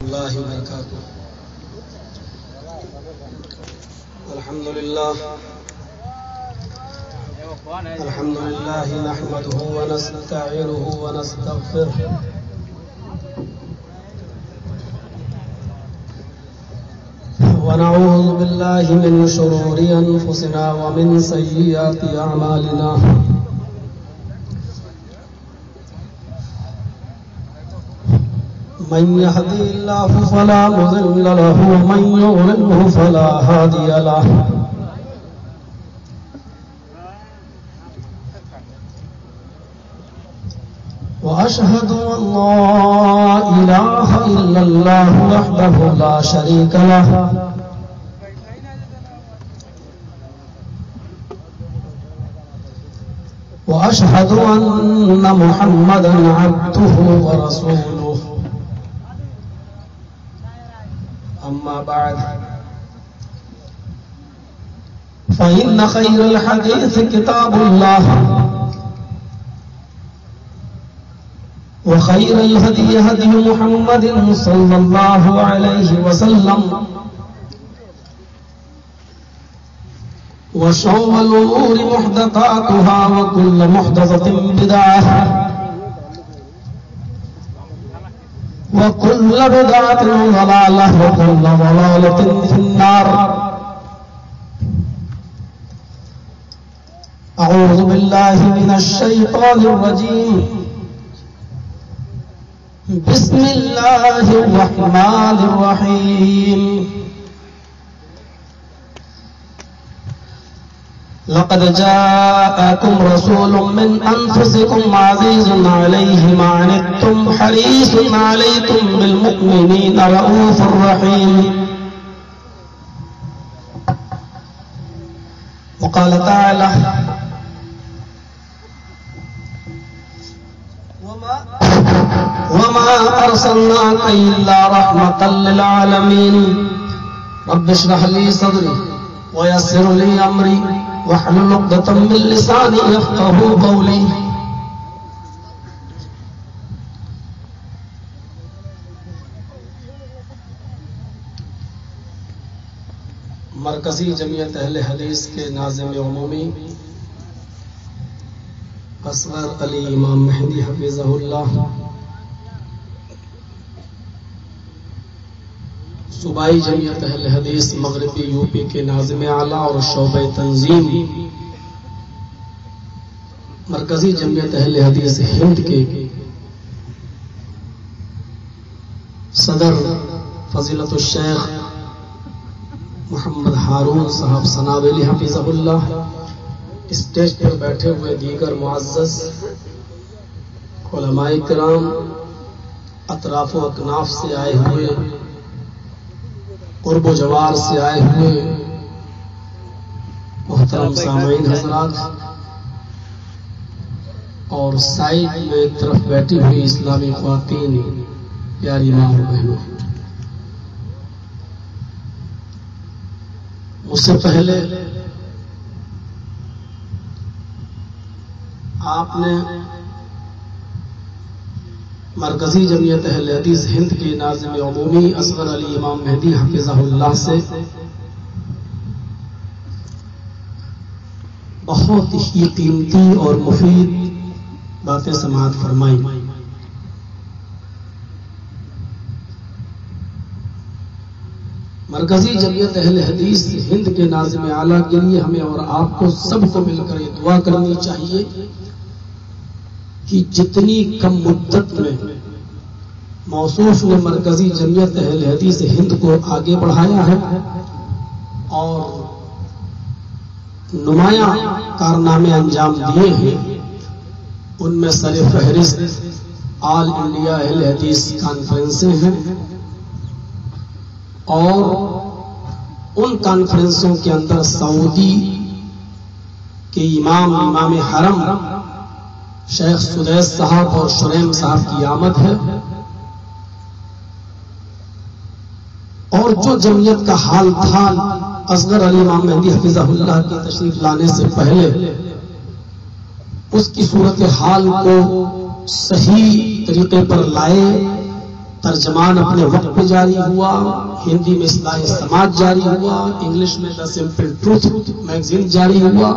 الله وبركاته. الحمد لله نحمده ونستعينه ونستغفره ونعوذ بالله من شرور أنفسنا ومن سيئات أعمالنا. من يهدي الله فلا مضل له ومن يضلله فلا هادي له. وأشهد أن لا إله إلا الله وحده لا شريك له وأشهد أن محمدا عبده ورسوله. أما بعد فإن خير الحديث كتاب الله وخير الهدي هدي محمد صلى الله عليه وسلم وشر الأمور محدثاتها وكل محدثة بدعة وكل بدعة ضلالة وكل ضلالة في النار. أعوذ بالله من الشيطان الرجيم. بسم الله الرحمن الرحيم. لقد جاءكم رسول من أنفسكم عزيز عليه ما عنتم حريص عليكم بالمؤمنين رؤوف رحيم. وقال تعالى وما أرسلناك إلا رحمة للعالمين. رب اشرح لي صدري ويسر لي أمري واحلل عقدة من لساني يفقهوا قولي. مرکزی جمعیت اہل حدیث کے ناظم عمومی اصغر علی امام مہدی حفظہ اللہ، صوبائی جمعیت اہل حدیث مغربی یو پی کے ناظم اعلیٰ اور شعبہ تنظیم، مرکزی جمعیت اہل حدیث ہند کے صدر فضیلت الشیخ محمد ہارون صاحب ثناولی حفظہ اللہ، اسٹیج پر بیٹھے ہوئے دیگر معزز علماء کرام، اطراف و اکناف سے آئے ہوئے، قرب و جوار سے آئے ہوئے محترم سامعین حضرات، اور سائڈ میں ایک طرف بیٹھی ہوئی اسلامی خواتین، پیاری ماں اور بہنوں، مجھ سے پہلے آپ نے مرکزی جمعیت اہل حدیث ہند کے ناظم عمومی اصغر علی امام مہدی حفظہ اللہ سے بہت ہی قیمتی اور مفید باتیں سماعت فرمائی. مرکزی جمعیت اہل حدیث ہند کے ناظم اعلیٰ کے لیے ہمیں اور آپ کو سب کو مل کر یہ دعا کرنی چاہیے کہ جتنی کم مدت میں موصوف نے مرکزی جمعیت اہل حدیث ہند کو آگے بڑھایا ہے اور نمایاں کارنامے انجام دیے ہیں، ان میں سر فہرست آل انڈیا اہل حدیث کانفرنسیں ہیں، اور ان کانفرنسوں کے اندر سعودی کے امام حرم شیخ سدیس صاحب اور شریم صاحب کی آمد ہے، اور جو جمعیت کا حال تھا اصغر علی امام مہدی حفظہ اللہ کے تشریف لانے سے پہلے، اس کی صورت حال کو صحیح طریقے پر لائے ترجمان اپنے وقت پہ جاری ہوا، ہندی میں اصلاح سماج جاری ہوا، انگلش میں دا سمپل ٹروتھ میگزین جاری ہوا،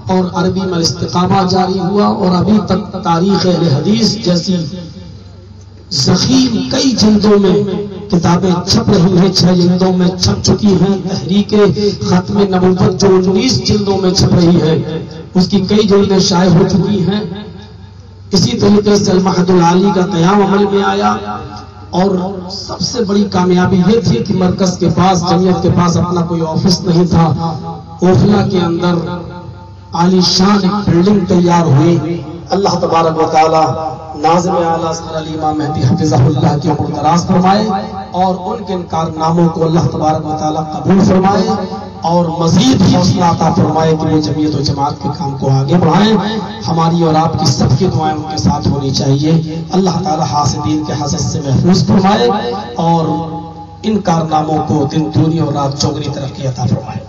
اور عربی میں الاستقامہ جاری ہوا، اور ابھی تک تاریخ اہل حدیث جیسی ضخیم کئی جلدوں میں کتابیں چھپ رہی ہیں، 6 جلدوں میں چھپ چکی ہیں۔ تحریک ختم نبوت جو 19 جلدوں میں چھپ رہی ہے، اس کی کئی جلدیں شائع ہو چکی ہیں۔ اسی طریقے سے المہد العالی کا قیام عمل میں آیا، اور سب سے بڑی کامیابی یہ تھی کہ مرکز کے پاس، جمعیت کے پاس اپنا کوئی آفس نہیں تھا۔ اوکھلا کے اندر عالی شان ایک بلڈنگ تیار ہوئی۔ اللہ تبارک و تعالی ناظم اعلیٰ سر علی امام مہدی حفظہ اللہ کی عمر دراز فرمائے، اور ان کے ان کارناموں کو اللہ تبارک و تعالی قبول فرمائے، اور مزید حوصلہ عطا فرمائے کہ وہ جمعیت و جماعت کے کام کو آگے بڑھائیں۔ ہماری اور آپ کی سب کی دعائیں ان کے ساتھ ہونی چاہیے۔ اللہ تعالی حاسدین کے حسد سے محفوظ فرمائے، اور ان کارناموں کو دن دنیا اور رات چوگنی ترقی عطا فرمائے۔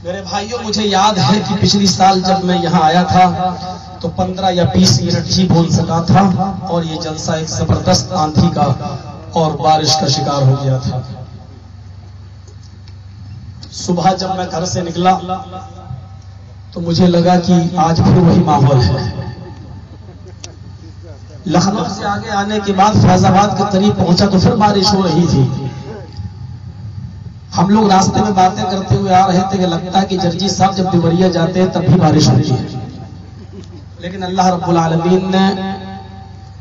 میرے بھائیوں، مجھے یاد ہے کہ پچھلی سال جب میں یہاں آیا تھا تو 15 یا 20 منٹ ہی بول سکا تھا، اور یہ جلسہ ایک زبردست آندھی کا اور بارش کا شکار ہو گیا تھا۔ صبح جب میں گھر سے نکلا تو مجھے لگا کہ آج پھر وہی ماحول ہے۔ لکھنؤ سے آگے آنے کے بعد فیض آباد کے قریب پہنچا تو پھر بارش ہو رہی تھی۔ ہم لوگ راستے میں باتیں کرتے ہوئے آ رہے تھے کہ لگتا ہے کہ جرجی صاحب جب دیوریا جاتے ہیں تب بھی بارش ہوتی ہے، لیکن اللہ رب العالمین نے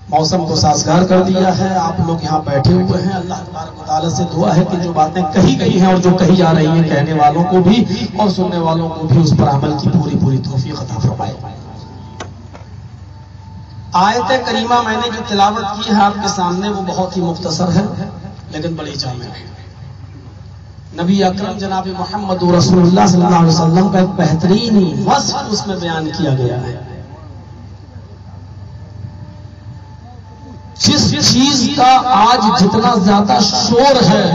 موسم کو سازگار کر دیا ہے۔ آپ لوگ یہاں بیٹھے ہوئے ہیں، اللہ تبارک و تعالیٰ سے دعا ہے کہ جو باتیں کہی گئی ہیں اور جو کہی جا رہی ہیں، کہنے والوں کو بھی اور سننے والوں کو بھی اس پر عمل کی پوری توفیق عطا فرمائے۔ آیت کریمہ میں نے جو تلاوت کی ہے آپ کے سامنے، وہ بہت ہی مختصر ہے لیکن بڑی جامع ہے۔ نبی اکرم جناب محمد رسول اللہ صلی اللہ علیہ وسلم کا ایک بہترین وصف اس میں بیان کیا گیا ہے۔ جس چیز کا آج جتنا زیادہ شور ہے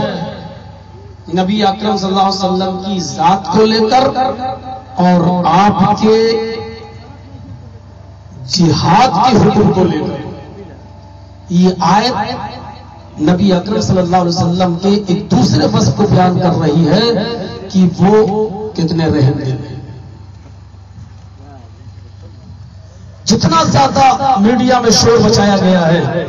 نبی اکرم صلی اللہ علیہ وسلم کی ذات کو لے کر اور آپ کے جہاد کے حکم کو لے کر، یہ آیت نبی اکرم صلی اللہ علیہ وسلم کے ایک دوسرے وصف کو بیان کر رہی ہے کہ وہ کتنے رحم دل ہیں۔ جتنا زیادہ میڈیا میں شور مچایا گیا ہے،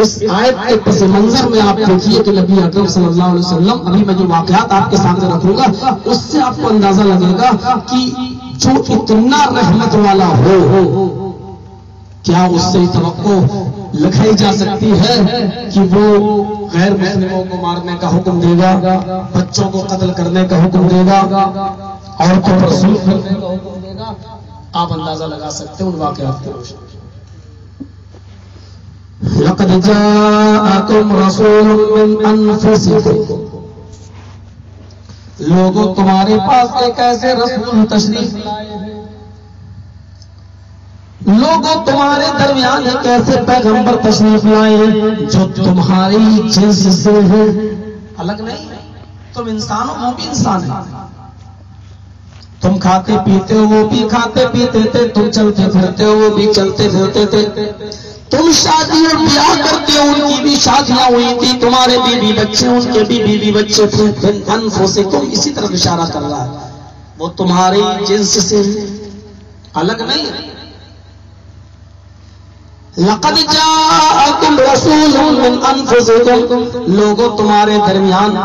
اس آیت کے پس منظر میں آپ دیکھیے کہ نبی اکرم صلی اللہ علیہ وسلم، ابھی میں جو واقعات آپ کے سامنے رکھوں گا اس سے آپ کو اندازہ لگے گا کہ جو اتنا رحمت والا ہو، کیا اس سے توقع لگائی جا سکتی ہے کہ وہ غیر مسلموں کو مارنے کا حکم دے گا، بچوں کو قتل کرنے کا حکم دے گا، عورتوں پر ظلم کرنے کا حکم دے گا؟ آپ اندازہ لگا سکتے ہیں ان واقعات کے روشن۔ لقد جاءکم رسول من انفسکم، لوگوں تمہارے پاس ایک ایسے رسول تشریف لائے ہیں، لوگوں تمہارے درمیان ایک ایسے پیغمبر تشریف لائے ہیں جو تمہاری جنس سے ہے، الگ نہیں۔ تم انسان ہو، وہ بھی انسان ہے۔ تم کھاتے پیتے ہو، وہ بھی کھاتے پیتے تھے۔ تم چلتے پھرتے ہو، وہ بھی چلتے پھرتے تھے۔ تم شادی اور بیاہ کرتے ہو، ان کی بھی شادیاں ہوئی تھی، تمہارے بیوی بچے، ان کے بھی بیوی بچے تھے۔ انفسکم، اسی طرف اشارہ کر رہا ہے، وہ تمہاری جنس سے الگ نہیں۔ لقد جاءکم رسول من انفسکم، لوگوں تمہارے درمیان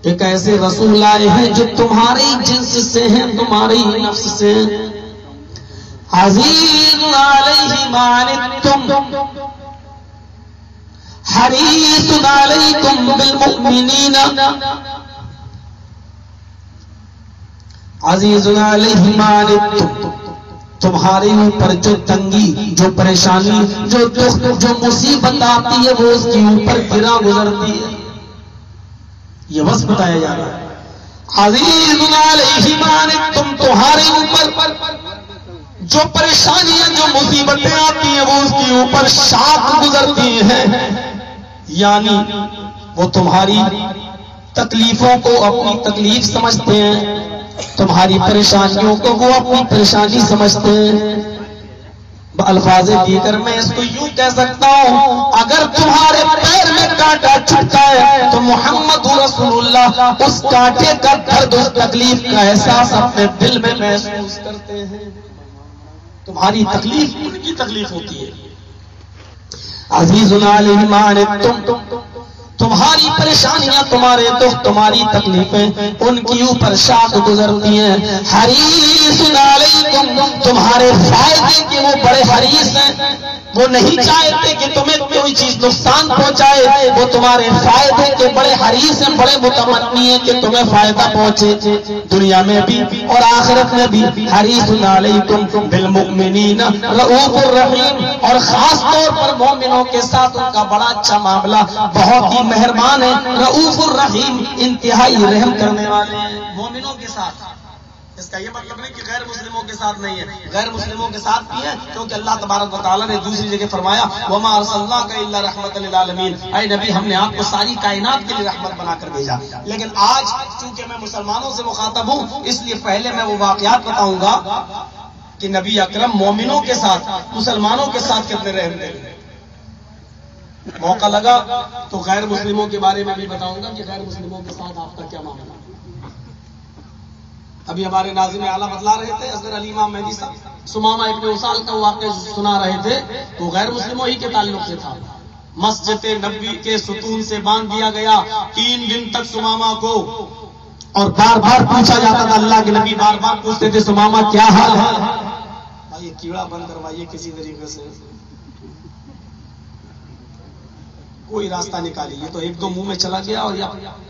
ایک ایسے رسول آئے ہیں جو تمہاری جنس سے ہیں، تمہاری نفس سے ہیں۔ عزیز علیہ ما عنتم حریص علیکم بالمؤمنین، عزیز علیہ ما عنتم، تمہارے اوپر جو تنگی، جو پریشانی، جو دکھ، جو مصیبت آتی ہے وہ اس کے اوپر گرا گزرتی ہے۔ یہ وصف بتایا جا رہا ہے، عزیز علیہ ما عنتم، تمہارے اوپر جو پریشانیاں، جو مصیبتیں آتی ہیں وہ اس کے اوپر شاخ گزرتی ہیں، یعنی وہ تمہاری تکلیفوں کو اپنی تکلیف سمجھتے ہیں، تمہاری پریشانیوں کو وہ اپنی پریشانی سمجھتے ہیں۔ الفاظ دیگر میں اس کو یوں کہہ سکتا ہوں، اگر تمہارے پیر میں کانٹا چھٹتا ہے تو محمد رسول اللہ اس کانٹے کا درد، اس تکلیف کا احساس اپنے دل میں محسوس کرتے ہیں۔ تمہاری تکلیف ان کی تکلیف ہوتی ہے۔ عزیزنا علیہ ما عنتم، تمہاری پریشانیاں، تمہارے دکھ، تمہاری تکلیفیں ان کی اوپر شاد گزرتی ہیں۔ حریص علیکم، تمہارے فائدے کے وہ بڑے حریص ہیں، وہ نہیں چاہتے کہ تمہیں کوئی چیز نقصان پہنچائے، وہ تمہارے فائدے کے بڑے حریص ہیں، بڑے متمنی ہیں کہ تمہیں فائدہ پہنچے، دنیا میں بھی اور آخرت میں بھی۔ حریص علیکم بالمؤمنین رؤوف الرحیم، اور خاص طور پر مومنوں کے ساتھ ان کا بڑا اچھا معاملہ، بہت ہی مہربان ہے۔ رؤوف الرحیم، انتہائی رحم کرنے والے ہیں مومنوں کے ساتھ۔ اس کا یہ مطلب نہیں کہ غیر مسلموں کے ساتھ نہیں ہے، غیر مسلموں کے ساتھ بھی ہے، کیونکہ اللہ تبارک و تعالیٰ نے دوسری جگہ فرمایا وَمَا أَرْسَلْنَاكَ إِلَّا رَحْمَةً لِلْعَالَمِينَ، اے نبی ہم نے آپ کو ساری کائنات کے لیے رحمت بنا کر بھیجا۔ لیکن آج چونکہ میں مسلمانوں سے مخاطب ہوں، اس لیے پہلے میں وہ واقعات بتاؤں گا کہ نبی اکرم مومنوں کے ساتھ، مسلمانوں کے ساتھ کتنے رحم دل۔ موقع لگا تو غیر مسلموں کے بارے میں بھی بتاؤں گا کہ غیر مسلموں کے ساتھ آپ کا کیا معاملہ۔ ابھی ہمارے ناظم اعلیٰ بتلا رہے تھے، اصغر علی امام مہدی صاحب سمامہ ابن اسال کا واقعہ سنا رہے تھے، تو غیر مسلموں ہی کے تعلق سے تھا۔ مسجد نبوی کے ستون سے باندھ دیا گیا 3 دن تک سمامہ کو، اور بار بار پوچھا جاتا تھا، اللہ کے نبی بار بار پوچھتے تھے سمامہ کیا حال ہے، یہ کیڑا بند کروائیے کسی طریقے سے، کوئی راستہ نکالیے۔ یہ تو ایک دو منہ میں چلا گیا اور یا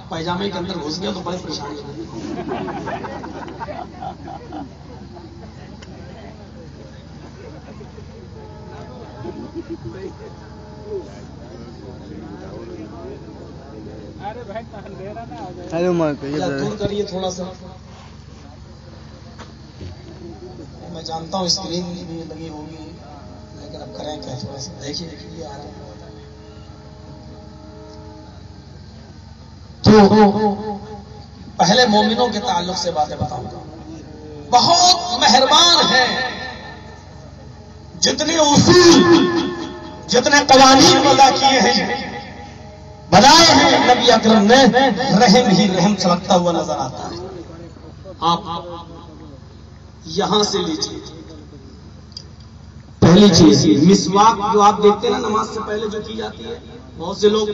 پائجامے کے اندر گھس گیا تو بڑی پریشانی ہوئی۔ دور کریے تھوڑا سا، میں جانتا ہوں اسکرین بھی لگی ہوگی، لیکن اب کریں کیا، تھوڑا سا دیکھیے دیکھیے آ رہا ہے۔ تو پہلے مومنوں کے تعلق سے باتیں بتاؤں گا۔ بہت مہربان ہیں، جتنے اصول، جتنے قوانین وضع کیے ہیں، بنائے ہیں نبی اکرم نے، رحم ہی رحم چھلکتا ہوا نظر آتا ہے۔ آپ یہاں سے لیجیے پہلی چیز، مسواک جو آپ دیکھتے ہیں نا نماز سے پہلے جو کی جاتی ہے، بہت سے لوگ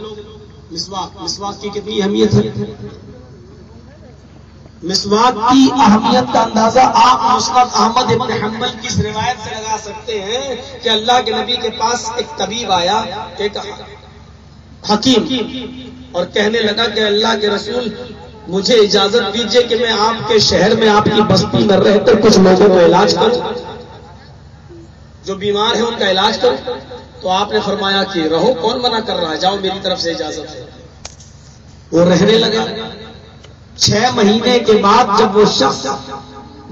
مسواک کی کتنی اہمیت ہے۔ مسواک کی اہمیت کا اندازہ آپ مسند احمد ابن حنبل کی اس روایت سے لگا سکتے ہیں کہ اللہ کے نبی کے پاس ایک طبیب آیا، ایک حکیم، اور کہنے لگا کہ اللہ کے رسول مجھے اجازت دیجئے کہ میں آپ کے شہر میں، آپ کی بستی میں رہ کر کچھ لوگوں کا علاج کروں، جو بیمار ہیں ان کا علاج کروں۔ تو آپ نے فرمایا کہ رہو، کون منع کر رہا ہے، جاؤ میری طرف سے اجازت ہے۔ وہ رہنے لگا۔ 6 مہینے کے بعد جب وہ شخص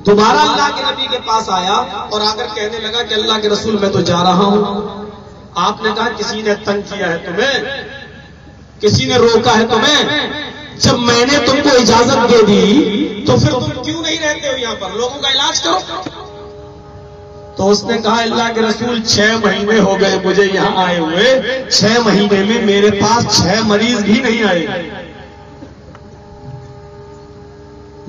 دوبارہ اللہ کے نبی کے پاس آیا اور آ کر کہنے لگا کہ اللہ کے رسول میں تو جا رہا ہوں، آپ نے کہا کسی نے تنگ کیا ہے تمہیں، کسی نے روکا ہے تمہیں، جب میں نے تم کو اجازت دے دی تو پھر تم کیوں نہیں رہتے ہو یہاں پر، لوگوں کا علاج کرو۔ تو اس نے کہا اللہ کے رسول 6 مہینے ہو گئے مجھے یہاں آئے ہوئے، 6 مہینے میں میرے پاس 6 مریض بھی نہیں آئے۔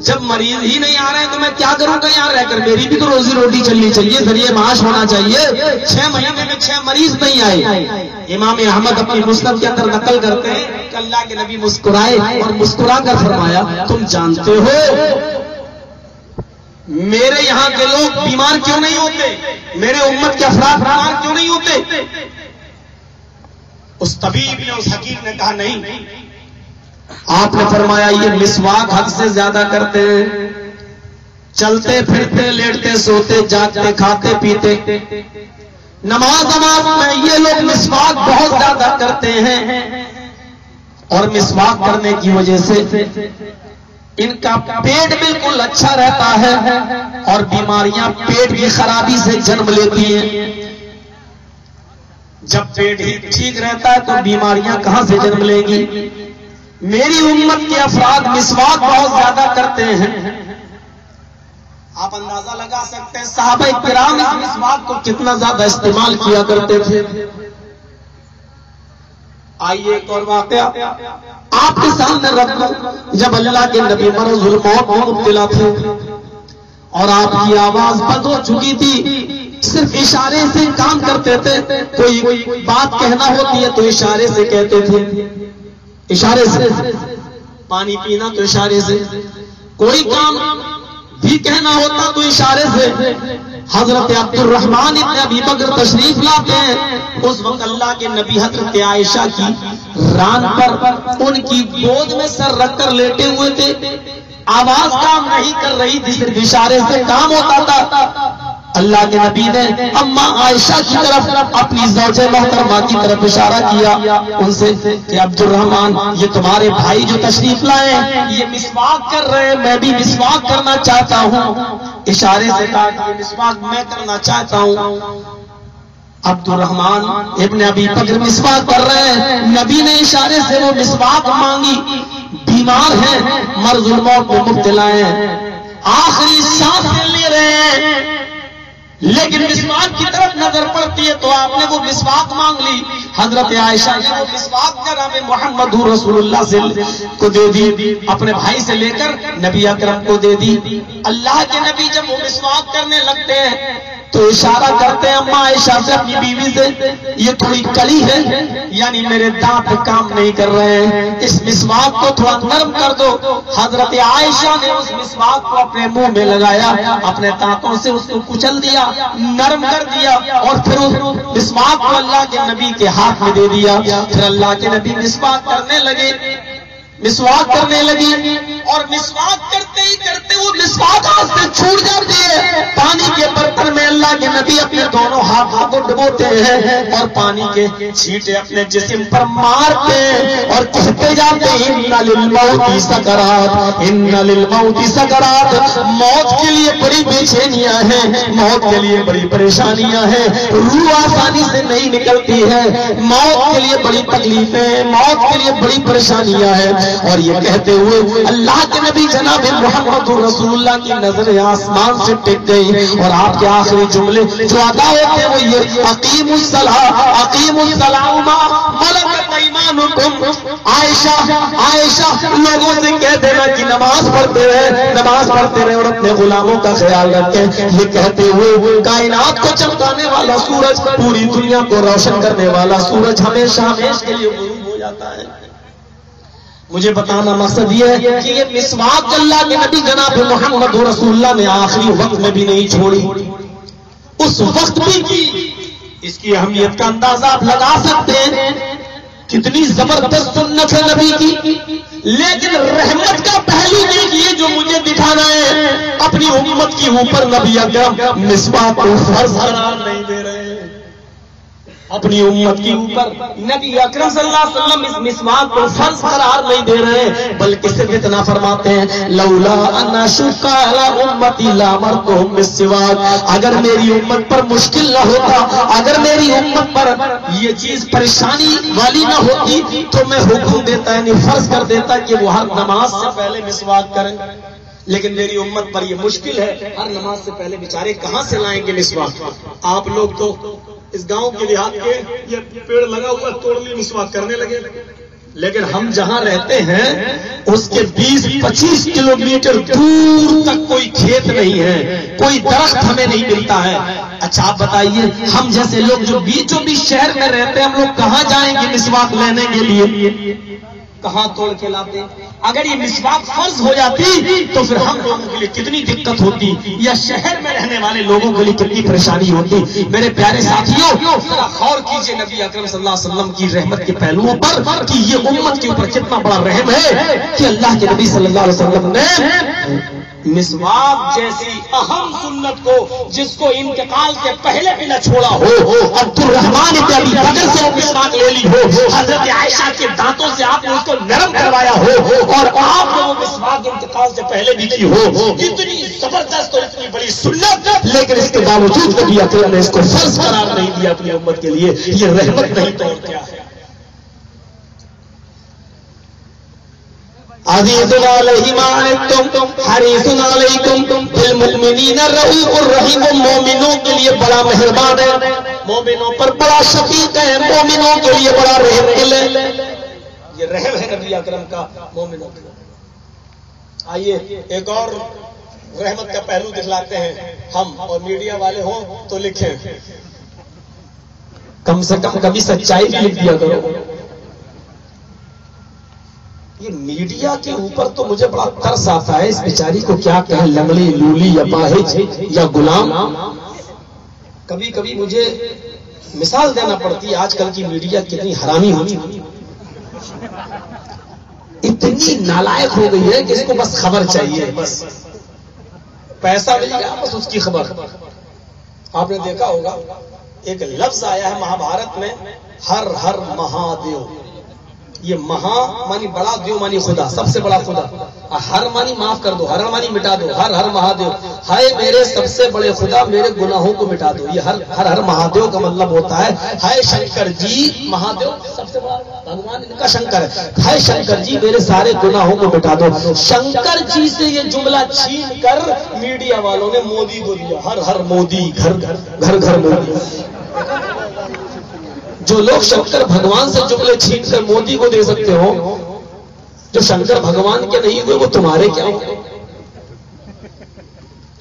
جب مریض ہی نہیں آ رہے ہیں تو میں کیا کروں گا یہاں رہ کر، میری بھی تو روزی روٹی چلنی چاہیے، ذریعہ معاش ہونا چاہیے۔ 6 مہینے میں 6 مریض نہیں آئے۔ امام احمد اپنی مسند کے اندر نقل کرتے ہیں کہ اللہ کے نبی مسکرائے اور مسکرا کر فرمایا تم جانتے ہو میرے یہاں کے لوگ بیمار کیوں نہیں ہوتے، میرے امت کے افراد بیمار کیوں نہیں ہوتے؟ اس طبیب نے، اس حکیم نے کہا نہیں۔ آپ نے فرمایا یہ مسواک حد سے زیادہ کرتے ہیں، چلتے پھرتے لیٹتے سوتے جاگتے کھاتے پیتے، نماز میں یہ لوگ مسواک بہت زیادہ کرتے ہیں، اور مسواک کرنے کی وجہ سے ان کا پیٹ بالکل اچھا رہتا ہے، اور بیماریاں پیٹ کی خرابی سے جنم لیتی ہیں۔ جب پیٹ ہی ٹھیک رہتا ہے تو بیماریاں کہاں سے جنم لیں گی؟ میری امت کے افراد مسواک بہت زیادہ کرتے ہیں، آپ اندازہ لگا سکتے ہیں صحابہ کرام اس مسواک کو کتنا زیادہ استعمال کیا کرتے تھے. آئیے ایک اور واقعہ آپ کے سامنے رکھوں. جب اللہ کے نبی مرض الموت میں مبتلا تھے اور آپ کی آواز بند ہو چکی تھی، صرف اشارے سے کام کرتے تھے. کوئی بات کہنا ہوتی ہے تو اشارے سے کہتے تھے، اشارے سے. پانی پینا تو اشارے سے، کوئی کام بھی کہنا ہوتا تو اشارے سے. حضرت عبد الرحمن ابن ابی بکر تشریف لاتے ہیں. اس وقت اللہ کے نبی حضرت عائشہ کی ران پر ان کی گود میں سر رکھ کر لیٹے ہوئے تھے. آواز کام نہیں کر رہی تھی، صرف اشارے سے کام ہوتا تھا. اللہ کے نبی نے اماں عائشہ کی طرف، اپنی زوجہ محترمہ کی طرف اشارہ کیا ان سے کہ عبد الرحمن، یہ تمہارے بھائی جو تشریف لائے یہ مسواک کر رہے ہیں، میں بھی مسواک کرنا چاہتا ہوں. اشارے سے کہا کہ مسواک میں کرنا چاہتا ہوں. عبد الرحمن ابن ابی بکر مسواک کر رہے ہیں، نبی نے اشارے سے وہ مسواک مانگی. بیمار ہیں، مرض الموت میں مبتلا ہیں، آخری سانسیں لے رہے ہیں، لیکن مسواک کی طرف نظر پڑتی ہے تو آپ نے وہ مسواک مانگ لی. حضرت عائشہ نے وہ مسواک جناب محمد رسول اللہ سے کو دے دی، اپنے بھائی سے لے کر نبی اکرم کو دے دی. اللہ کے نبی جب وہ مسواک کرنے لگتے ہیں تو اشارہ کرتے ہیں اماں عائشہ سے، اپنی بیوی سے، یہ تھوڑی کڑی ہے، یعنی میرے دانت کام نہیں کر رہے ہیں، اس مسواک کو تھوڑا نرم کر دو. حضرت عائشہ نے اس مسواک کو اپنے منہ میں لگایا، اپنے دانتوں سے اس کو کچل دیا، نرم کر دیا، اور پھر اس مسواک کو اللہ کے نبی کے ہاتھ میں دے دیا. پھر اللہ کے نبی مسواک کرنے لگے، مسواک کرنے لگی، اور مسواک کرتے ہی کرتے وہ مسواک ہاتھ سے چھوٹ جاتی ہے. پانی کے برتن میں اللہ کے نبی اپنے دونوں ہاتھوں کو ڈبوتے ہیں اور پانی کے چھینٹے اپنے جسم پر مارتے اور کہتے جاتے ہیں ان للموت سکرات، ان للموت سکرات. موت کے لیے بڑی بے چینیاں ہیں، موت کے لیے بڑی پریشانیاں ہیں، روح آسانی سے نہیں نکلتی ہے، موت کے لیے بڑی تکلیفیں، موت کے لیے بڑی پریشانیاں ہیں. اور یہ کہتے ہوئے اللہ کے نبی جناب محمد رسول اللہ کی نظریں آسمان سے ٹک گئی، اور آپ کے آخری جملے جو ادا ہوتے ہیں وہ یہ اقیم الصلاۃ، اقیم الصلاۃ ما ملکت ایمانکم. عائشہ لوگوں سے کہہ دینا کہ نماز پڑھتے رہے، نماز پڑھتے رہے اور اپنے غلاموں کا خیال رکھیں. یہ کہتے ہوئے کائنات کو چمکانے والا سورج، پوری دنیا کو روشن کرنے والا سورج ہمیشہ ہمیشہ کے لیے غروب ہو جاتا ہے. مجھے بتانا مقصد یہ ہے کہ یہ مسواک اللہ کے نبی جناب محمد رسول اللہ نے آخری وقت میں بھی نہیں چھوڑی، اس وقت بھی کی. اس کی اہمیت کا اندازہ آپ لگا سکتے ہیں، کتنی زبردست سنت ہے نبی کی. لیکن رحمت کا پہلو دیکھیے جو مجھے دکھانا ہے، اپنی امت کی اوپر نبی اکرم مسواک کو فرض قرار نہیں دے رہے. اپنی امت کی اوپر نبی اکرم صلی اللہ علیہ وسلم اس مسواک کو فرض قرار نہیں دے رہے، بلکہ صرف اتنا فرماتے ہیں لولا ان اشق علی امتی لامرتهم بالسواک. اگر میری امت پر مشکل نہ ہوتا، اگر میری امت پر یہ چیز پریشانی والی نہ ہوتی تو میں حکم دیتا، یعنی فرض کر دیتا کہ وہ ہر نماز سے پہلے مسواک کریں. لیکن میری امت پر یہ مشکل ہے، ہر نماز سے پہلے بیچارے کہاں سے لائیں گے مسواک. آپ لوگ تو اس گاؤں کے دیہات کے یہ پیڑ لگا ہوا توڑ لی مسواک کرنے لگے، لیکن ہم جہاں رہتے ہیں اس کے 20-25 کلومیٹر دور تک کوئی کھیت نہیں ہے، کوئی درخت ہمیں نہیں ملتا ہے. اچھا آپ بتائیے، ہم جیسے لوگ جو بیچوں بیچ شہر میں رہتے ہیں، ہم لوگ کہاں جائیں گے مسواک لینے کے لیے؟ کہاں توڑ کے لاتے؟ اگر یہ مسواک فرض ہو جاتی تو پھر ہم لوگوں کے لیے کتنی دقت ہوتی، یا شہر میں رہنے والے لوگوں کے لیے کتنی پریشانی ہوتی. میرے پیارے ساتھیوں، ذرا غور کیجئے نبی اکرم صلی اللہ علیہ وسلم کی رحمت کے پہلوؤں پر کہ یہ امت کے اوپر کتنا بڑا رحم ہے کہ اللہ کے نبی صلی اللہ علیہ وسلم نے مسواک جیسی اہم سنت کو، جس کو انتقال سے پہلے بھی نہ چھوڑا ہو، عبد الرحمن ابن ابی بکر سے وہ مسواک لے لی ہو، حضرت عائشہ کے دانتوں سے آپ نے اس کو نرم کروایا ہو، اور آپ نے وہ مسواک انتقال سے پہلے بھی کی ہو. اتنی زبردست اور اتنی بڑی سنت، لیکن اس کے باوجود نبی اکرم نے اس کو فرض قرار نہیں دیا اپنی امت کے لیے. یہ رحمت نہیں تو اور کیا ہے. عزیزٌ علیہ ما عنتم حریصٌ علیکم بالمؤمنین رؤوف الرحیم، مومنوں کے لیے بڑا مہربان ہے، مومنوں پر بڑا شفیق ہے، مومنوں کے لیے بڑا رحم دل ہے۔ یہ رحم ہے نبی اکرم کا مومنوں کے لیے۔ آئیے ایک اور رحمت کا پہلو دکھلاتے ہیں ہم، اور میڈیا والے ہوں تو لکھیں، کم سے کم کبھی سچائی بھی لکھ دیا کرو۔ یہ میڈیا کے اوپر تو مجھے بڑا ترس آتا ہے، اس بیچاری کو کیا کہیں، لنگڑی، لولی یا پاہج یا غلام۔ کبھی کبھی مجھے مثال دینا پڑتی ہے آج کل کی میڈیا کتنی حرامی ہوئی، اتنی نالائق ہو گئی ہے کہ اس کو بس خبر چاہیے، بس پیسہ مل گیا بس اس کی خبر۔ آپ نے دیکھا ہوگا ایک لفظ آیا ہے مہابھارت میں، ہر ہر مہادیو۔ یہ مہا مانی بڑا، دیو مانی خدا، سب سے بڑا خدا، ہر مانی معاف کر دو، ہر مانی مٹا دو، ہر ہر مہادیو، ہائے میرے سب سے بڑے خدا میرے گناہوں کو مٹا دو۔ یہ ہر ہر مہادیو کا مطلب ہوتا ہے ہائے شنکر جی، مہادیو سب سے بڑا بھگوان ان کا شنکر ہے، ہائے شنکر جی میرے سارے گناہوں کو مٹا دو۔ شنکر جی سے یہ جملہ چھین کر میڈیا والوں نے مودی کو دیا، ہر ہر مودی، گھر گھر گھر مودی۔ جو لوگ شنکر بھگوان سے جملے چھین کر مودی کو دے سکتے ہو، جو شنکر بھگوان کے نہیں ہوئے وہ تمہارے کیا ہو؟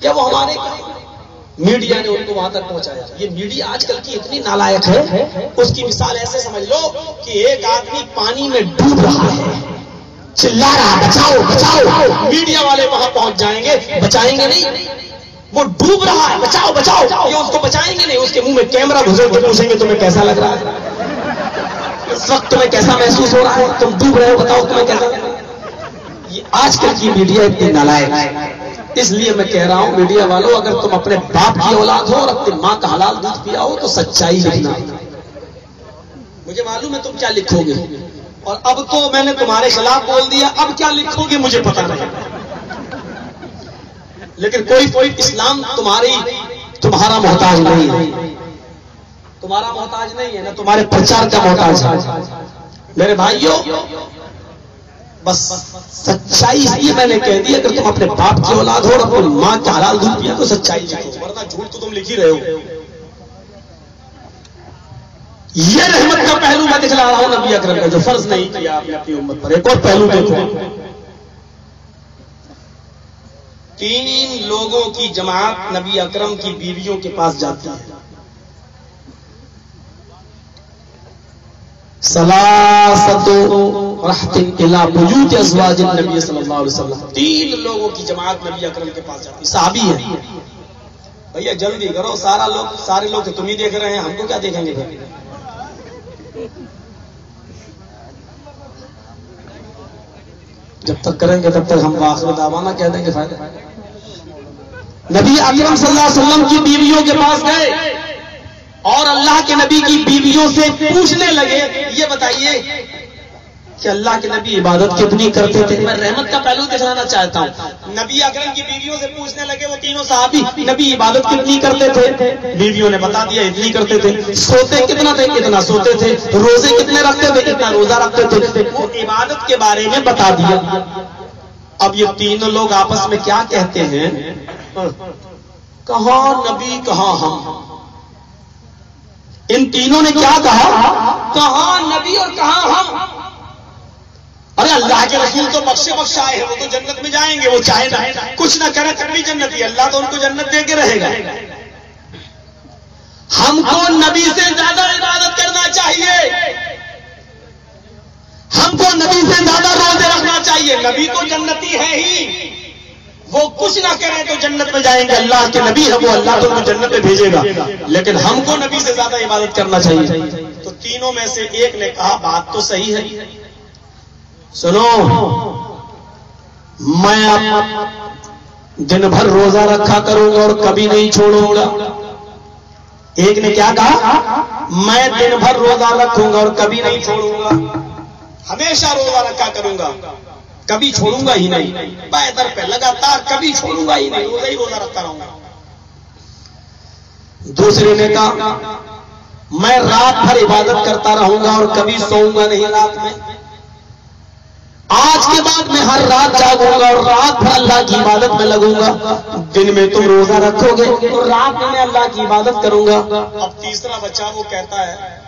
کیا وہ ہمارے کیا؟ میڈیا نے ان کو وہاں تک پہنچایا۔ یہ میڈیا آج کل کی اتنی نالائق ہے، اس کی مثال ایسے سمجھ لو کہ ایک آدمی پانی میں ڈوب رہا ہے، چلا رہا بچاؤ بچاؤ، میڈیا والے وہاں پہنچ جائیں گے، بچائیں گے نہیں، وہ ڈوب رہا ہے بچاؤ بچاؤ، یہ اس کو بچائیں گے نہیں، اس کے منہ میں کیمرہ گھسیٹ کے پوچھیں گے تمہیں کیسا لگ رہا ہے، اس وقت تمہیں کیسا محسوس ہو رہا ہے، تم ڈوب رہے ہو، بتاؤ تمہیں کیسا لگ رہا ہے۔ یہ آج کل کی میڈیا اتنی نالائق ہے، اس لیے میں کہہ رہا ہوں میڈیا والوں، اگر تم اپنے باپ کی اولاد ہو اور اپنی ماں کا حلال دودھ پیا ہو تو سچائی لکھنا۔ مجھے معلوم ہے تم کیا لکھو گے، اور اب تو میں نے تمہارے خلاف بول دیا، اب کیا لکھو گے مجھے پتا نہیں، لیکن کوئی اسلام تمہارا محتاج نہیں ہے، تمہارا محتاج نہیں ہے، نہ تمہارے پرچار کا محتاج ہے۔ میرے بھائیوں بس سچائی اس لیے میں نے کہہ دی، اگر تم اپنے باپ کی اولاد ہو اور اپنی ماں کا حلال دودھ پیا تو سچائی لکھو، ورنہ جھوٹ تو تم لکھ ہی رہے ہو۔ یہ رحمت کا پہلو میں دکھلا رہا ہوں نبی اکرم کا، جو فرض نہیں کیا آپ نے اپنی امت پر۔ ایک اور پہلو دیکھو، 3 لوگوں کی جماعت نبی اکرم کی بیویوں کے پاس جاتی ہے، ثلاثۃ رحت الی بیوت ازواج النبی صلی اللہ علیہ وسلم، 3 لوگوں کی جماعت نبی اکرم کے پاس جاتی ہے، صحابی ہے۔ بھیا جلدی کرو، سارے لوگ تم ہی دیکھ رہے ہیں، ہم کو کیا دیکھیں گے؟ جب تک کریں گے تب تک ہم آخر دعوانا کہہ دیں گے فائدہ۔ نبی اکرم صلی اللہ علیہ وسلم کی بیویوں کے پاس گئے اور اللہ کے نبی کی بیویوں سے پوچھنے لگے، یہ بتائیے کہ اللہ کے نبی عبادت کتنی کرتے تھے؟ میں رحمت کا پہلو دکھانا چاہتا ہوں۔ نبی اکرم کی بیویوں سے پوچھنے لگے وہ تینوں صحابی، نبی عبادت کتنی کرتے تھے؟ بیویوں نے بتا دیا اتنی کرتے تھے۔ سوتے کتنا تھے؟ اتنا سوتے تھے۔ روزے کتنے رکھتے تھے؟ اتنا روزہ رکھتے تھے۔ وہ عبادت کے بارے میں بتا دیا۔ اب یہ تینوں لوگ آپس میں کیا کہتے ہیں؟ کہاں نبی کہاں ہم؟ ان تینوں نے کیا کہا؟ کہاں نبی اور کہاں ہم؟ ارے اللہ کے رسول تو بخشے بخشائے ہیں، وہ تو جنت میں جائیں گے، وہ چاہے نہ کچھ نہ کرے تب بھی جنت ہی، اللہ تو ان کو جنت دے کے رہے گا۔ ہم کو نبی سے زیادہ عبادت کرنا چاہیے، ہم کو نبی سے زیادہ روزے رکھنا چاہیے۔ نبی تو جنتی ہے ہی، وہ کچھ نہ کریں تو جنت میں جائیں گے، اللہ کے نبی ہے وہ، اللہ تو ان کو جنت میں بھیجے گا، لیکن ہم کو نبی سے زیادہ عبادت کرنا چاہیے۔ تو تینوں میں سے ایک نے کہا بات تو صحیح ہے، سنو میں اب دن بھر روزہ رکھا کروں گا اور کبھی نہیں چھوڑوں گا۔ ایک نے کیا کہا؟ میں دن بھر روزہ رکھوں گا اور کبھی نہیں چھوڑوں گا، ہمیشہ روزہ رکھا کروں گا، کبھی چھوڑوں گا ہی نہیں، پیدر پہ لگاتار کبھی چھوڑوں گا ہی نہیں، روزہ ہی روزہ رکھتا رہوں گا۔ دوسرے نے کہا میں رات بھر عبادت کرتا رہوں گا اور کبھی سوؤں گا نہیں رات میں۔ آج کے بعد میں ہر رات جاگوں گا اور رات بھر اللہ کی عبادت میں لگوں گا. دن میں تم روزہ رکھو گے اور رات میں اللہ کی عبادت کروں گا. اب تیسرا بچہ وہ کہتا ہے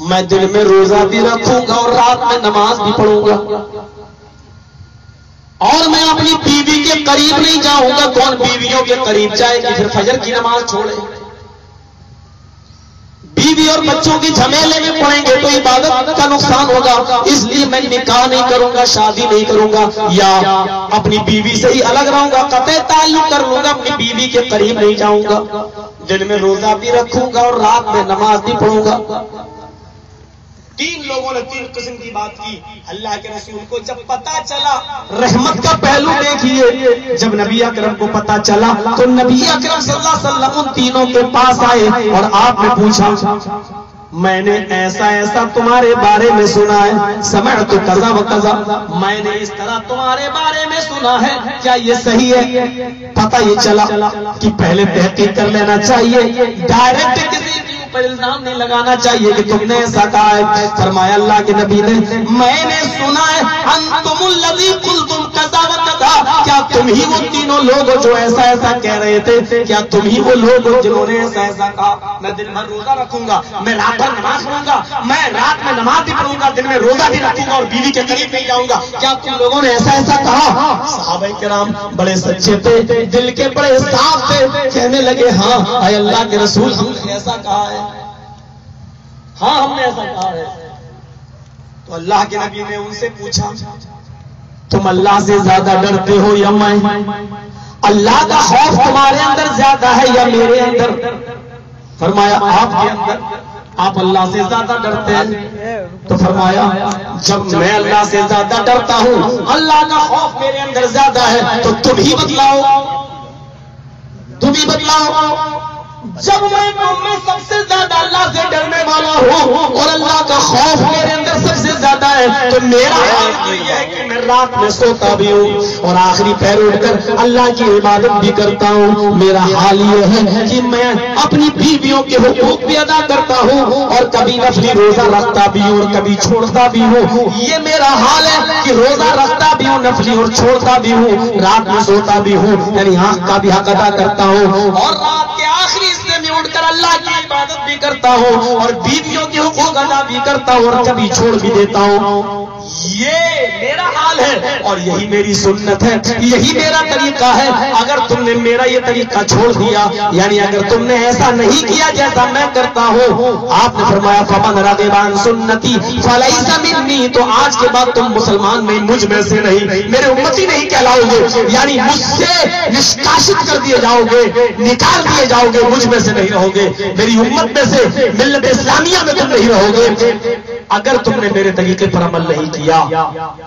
میں دن میں روزہ بھی رکھوں گا اور رات میں نماز بھی پڑھوں گا اور میں اپنی بیوی کے قریب نہیں جاؤں گا. کون بیویوں کے قریب جائے گی پھر فجر کی نماز چھوڑے؟ بیوی اور بچوں کی جھمیلے میں پڑیں گے تو عبادت کا نقصان ہوگا. اس لیے میں نکاح نہیں کروں گا, شادی نہیں کروں گا, یا اپنی بیوی سے ہی الگ رہوں گا, قطع تعلق کر لوں گا, اپنی بیوی کے قریب نہیں جاؤں گا. دن میں روزہ بھی رکھوں گا اور رات میں نماز بھی پڑھوں گا. تین لوگوں نے تین قسم کی بات کی. اللہ کے رسول کو جب پتا چلا, رحمت کا پہلو دیکھیے, جب نبی اکرم کو پتا چلا تو نبی اکرم صلی اللہ علیہ وسلم ان تینوں کے پاس آئے اور آپ نے پوچھا میں نے ایسا ایسا تمہارے بارے میں سنا ہے, سمعت کذا و کذا, میں نے اس طرح تمہارے بارے میں سنا ہے, کیا یہ صحیح ہے؟ پتہ یہ چلا کہ پہلے تحقیق کر لینا چاہیے, ڈائریکٹ کسی پر الزام نہیں لگانا چاہیے کہ تم نے ایسا کہا ہے. فرمایا اللہ کے نبی نے میں نے سنا ہے انتم الذی قلتم کذا و کذا, کیا تم ہی وہ تینوں لوگ جو ایسا ایسا کہہ رہے تھے, کیا تم ہی وہ لوگ جنہوں نے ایسا ایسا کہا میں دن بھر روزہ رکھوں گا, میں رات بھر نماز پڑھوں گا, میں رات میں نماز بھی پڑھوں گا, دن میں روزہ بھی رکھوں گا اور بیوی کے قریب نہیں جاؤں گا, کیا تم لوگوں نے ایسا ایسا کہا؟ صحابہ کرام بڑے سچے تھے, دل کے بڑے صاف تھے, کہنے لگے ہاں اے اللہ کے رسول ہم نے ایسا کہا ہے, ہاں ہم نے ایسا کہا ہے. تو اللہ کے نبی نے ان سے پوچھا تم اللہ سے زیادہ ڈرتے ہو یا میں؟ اللہ کا خوف تمہارے اندر زیادہ ہے یا میرے اندر؟ فرمایا آپ کے اندر, آپ اللہ سے زیادہ ڈرتے ہیں. تو فرمایا جب میں اللہ سے زیادہ ڈرتا ہوں, اللہ کا خوف میرے اندر زیادہ ہے, تو تم ہی بتلاؤ, تم ہی بتلاؤ. جب میں تم میں سب سے زیادہ اللہ سے ڈرنے والا ہوں اور اللہ کا خوف میرے اندر سب سے زیادہ ہے, تو میرا حال یہ ہے کہ میں رات میں سوتا بھی ہوں اور آخری پہر اٹھ کر اللہ کی عبادت بھی کرتا ہوں. میرا حال یہ ہے کہ میں اپنی بیویوں کے حقوق بھی ادا کرتا ہوں اور کبھی نفلی روزہ رکھتا بھی ہوں اور کبھی چھوڑتا بھی ہوں. یہ میرا حال ہے کہ روزہ رکھتا بھی ہوں نفلی اور چھوڑتا بھی ہوں, رات میں سوتا بھی ہوں, یعنی آنکھ کا بھی حق ادا کرتا ہوں اور رات کے آخری میں اٹھ کر اللہ کی عبادت بھی کرتا ہوں اور بیویوں کے حقوق ادا بھی کرتا ہوں اور کبھی چھوڑ بھی دیتا ہوں. یہ میرا حال ہے اور یہی میری سنت ہے, یہی میرا طریقہ ہے. اگر تم نے میرا یہ طریقہ چھوڑ دیا, یعنی اگر تم نے ایسا نہیں کیا جیسا میں کرتا ہوں, آپ نے فرمایا فمن رغب عن سنتی فلیس منی, تو آج کے بعد تم مسلمان نہیں, مجھ میں سے نہیں, میرے امتی نہیں کہلاؤ گے, یعنی مجھ سے نشکاشت کر دیے جاؤ گے, نکال دیے جاؤ گے, مجھ میں سے نہیں رہو گے, میری امت میں سے, ملت اسلامیہ میں تم نہیں رہو گے اگر تم نے میرے طریقے پر عمل نہیں کیا.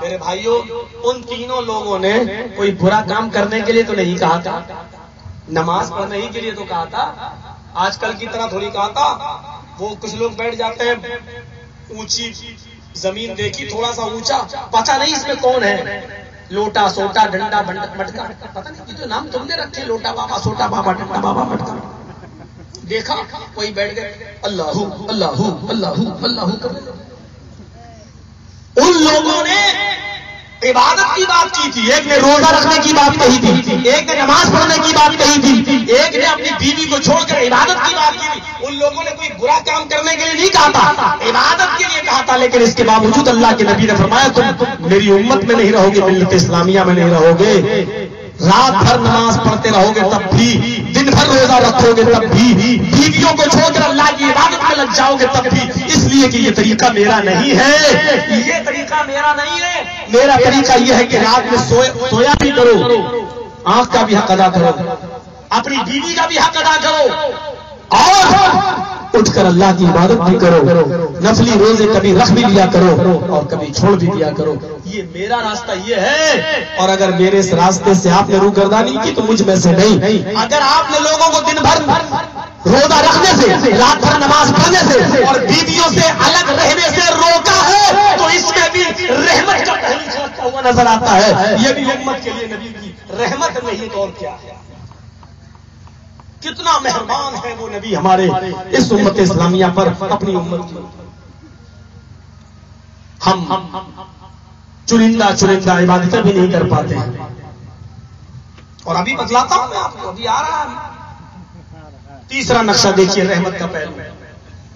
میرے بھائیوں, ان تینوں لوگوں نے کوئی برا کام کرنے کے لیے تو نہیں کہا تھا, نماز پڑھنے ہی کے لیے تو کہا تھا. آج کل کی طرح تھوڑی کہا تھا. وہ کچھ لوگ بیٹھ جاتے ہیں, اونچی زمین دیکھی, تھوڑا سا اونچا, پتہ نہیں اس میں کون ہے, لوٹا سوٹا ڈنڈا مٹکا, پتہ نہیں جو نام تم نے رکھے, لوٹا بابا, سوٹا بابا, ڈنڈا بابا, مٹکا, دیکھا کوئی بیٹھ گئے اللہ اللہ اللہ اللہ کر. ان لوگوں نے عبادت کی بات کی تھی, ایک نے روزہ رکھنے کی بات کہی تھی, ایک نے نماز پڑھنے کی بات کہی تھی, ایک نے اپنی بیوی کو چھوڑ کر عبادت کی بات کی تھی. ان لوگوں نے کوئی برا کام کرنے کے لیے نہیں کہا تھا, عبادت کے لیے کہا تھا, لیکن اس کے باوجود اللہ کے نبی نے فرمایا تم میری امت میں نہیں رہو گے, ملت اسلامیہ میں نہیں رہو گے, رات بھر نماز پڑھتے رہو گے تب بھی, دن بھر روزہ رکھو گے تب بھی, بیویوں کو چھوڑ کر اللہ کی عبادت میں لگ جاؤ گے تب بھی, اس لیے کہ یہ طریقہ میرا نہیں ہے, یہ طریقہ میرا نہیں ہے. میرا طریقہ یہ ہے کہ رات میں سویا بھی کرو, آنکھ کا بھی حق ادا کرو, اپنی بیوی کا بھی حق ادا کرو اور اٹھ کر اللہ کی عبادت بھی کرو, نفلی روزے کبھی رکھ بھی لیا کرو اور کبھی چھوڑ بھی دیا کرو. یہ میرا راستہ یہ ہے, اور اگر میرے اس راستے سے آپ نے روگردانی کی تو مجھ میں سے نہیں. اگر آپ نے لوگوں کو دن بھر روزہ رکھنے سے, رات بھر نماز پڑھنے سے اور بیویوں سے الگ رہنے سے روکا ہے تو اس میں بھی رحمت کا پہلو جھلکتا ہوا نظر آتا ہے. یہ بھی امت کے لیے نبی کی رحمت نہیں تو اور کیا ہے. کتنا مہربان ہے وہ نبی ہمارے اس امت اسلامیہ پر, اپنی امت کی. ہم چنندہ عبادتیں بھی نہیں کر پاتے ہیں. اور ابھی بتلاتا ہوں میں آپ کو، ابھی آ رہا ہے. تیسرا نقشہ دیکھیے رحمت کا پہلو.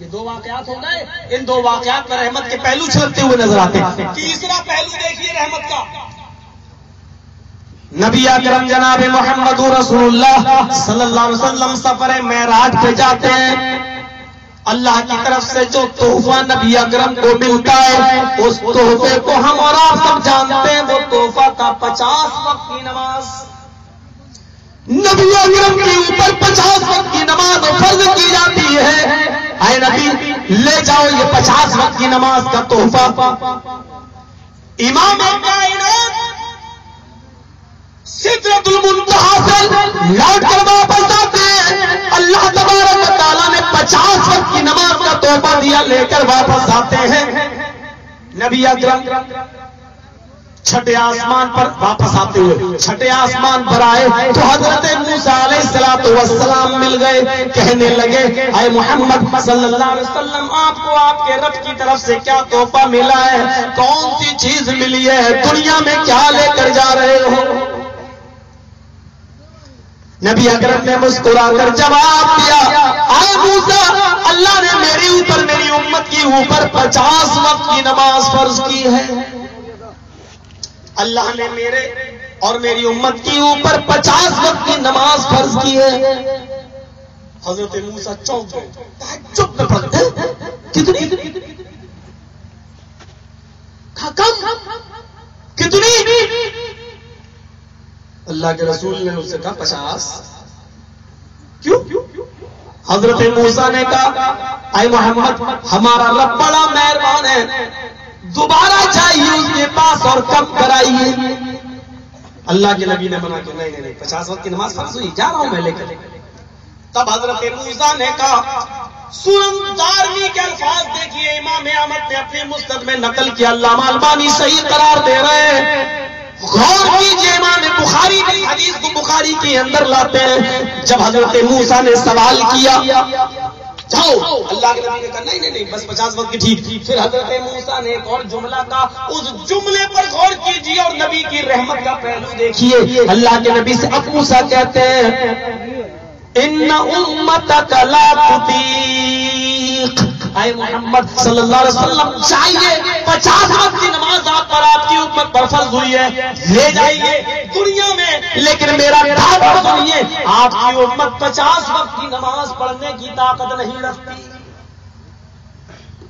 یہ دو واقعات ہو گئے، ان دو واقعات میں رحمت کے پہلو چھلکتے ہوئے نظر آتے ہیں. تیسرا پہلو دیکھیے رحمت کا. نبی اکرم جناب محمد رسول اللہ صلی اللہ علیہ وسلم سفر معراج پہ جاتے ہیں. اللہ کی طرف سے جو تحفہ نبی اکرم کو ملتا ہے اس تحفے کو ہم اور آپ سب جانتے ہیں. وہ تحفہ تھا 50 وقت کی نماز. نبی اکرم کے اوپر 50 وقت کی نماز فرض کی جاتی ہے. اے نبی لے جاؤ یہ 50 وقت کی نماز کا تحفہ. امام کائنات سدرۃ المنتہا سے لوٹ کر واپس آتے ہیں. اللہ تبارک و تعالیٰ نے 50 وقت کی نماز کا تحفہ دیا، لے کر واپس آتے ہیں. نبی اکرم چھٹے آسمان پر واپس آتے ہوئے چھٹے آسمان پر آئے تو حضرت موسیٰ علیہ السلام مل گئے. کہنے لگے اے محمد صلی اللہ علیہ وسلم آپ کو آپ کے رب کی طرف سے کیا تحفہ ملا ہے؟ کون سی چیز ملی ہے؟ دنیا میں کیا لے کر جا رہے ہو؟ نبی اکرم نے مسکرا کر جواب دیا اے موسیٰ اللہ نے میری اوپر میری امت کی اوپر 50 وقت کی نماز فرض کی ہے. اللہ نے میرے اور میری امت کی اوپر 50 وقت کی نماز فرض کی ہے. حضرت موسیٰ چونک گئے. تعجب میں پڑھتے کتنی اللہ کے رسول نے اس سے کہا 50. کیوں؟ حضرت موسیٰ نے کہا اے محمد ہمارا رب بڑا مہربان ہے، دوبارہ جائیے اس کے پاس اور کم کرائیے. اللہ کے نبی نے منع کیا نہیں 50 وقت کی نماز فرض ہوئی، جا رہا ہوں میں لے کر. تب حضرت موسیٰ نے کہا سورۃ دارمی کے الفاظ دیکھیے، امام احمد نے اپنے مسند میں نقل کیا، علامہ البانی صحیح قرار دے رہے ہیں. غور کیجیے امام بخاری کی حدیث کو بخاری کے اندر لاتے ہیں. جب حضرت موسیٰ نے سوال کیا جاؤ، اللہ کے نبی نے کہا نہیں بس 50 وقت کی ٹھیک. پھر حضرت موسیٰ نے ایک اور جملہ کہا، اس جملے پر غور کیجیے اور نبی کی رحمت کا پہلو دیکھیے. اللہ کے نبی سے اب موسیٰ کہتے ہیں ان امتک لا تطیق. اے محمد صلی اللہ علیہ وسلم چاہیے 50 وقت کی نماز آپ پر آپ کی امت پر فرض ہوئی ہے، لے جائیے دنیا میں، لیکن میرا دعویٰ سنیے آپ کی امت 50 وقت کی نماز پڑھنے کی طاقت نہیں رکھتی.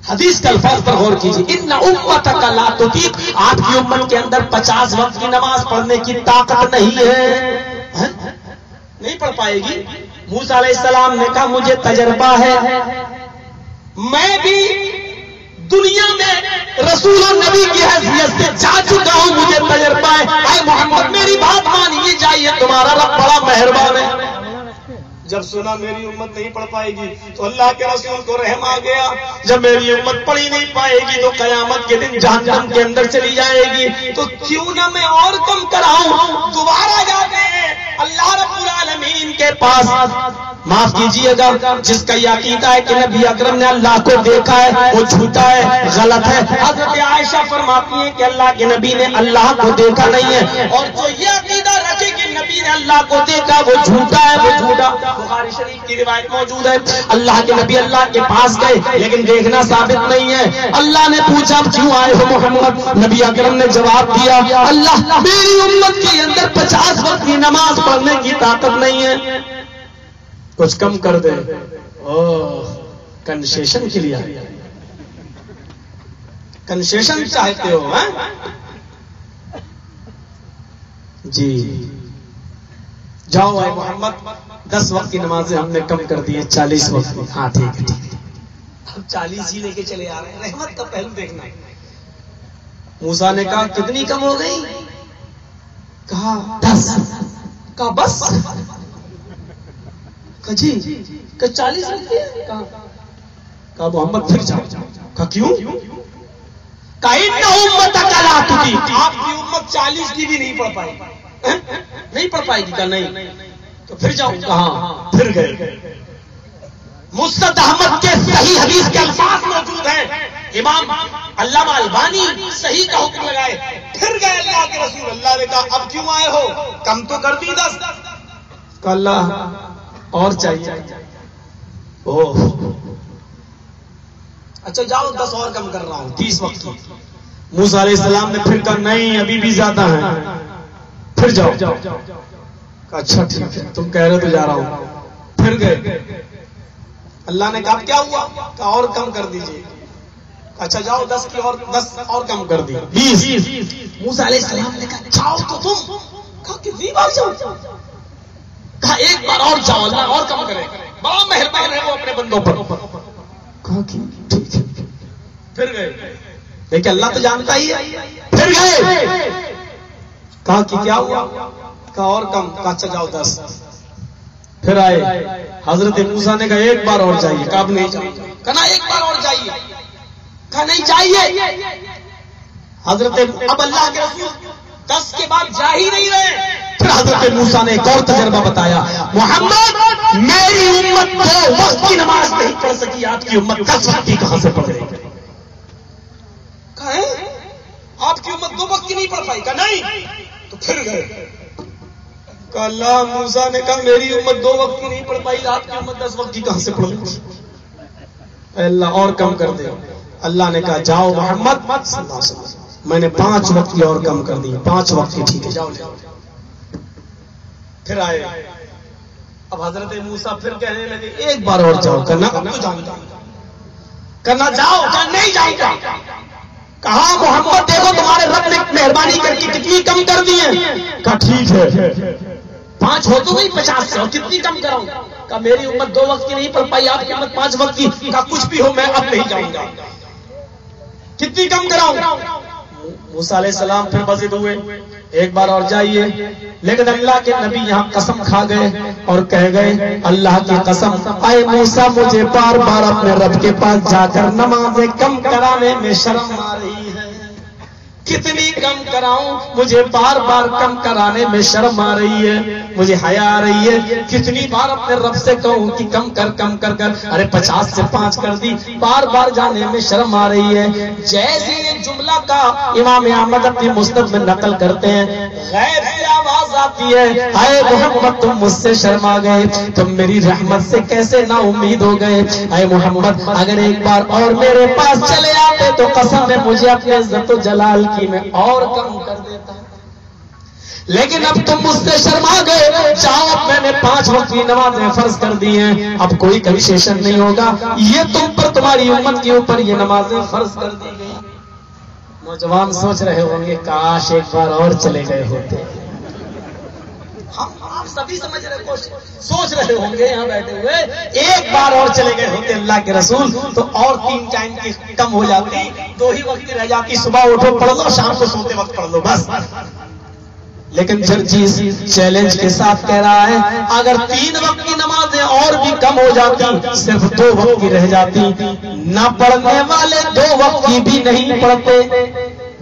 حدیث کے الفاظ پر غور کیجیے، ان امتک لا تطیق، آپ کی امت کے اندر 50 وقت کی نماز پڑھنے کی طاقت نہیں ہے، نہیں پڑھ پائے گی. موسیٰ علیہ السلام نے کہا مجھے تجربہ ہے، میں بھی دنیا میں رسول و نبی کی حیثیت سے جا چکا ہوں، مجھے تجربہ ہے. اے محمد میری بات مانیے، جائیے تمہارا رب بڑا مہربان ہے. جب سنا میری امت نہیں پڑھ پائے گی تو اللہ کے رسول کو رحم آ گیا. جب میری امت پڑھی نہیں پائے گی تو قیامت کے دن جہنم کے اندر چلی جائے گی، تو کیوں نہ میں اور کم کراؤں. دوبارہ جاتے ہیں اللہ رب العالمین کے پاس. معاف کیجیے گا جس کا یہ عقیدہ ہے کہ نبی اکرم نے اللہ کو دیکھا ہے وہ جھوٹا ہے، غلط ہے. حضرت عائشہ فرماتی ہیں کہ اللہ کے نبی نے اللہ کو دیکھا نہیں ہے، اور جو یہ عقیدہ رکھے کہ نبی نے اللہ کو دیکھا وہ جھوٹا ہے، وہ جھوٹا. بخاری شریف کی روایت موجود ہے اللہ کے نبی اللہ کے پاس گئے لیکن دیکھنا ثابت نہیں ہے. اللہ نے پوچھا کیوں آئے ہو محمد؟ نبی اکرم نے جواب دیا اللہ میری امت کے اندر 50 وقت کی نماز پڑھنے کی طاقت نہیں ہے، کچھ کم کر دے. کنسیشن کے لیے کنسیشن چاہتے ہو؟ جی جاؤ اے محمد 10 وقت کی نمازیں ہم نے کم کر دی ہے 40 وقت. ہاں ٹھیک ہے ہم 40 ہی لے کے چلے آ رہے ہیں. رحمت کا پہلو دیکھنا. موسیٰ نے کہا کتنی کم ہو گئی؟ کہا 10. کہا بس؟ کہا جی. کہا 40 لگتی ہے؟ کہا محمد پھر جاؤ. کہا کیوں؟ کہا ان امتک لا تطیق، آپ کی امت 40 کی بھی نہیں پڑھ پائے گی، نہیں پڑھ پائے گی. کہا نہیں. تو پھر جاؤ. کہاں؟ پھر گئے. مسند احمد کے صحیح حدیث کے الفاظ موجود ہیں، امام علامہ البانی صحیح کا حکم لگائے، پھر گئے اللہ کے رسول، اللہ نے کہا اب کیوں آئے ہو، کم تو کر دی 10، کہا اللہ اور چاہیے، اچھا جاؤ 10 اور کم کر رہا ہوں 30 وقت کی۔ موسیٰ علیہ السلام نے پھر کہا نہیں ابھی بھی زیادہ ہیں، پھر جاؤ، کہا اچھا ٹھیک ہے تم کہہ رہے تو جا رہا ہوں، پھر گئے، اللہ نے کہا کیا ہوا، کہا اور کم کر دیجئے، اچھا جاؤ 10 کی اور 10 اور کم کر دی 20۔ موسیٰ علیہ السلام نے کہا جاؤ تو تم، کہا کتنی بار جاؤ، کہا ایک بار اور جاؤ اللہ اور کم کرے، بڑا مہربان ہے وہ اپنے بندوں پر، کہا ٹھیک ہے، پھر گئے، لیکن اللہ تو جانتا ہی ہے، پھر گئے، کہا کہ کیا ہوا، کہا اور کم، کہا اچھا جاؤ 10، پھر آئے، حضرت موسیٰ نے کہا ایک بار اور جائیے، کہا اب نہیں جائیے، کہا ایک بار اور جائیے، کہا نہیں چاہیے، حضرت اب اللہ کے رسول 10 کے بعد جا ہی نہیں رہے، پھر حضرت موسیٰ نے ایک اور تجربہ بتایا، محمد میری امت 2 وقت کی نماز نہیں پڑھ سکی، آپ کی امت 10 وقت کی کہاں سے پڑھ رہی ہے، کہا آپ کی امت 2 وقت کی نہیں پڑھ پائی، کہا نہیں، تو پھر گئے، کہا اللہ موسیٰ نے کہا میری امت 2 وقت کی نہیں پڑھ پائی، آپ کی امت 10 وقت کی کہاں سے پڑھ رہی ہے، اللہ اور کم کر دے، اللہ نے کہا جاؤ محمد صلی اللہ علیہ وسلم میں نے 5 وقت کی اور کم کر دی، 5 وقت کی ٹھیک ہے جاؤ، پھر آئے، اب حضرت موسیٰ پھر کہنے لگے ایک بار اور جاؤ، کرنا اب تو جانتا کرنا جاؤ، کہا نہیں جاؤں گا، کہا محمد دیکھو تمہارے رب نے مہربانی کر کے کتنی کم کر دی ہے، کہا ٹھیک ہے 5 ہو تو گئی 50 سے، اور کتنی کم کراؤں، کہا میری امت 2 وقت کی نہیں پڑھ پائی، آپ کی امت 5 وقت کی، کہا کچھ بھی ہو میں اب نہیں جاؤں گا، کتنی کم کراؤں، موسیٰ علیہ السلام پھر بضد ہوئے، ایک بار اور جائیے، لیکن اللہ کے نبی یہاں قسم کھا گئے اور کہہ گئے اللہ کی قسم اے موسیٰ مجھے بار بار اپنے رب کے پاس جا کر نمازیں کم کرانے میں شرم آ رہی ہے، کتنی کم کراؤں، مجھے بار بار کم کرانے میں شرم آ رہی ہے، مجھے حیا آ رہی ہے، کتنی بار اپنے رب سے کہوں کہ کم کر کر، ارے 50 سے 5 کر دی، بار بار جانے میں شرم آ رہی ہے۔ جیسے یہ جملہ کا امام احمد اپنی مسند میں نقل کرتے ہیں، غیر سے آواز آتی ہے اے محمد تم مجھ سے شرما گئے، تم میری رحمت سے کیسے نا امید ہو گئے، اے محمد اگر ایک بار اور میرے پاس چلے آتے تو قسم ہے مجھے اپنے عزت و جلال کی میں اور کم کر دیتا، لیکن اب تم مجھ سے شرما گئے، جاؤ اب میں نے 5 وقت کی نمازیں فرض کر دی ہیں، اب کوئی کنسیشن نہیں ہوگا، یہ تم پر تمہاری امت کے اوپر یہ نمازیں فرض کر دی گئی۔ نوجوان سوچ رہے ہوں گے کاش ایک بار اور چلے گئے ہوتے، ہم آپ سبھی سمجھ رہے سوچ رہے ہوں گے یہاں بیٹھے ہوئے ایک بار اور چلے گئے ہوتے اللہ کے رسول تو اور 3 ٹائم کی کم ہو جاتی، 2 ہی وقت کی رہ جاتی، صبح اٹھو پڑھ لو شام کو سوتے وقت پڑھ لو بس، لیکن پھر چیز چیلنج کے ساتھ کہہ رہا ہے اگر 3 وقت کی نمازیں اور بھی کم ہو جاتی، صرف 2 وقت کی رہ جاتی، نہ پڑھنے والے 2 وقت کی بھی نہیں پڑھتے،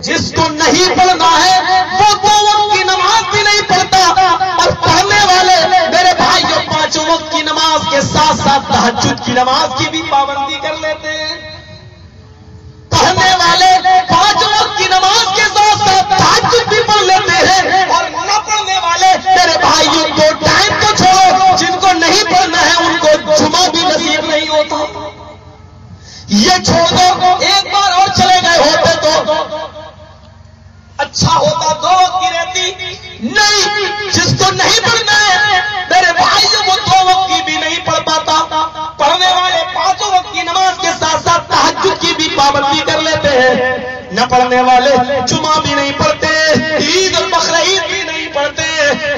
جس کو نہیں پڑھنا ہے وہ 2 وقت کی نماز بھی نہیں پڑھتا، اور پڑھنے والے میرے بھائیوں 5 وقت کی نماز کے ساتھ ساتھ تہجد کی نماز کی بھی پابندی کر لیتے ہیں، پڑھنے والے 5 وقت کی نماز کے ساتھ ساتھ تہجد بھی پڑھ لیتے ہیں، اور نہ پڑھنے والے میرے بھائیوں 2 ٹائم تو چھوڑو جن کو نہیں پڑھنا ہے ان کو جمعہ بھی نصیب نہیں ہوتا، یہ چھوڑ دو، ایک بار اور چلے گئے ہوتے تو اچھا ہوتا، 2 وقت کی رہتی، نہیں جس کو نہیں پڑھنا ہے میرے بھائی جب وہ 2 وقت کی بھی نہیں پڑھ پاتا، پڑھنے والے 5 وقت کی نماز کے ساتھ ساتھ تہجد کی بھی پابندی کر لیتے ہیں، نہ پڑھنے والے جمعہ بھی نہیں پڑھتے، عید اور بقرعید بھی نہیں پڑھتے،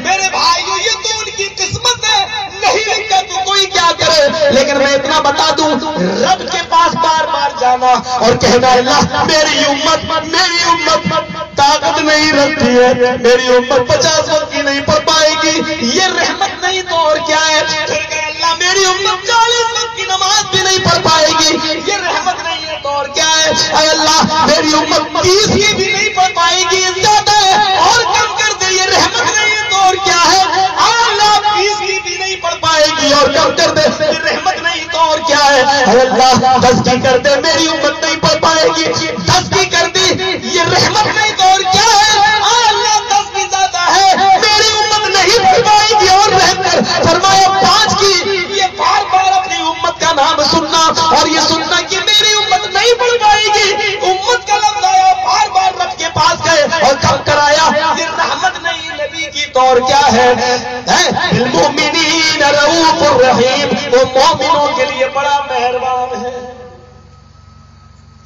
میرے بھائیو یہ تو ان کی قسمت ہے، نہیں لکھا تو کوئی کیا کرے، لیکن میں اتنا بتا دوں رب کے پاس بار بار جانا اور کہنا اللہ میری امت طاقت نہیں رکھتی ہے، میری امت 50 وقت کی نہیں پڑھ پائے گی، یہ رحمت نہیں تو اور کیا ہے، اللہ میری امت 40 وقت کی نماز بھی نہیں پڑھ پائے گی، یہ رحمت نہیں ہے تو اور کیا ہے، اے اللہ میری امت 30 کی بھی نہیں پڑھ پائے گی، زیادہ ہے اور کم کر دے، یہ رحمت نہیں ہے تو اور کیا ہے، اللہ 20 کی بھی نہیں پڑھ پائے گی اور کم کر دے، یہ رحمت نہیں تو اور کیا ہے، اے اللہ 10 کی کر دے، میری امت نہیں پڑھ پائے پڑے گی. 10 کی کر دی, یہ رحمت نہیں تو اور کیا ہے؟ اللہ 10 بھی زیادہ ہے, میری امت نہیں پڑھ پائے گی. اور رہ کر فرمایا 5 کی, یہ بار بار اپنی امت کا نام سننا اور یہ سننا کہ میری امت نہیں پڑھ پائے گی. امت کا لفظ آیا, بار بار رب کے پاس گئے اور کب کرایا, یہ رحمت نہیں نبی کی تو اور کیا ہے؟ بالمؤمنین رؤوف الرحیم, وہ مومنوں کے لیے بڑا مہربان ہے.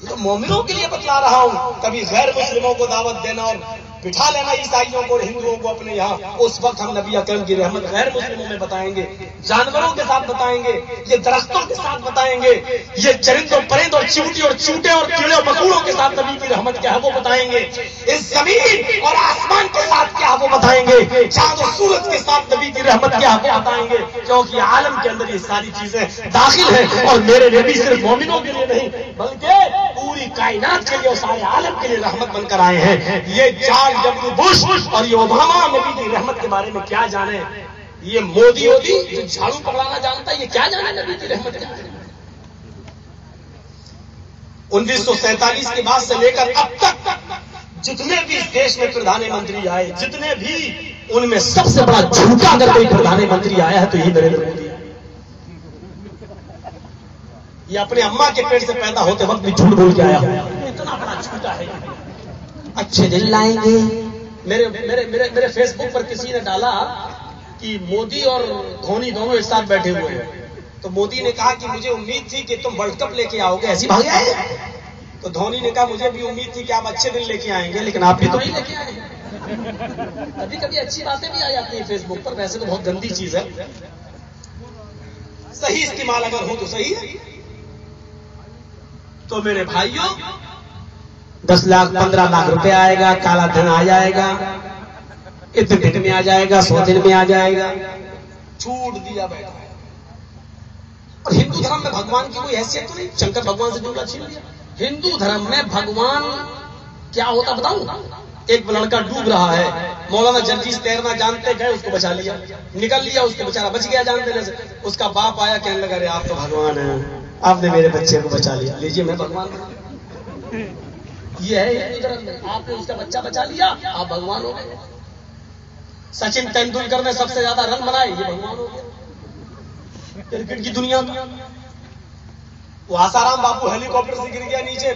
یہ تو مومنوں کے لیے بتلا رہا ہوں. کبھی غیر مسلموں کو دعوت دینا اور بٹھا لینا عیسائیوں کو اور ہندوؤں کو اپنے یہاں, اس وقت ہم نبی اکرم کی رحمت غیر مسلموں میں بتائیں گے, جانوروں کے ساتھ بتائیں گے, یہ درختوں کے ساتھ بتائیں گے, یہ چرندوں پرند اور چیونٹی اور چوٹے اور کیڑے اور مکوڑوں کے ساتھ نبی کی رحمت کیا ہے وہ بتائیں گے. اس زمین اور آسمان کے ساتھ کیا ہے وہ بتائیں گے. چاند اور سورج کے ساتھ نبی کی رحمت کیا ہے وہ بتائیں گے, کیونکہ عالم کے اندر یہ ساری چیزیں داخل ہیں. اور میرے نبی صرف مومنوں کے لیے نہیں بلکہ پوری کائنات کے لیے اور سارے عالم کے لیے رحمت بن کر آئے ہیں. یہ جارج ڈبلیو بش اور یہ اوباما نبی کی رحمت کے بارے میں کیا جانے, یہ مودی جو جھاڑو پکڑانا جانتا ہے یہ کیا جانے نبی کی رحمت کیا ہے. 1947 کے بعد سے لے کر اب تک جتنے بھی اس دیش میں پردھان منتری آئے, جتنے بھی, ان میں سب سے بڑا جھوٹا اگر کوئی پردھان منتری آیا ہے تو یہ نریندر مودی ہے. یہ اپنے اماں کے پیٹ سے پیدا ہوتے وقت بھی جھوٹ بول کے آیا ہوا, اتنا بڑا جھوٹا ہے. اچھے دن لائیں گے. میرے فیس بک پر کسی نے ڈالا کہ مودی اور دھونی دونوں ایک ساتھ بیٹھے ہوئے ہیں, تو مودی نے کہا کہ مجھے امید تھی کہ تم ورلڈ کپ لے کے آؤ گے, ایسی بھاگ آئے. تو دھونی نے کہا مجھے بھی امید تھی کہ آپ اچھے دن لے کے آئیں گے, لیکن آپ بھی تو نہیں لے کے آئے. کبھی کبھی اچھی باتیں بھی آ جاتی ہیں فیس بک پر, ویسے تو بہت گندی چیز ہے. صحیح استعمال اگر ہو تو صحیح ہے. تو میرے بھائیوں 10 لاکھ 15 لاکھ روپے آئے گا, کالا دھن آ جائے گا, اتنے دن میں آ جائے گا, 100 دن میں آ جائے گا, چھوٹ دیا بیٹھا ہے. اور ہندو دھرم میں بھگوان کی کوئی حیثیت تو نہیں, شنکر بھگوان سے جملہ چھین لیا. ہندو دھرم میں بھگوان کیا ہوتا بتاؤں. ایک لڑکا ڈوب رہا ہے, مولانا جرجیز تیرنا جانتے گئے, اس کو بچا لیا, نکل لیا, اس کو بیچارہ بچ گیا جان دینے سے. اس کا باپ آیا کہنے لگا ارے آپ تو بھگوان ہیں, آپ نے میرے بچے کو بچا لیا, لیجیے میں بھگوان ہوں. یہ ہے ہندو دھرم میں, آپ نے اس کا بچہ بچا لیا, آپ بھگوان ہو گئے. سچن تندولکر نے سب سے زیادہ رن بنائے, یہ بھگوان ہو گیا کرکٹ کی دنیا میں. وہ آسارام بابو ہیلی کاپٹر سے گر گیا نیچے,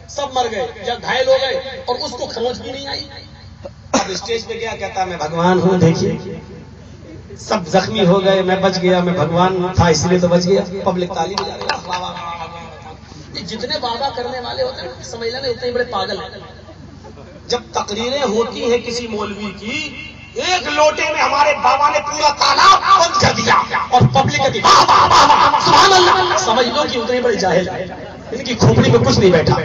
سب مر گئے یا گھائل ہو گئے اور اس کو کھروچ بھی نہیں آئی. اب اسٹیج پہ گیا, کہتا میں بھگوان ہوں, دیکھیے سب زخمی ہو گئے, میں بچ گیا, میں بھگوان تھا اس لیے تو بچ گیا. پبلک تالی بجا رہی ہے. جتنے بابا کرنے والے ہوتے ہیں سمجھ لینا اتنے بڑے پاگل ہیں. جب تقریریں ہوتی ہیں کسی مولوی کی, ایک لوٹے میں ہمارے بابا نے پورا تالاب بند کر دیا اور پبلک کہتی واہ واہ واہ سبحان اللہ, سمجھ لو کہ اتنے بڑے جاہل ہیں, ان کی کھوپڑی میں کچھ نہیں بیٹھا.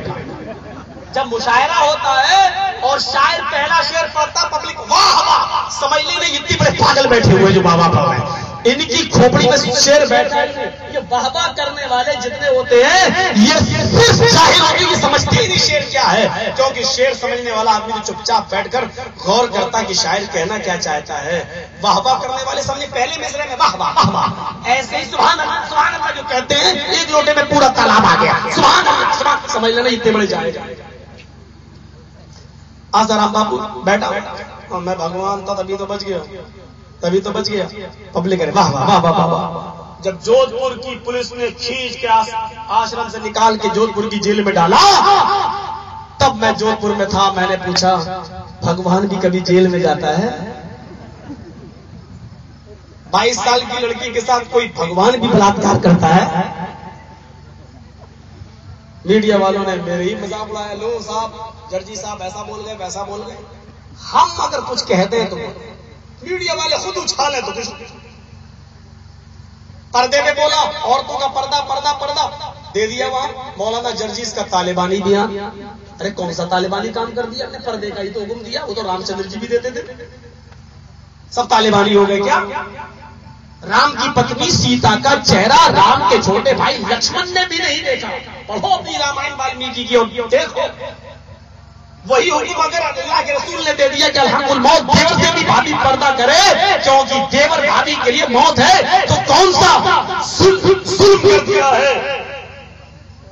جب مشاعرہ ہوتا ہے اور شاعر پہلا شعر پڑھتا, پبلک واہ واہ, سمجھ لی نہیں اتنی بڑے پاگل بیٹھے ہوئے جو بابا پڑھ رہے ہیں, ان کی کھوپڑی میں شعر بیٹھا ہے. یہ واہ واہ کرنے والے جتنے ہوتے ہیں یہ صرف ظاہر ہوتی ہے, سمجھتے ہی نہیں شعر کیا ہے, کیونکہ شعر سمجھنے والا آدمی جو چپ چاپ بیٹھ کر غور کرتا کہ شاعر کہنا کیا چاہتا ہے. واہ واہ کرنے والے سمجھے پہلے مصرے میں واہ واہ واہ واہ, ایسے ہی سبحان اللہ جو کہتے ہیں ایک لوٹے میں پورا تالاب آ گیا, سبحان اللہ سمجھ لینا اتنے بڑے جائے. آسارام بابو بیٹھا اور میں بھگوان تھا تبھی تو بچ گیا, تبھی تو بچ گیا. پبلک ہے واہ واہ واہ واہ. جب جودھ پور کی پولیس نے کھینچ کے آشرم سے نکال کے جودھ پور کی جیل میں ڈالا, تب میں جودھ پور میں تھا, میں نے پوچھا بھگوان بھی کبھی جیل میں جاتا ہے؟ 22 سال کی لڑکی کے ساتھ کوئی بھگوان بھی بلاತ್ಕಾರ کرتا ہے؟ میڈیا والوں نے میرے ہی مذاق اڑایا, لو صاحب جرجی صاحب ایسا بول گئے ویسا بول گئے. ہم اگر کچھ کہتے ہیں تو میڈیا والے خود اچھالیں تو کچھ. پردے میں بولا عورتوں کا پردہ پردہ پردہ دے دیا وہاں, مولانا جرجیز کا طالبانی بیان. ارے کون سا طالبانی کام کر دیا, اپنے پردے کا ہی تو حکم دیا, وہ تو رام چندر جی بھی دیتے تھے. سب طالبانی ہو گئے کیا؟ رام کی پتنی سیتا کا چہرہ رام کے چھوٹے بھائی لکشمن نے بھی نہیں دیکھا. پڑھو اپنی رامائن والمیکی کی اور دیکھو, وہی حکم اگر اللہ کے رسول نے دے دیا کہ الحق الموت دیور سے بھی بھابھی پردہ کرے, کیونکہ دیور بھابھی کے لیے موت ہے, تو کون سا ظلم کر دیا ہے.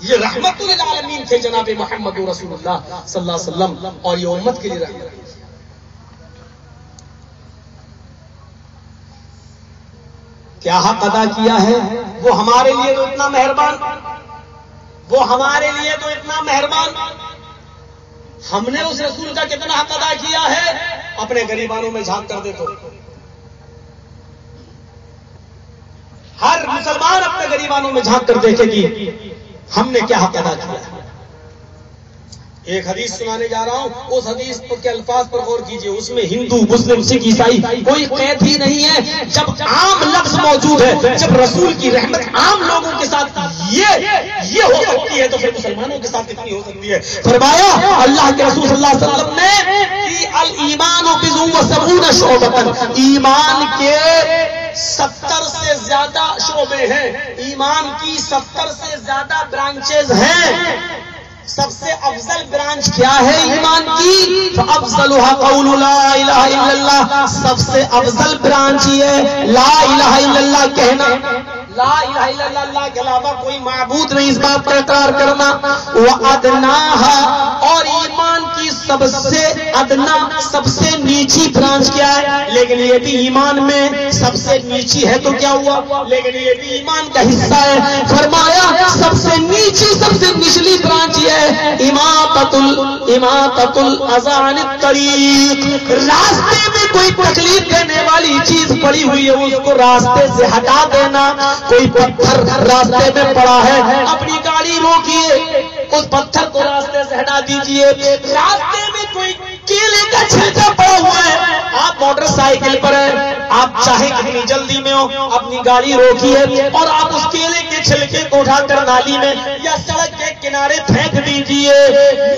یہ رحمت للعالمین تھے جناب محمد رسول اللہ صلی اللہ علیہ وسلم، اور یہ امت کے لیے رحمت تھی۔ کیا حق ادا کیا ہے؟ وہ ہمارے لیے تو اتنا مہربان، وہ ہمارے لیے تو اتنا مہربان، ہم نے اس رسول کا کتنا حق ادا کیا ہے؟ اپنے غریبانوں میں جھانک کر دیکھو، ہر مسلمان اپنے غریبانوں میں جھانک کر دیکھے گی ہم نے کیا حق ادا کیا ہے۔ ایک حدیث سنانے جا رہا ہوں، اس حدیث کے الفاظ پر غور کیجئے، اس میں ہندو مسلم سکھ عیسائی کوئی قید ہی نہیں ہے، جب عام لفظ موجود ہے، جب رسول کی رحمت عام لوگوں کے ساتھ یہ ہو سکتی ہے تو پھر مسلمانوں کے ساتھ کتنی ہو سکتی ہے۔ فرمایا اللہ کے رسول صلی اللہ علیہ وسلم نے کہ الایمان بضع وسبعون شعبۃ، ایمان کے 70 سے زیادہ شعبے ہیں، ایمان کی 70 سے زیادہ برانچز ہیں۔ سب سے افضل برانچ کیا ہے ایمان کی؟ فافضلها قول لا الہ الا اللہ، سب سے افضل برانچ یہ ہے لا الہ الا اللہ کہنا، لا الہ الا اللہ، اللہ کے علاوہ کوئی معبود نہیں، اس بات کا اقرار کرنا۔ وَأَدْنَاهَا، اور ایمان کی سب سے ادنا سب سے نیچی برانچ کیا ہے؟ لیکن یہ بھی ایمان میں سب سے نیچی ہے تو کیا ہوا؟ لیکن یہ بھی ایمان کا حصہ ہے۔ فرمایا سب سے نیچی سب سے نچلی برانچ یہ ہے اماطۃ الاذى عن الطریق، راستے میں کوئی تکلیف دینے والی چیز پڑی ہوئی ہے اس کو راستے سے ہٹا دینا۔ کوئی پتھر راستے میں پڑا ہے، اپنی گاڑی روکیے، اس پتھر کو راستے سے ہٹا دیجئے۔ راستے میں کوئی کیلے کا چھلکا پڑا ہوا ہے، آپ موٹر سائیکل پر ہیں، آپ چاہے کتنی جلدی میں ہو، اپنی گاڑی روکیے اور آپ اس کیلے کے چھلکے کو اٹھا کر نالی میں یا سڑک کے کنارے پھینک دیجئے۔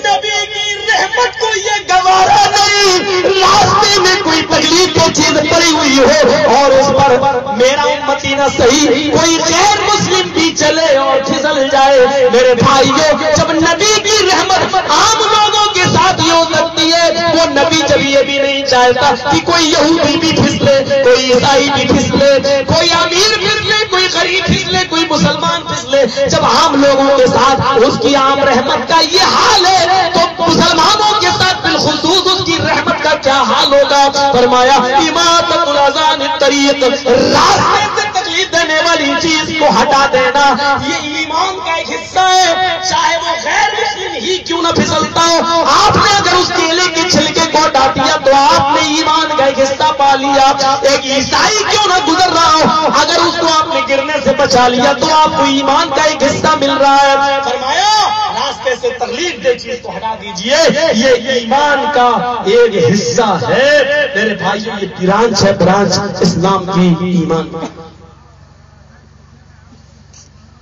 نبی کی رحمت کو یہ گوارا نہیں، راستے میں کوئی تکلیف کی چیز پڑی ہوئی ہو اور اس پر میرا امتی نہ صحیح کوئی غیر مسلم بھی چلے اور پھسل جائے۔ میرے بھائیوں، جب نبی کی رحمت عام لوگوں کے ساتھ یہ ہو سکتی ہے، وہ نبی جب یہ بھی نہیں چاہتا کہ کوئی یہودی بھی پھسلے، کوئی عیسائی بھی پھسلے، کوئی امیر پھسلے، کوئی غریب پھسلے، کوئی مسلمان پھسلے، جب عام لوگوں کے ساتھ اس کی عام رحمت کا یہ حال ہے تو مسلمانوں کے ساتھ بالخصوص اس کی رحمت کا کیا حال ہوگا۔ فرمایا اماطۃ الاذى عن الطریق، راستے سے تکلیف دینے والی چیز کو ہٹا دینا، یہ ایمان کا ایک حصہ ہے، چاہے وہ غیر مسلم ہی کیوں نہ پھسلتا ہو۔ آپ نے اگر اس کیلے کے چھلکے کو ہٹا دیا تو آپ نے ایمان کا ایک حصہ پا لیا۔ ایک عیسائی کیوں نہ گزر رہا ہو، اگر اس کو آپ نے گرنے سے بچا لیا تو آپ کو ایمان کا ایک حصہ مل رہا ہے۔ فرمایا راستے سے تکلیف دہ چیز کو ہٹا دیجئے، یہ ایمان کا ایک حصہ ہے۔ میرے بھائیوں، یہ برانچ ہے، برانچ اسلام کی، ایمان کی۔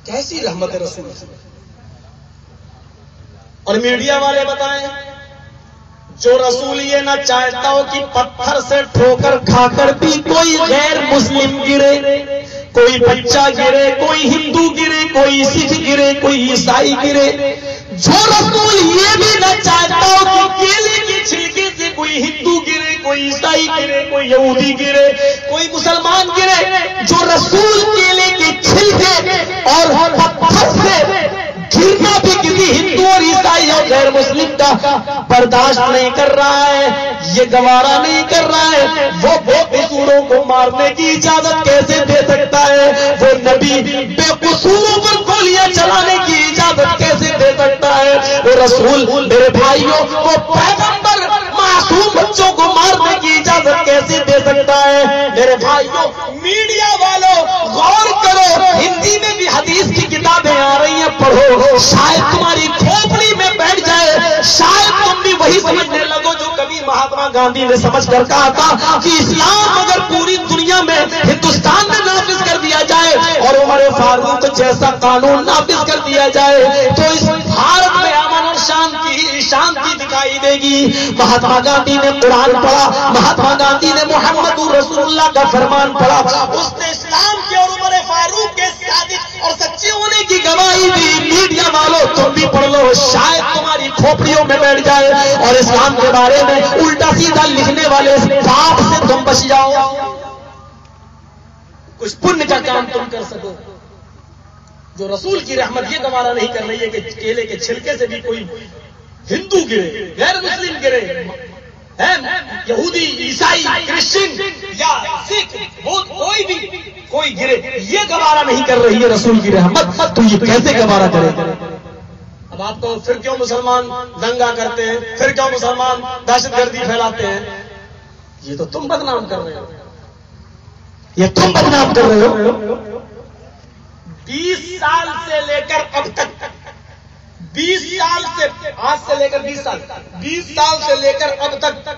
کیسی رحمت رسول ہے۔ اور میڈیا والے بتائیں، جو رسول یہ نہ چاہتا ہو کہ پتھر سے ٹھوکر کھا کر بھی کوئی غیر مسلم گرے، کوئی بچہ گرے، کوئی ہندو گرے، کوئی سکھ گرے، کوئی عیسائی گرے، جو رسول یہ بھی نہ چاہتا ہو کہ کیلے کے چھلکے سے کوئی ہندو گرے، کوئی عیسائی گرے، کوئی یہودی گرے، کوئی مسلمان گرے، جو رسول کیلے کے چھلکے اور پتھر سے گرنا بھی کسی ہندو اور عیسائی اور غیر مسلم کا برداشت نہیں کر رہا ہے، یہ گوارا نہیں کر رہا ہے، وہ بے قصوروں کو مارنے کی اجازت کیسے دے سکتا ہے؟ وہ نبی بے قصوروں پر گولیاں چلانے کی اجازت کیسے دے سکتا ہے؟ وہ رسول، میرے بھائیوں، وہ پیغمبر معصوم بچوں کو مارنے کی اجازت کیسے دے سکتا ہے؟ میرے بھائیوں، میڈیا والوں غور کرو، ہندی میں بھی حدیث کی کتابیں آ رہی ہیں، پڑھو، شاید تمہاری کھوپڑی میں بیٹھ جائے، شاید تم بھی وہی سمجھنے لگو جو کبھی مہاتما گاندھی نے سمجھ کر کہا تھا کہ اسلام اگر پوری دنیا میں ہندوستان میں نافذ کر دیا جائے اور عمر فاروق جیسا قانون نافذ کر دیا جائے تو اس بھارت میں امن اور شانتی دکھائی دے گی۔ مہاتما گاندھی نے قرآن پڑھا، مہاتما گاندھی نے محمد رسول اللہ کا فرمان پڑھا، اس نے اسلام کے اور عمر فاروق کے صادق اور سچے ہونے کی گواہی دی۔ میڈیا والوں تم بھی پڑھ لو، شاید تمہاری کھوپڑیوں میں بیٹھ جائے اور اسلام کے بارے میں الٹا سیدھا لکھنے والے پاپ سے تم بچ جاؤ، کچھ پن کا کام تم کر سکو۔ جو رسول کی رحمت یہ گوارا نہیں کر رہی ہے کہ کیلے کے چھلکے سے بھی کوئی ہندو گرے، غیر مسلم گرے، یہودی، عیسائی، کرسچن یا سکھ، کوئی بھی کوئی گرے، یہ گوارا نہیں کر رہی ہے رسول کی رحمت، تو یہ کیسے گوارا کرے؟ اب آپ کو پھر کیوں مسلمان دنگا کرتے ہیں، پھر کیوں مسلمان دہشت گردی پھیلاتے ہیں؟ یہ تو تم بدنام کر رہے ہو، یہ تم بدنام کر رہے ہو۔ 20 سال سے لے کر اب تک، 20 سال سے، آج سے لے کر 20 سال سے لے کر اب تک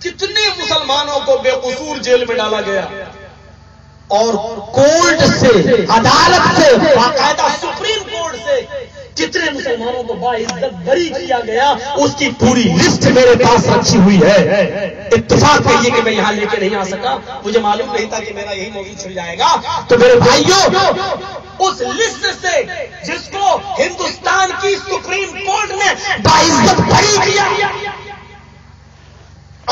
کتنے مسلمانوں کو بے قصور جیل میں ڈالا گیا، اور کورٹ سے، عدالت سے، باقاعدہ سپریم کورٹ سے کتنے مسلمانوں کو باعزت بری کیا گیا، اس کی پوری لسٹ میرے پاس رکھی ہوئی ہے۔ اتفاق کہیے کہ میں یہاں لے کے نہیں آ سکا، مجھے معلوم نہیں تھا کہ میرا یہی موضوع چھڑ جائے گا، تو میرے بھائیوں اس لسٹ سے جس کو ہندوستان کی سپریم کورٹ نے باعزت بری کیا،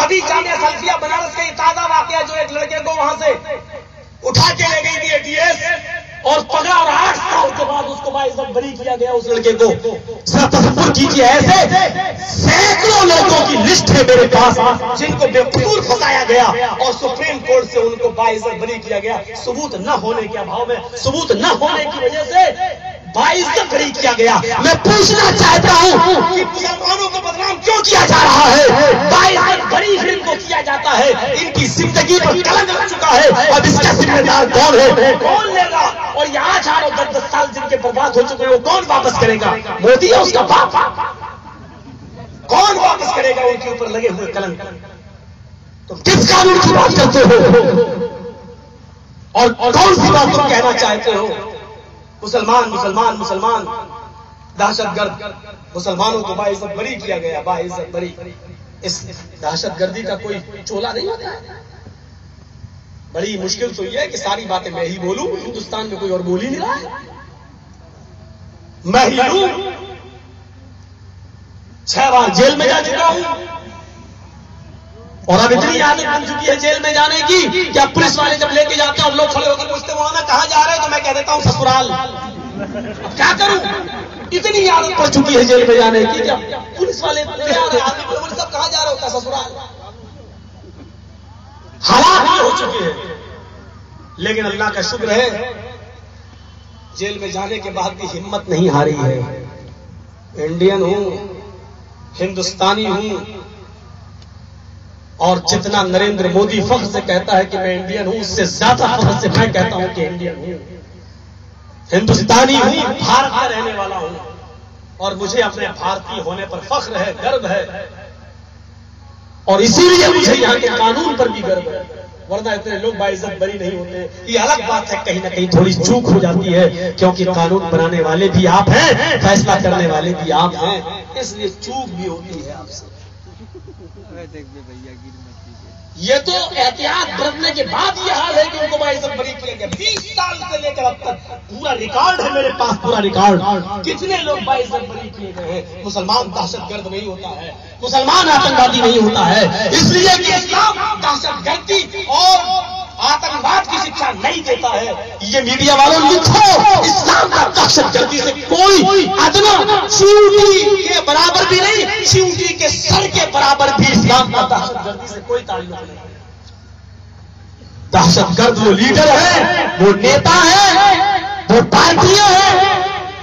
ابھی جامعہ سلفیہ بنارس کا یہ تازہ واقعہ جو ایک لڑکے کو وہاں سے اٹھا کے لے گئی تھی اے ٹی ایس اور پکڑا، اور 8 سال کے بعد اس کو باعزت بری کیا گیا اس لڑکے کو۔ ذرا تصور کیجیے، ایسے سینکڑوں لوگوں کی لسٹ ہے میرے پاس جن کو بے قصور پھنسایا گیا اور سپریم کورٹ سے ان کو باعزت بری کیا گیا، ثبوت نہ ہونے کے ابھاؤ میں، ثبوت نہ ہونے کی وجہ سے باعزت بری کیا گیا۔ میں پوچھنا چاہتا ہوں کہ مسلمانوں کو بدنام کیوں کیا جا رہا ہے؟ باعزت بری ان کو کیا جاتا ہے، ان کی زندگی پر کلنک لگ چکا ہے، اب اس کا ذمہ دار کون ہے؟ کون لے گا؟ اور یہ 8 اور 10 سال جن کے برباد ہو چکے ہیں وہ کون واپس کرے گا؟ مودی ہے اس کا باپ؟ کون واپس کرے گا ان کے اوپر لگے ہوئے کلنک؟ تو کس قانون کی بات کرتے ہو اور کون سی بات تم کہنا چاہتے ہو؟ مسلمان مسلمان مسلمان، دہشت گرد، مسلمانوں کو باعزت بری کیا گیا، باعزت بری۔ اس دہشت گردی کا کوئی چولا نہیں ہوتا ہے۔ بڑی مشکل تو یہ ہے کہ ساری باتیں میں ہی بولوں، ہندوستان میں کوئی اور بول ہی نہیں رہا ہے، میں ہی لوں۔ 6 بار جیل میں جا چکا ہوں، اور اب اتنی عادت بن چکی ہے جیل میں جانے کی کہ اب پولیس والے جب لے کے جاتے ہیں اور لوگ کھڑے ہو کر پوچھتے ہیں مولانا کہاں جا رہے ہیں، تو میں کہہ دیتا ہوں سسرال۔ اب کیا کروں، اتنی عادت پڑ چکی ہے جیل میں جانے کی کہ پولیس والے سب کہاں جا رہے ہوتا سسرال۔ حالات یہ ہو چکے ہیں، لیکن اللہ کا شکر ہے جیل میں جانے کے بعد بھی ہمت نہیں ہاری ہے۔ انڈین ہوں، ہندوستانی ہوں، اور جتنا نریندر مودی فخر سے کہتا ہے کہ میں انڈین ہوں، اس سے زیادہ فخر سے میں کہتا ہوں کہ انڈین ہوں، ہندوستانی ہوں، بھارت میں رہنے والا ہوں، اور مجھے اپنے بھارتی ہونے پر فخر ہے، گرو ہے، اور اسی لیے مجھے یہاں کے قانون پر بھی گرو ہے، ورنہ اتنے لوگ باعزت بری نہیں ہوتے۔ یہ الگ بات ہے، کہیں نہ کہیں تھوڑی چوک ہو جاتی ہے، کیونکہ قانون بنانے والے بھی آپ ہیں، فیصلہ کرنے والے بھی آپ ہیں، اس لیے چوک بھی ہوتی ہے آپ سے۔ یہ تو احتیاط برتنے کے بعد یہ حال ہے کہ ان کو باعزت بری کیا گیا۔ 20 سال سے لے کر اب تک پورا ریکارڈ ہے میرے پاس، پورا ریکارڈ، کتنے لوگ باعزت بری کیے گئے ہیں۔ مسلمان دہشت گرد نہیں ہوتا ہے، مسلمان آتنکوادی نہیں ہوتا ہے، اس لیے کہ اسلام دہشت گردی اور آتنکواد کی شکشا نہیں دیتا ہے۔ یہ میڈیا والوں لکھو، اسلام کا دہشت گردی سے کوئی ادنا چیونٹی کے برابر بھی نہیں، چیونٹی کے سر کے برابر بھی اسلام کا دہشت گردی سے کوئی تعلق نہیں۔ دہشت گرد وہ لیڈر ہے، وہ نیتا ہے، وہ پارٹیاں ہیں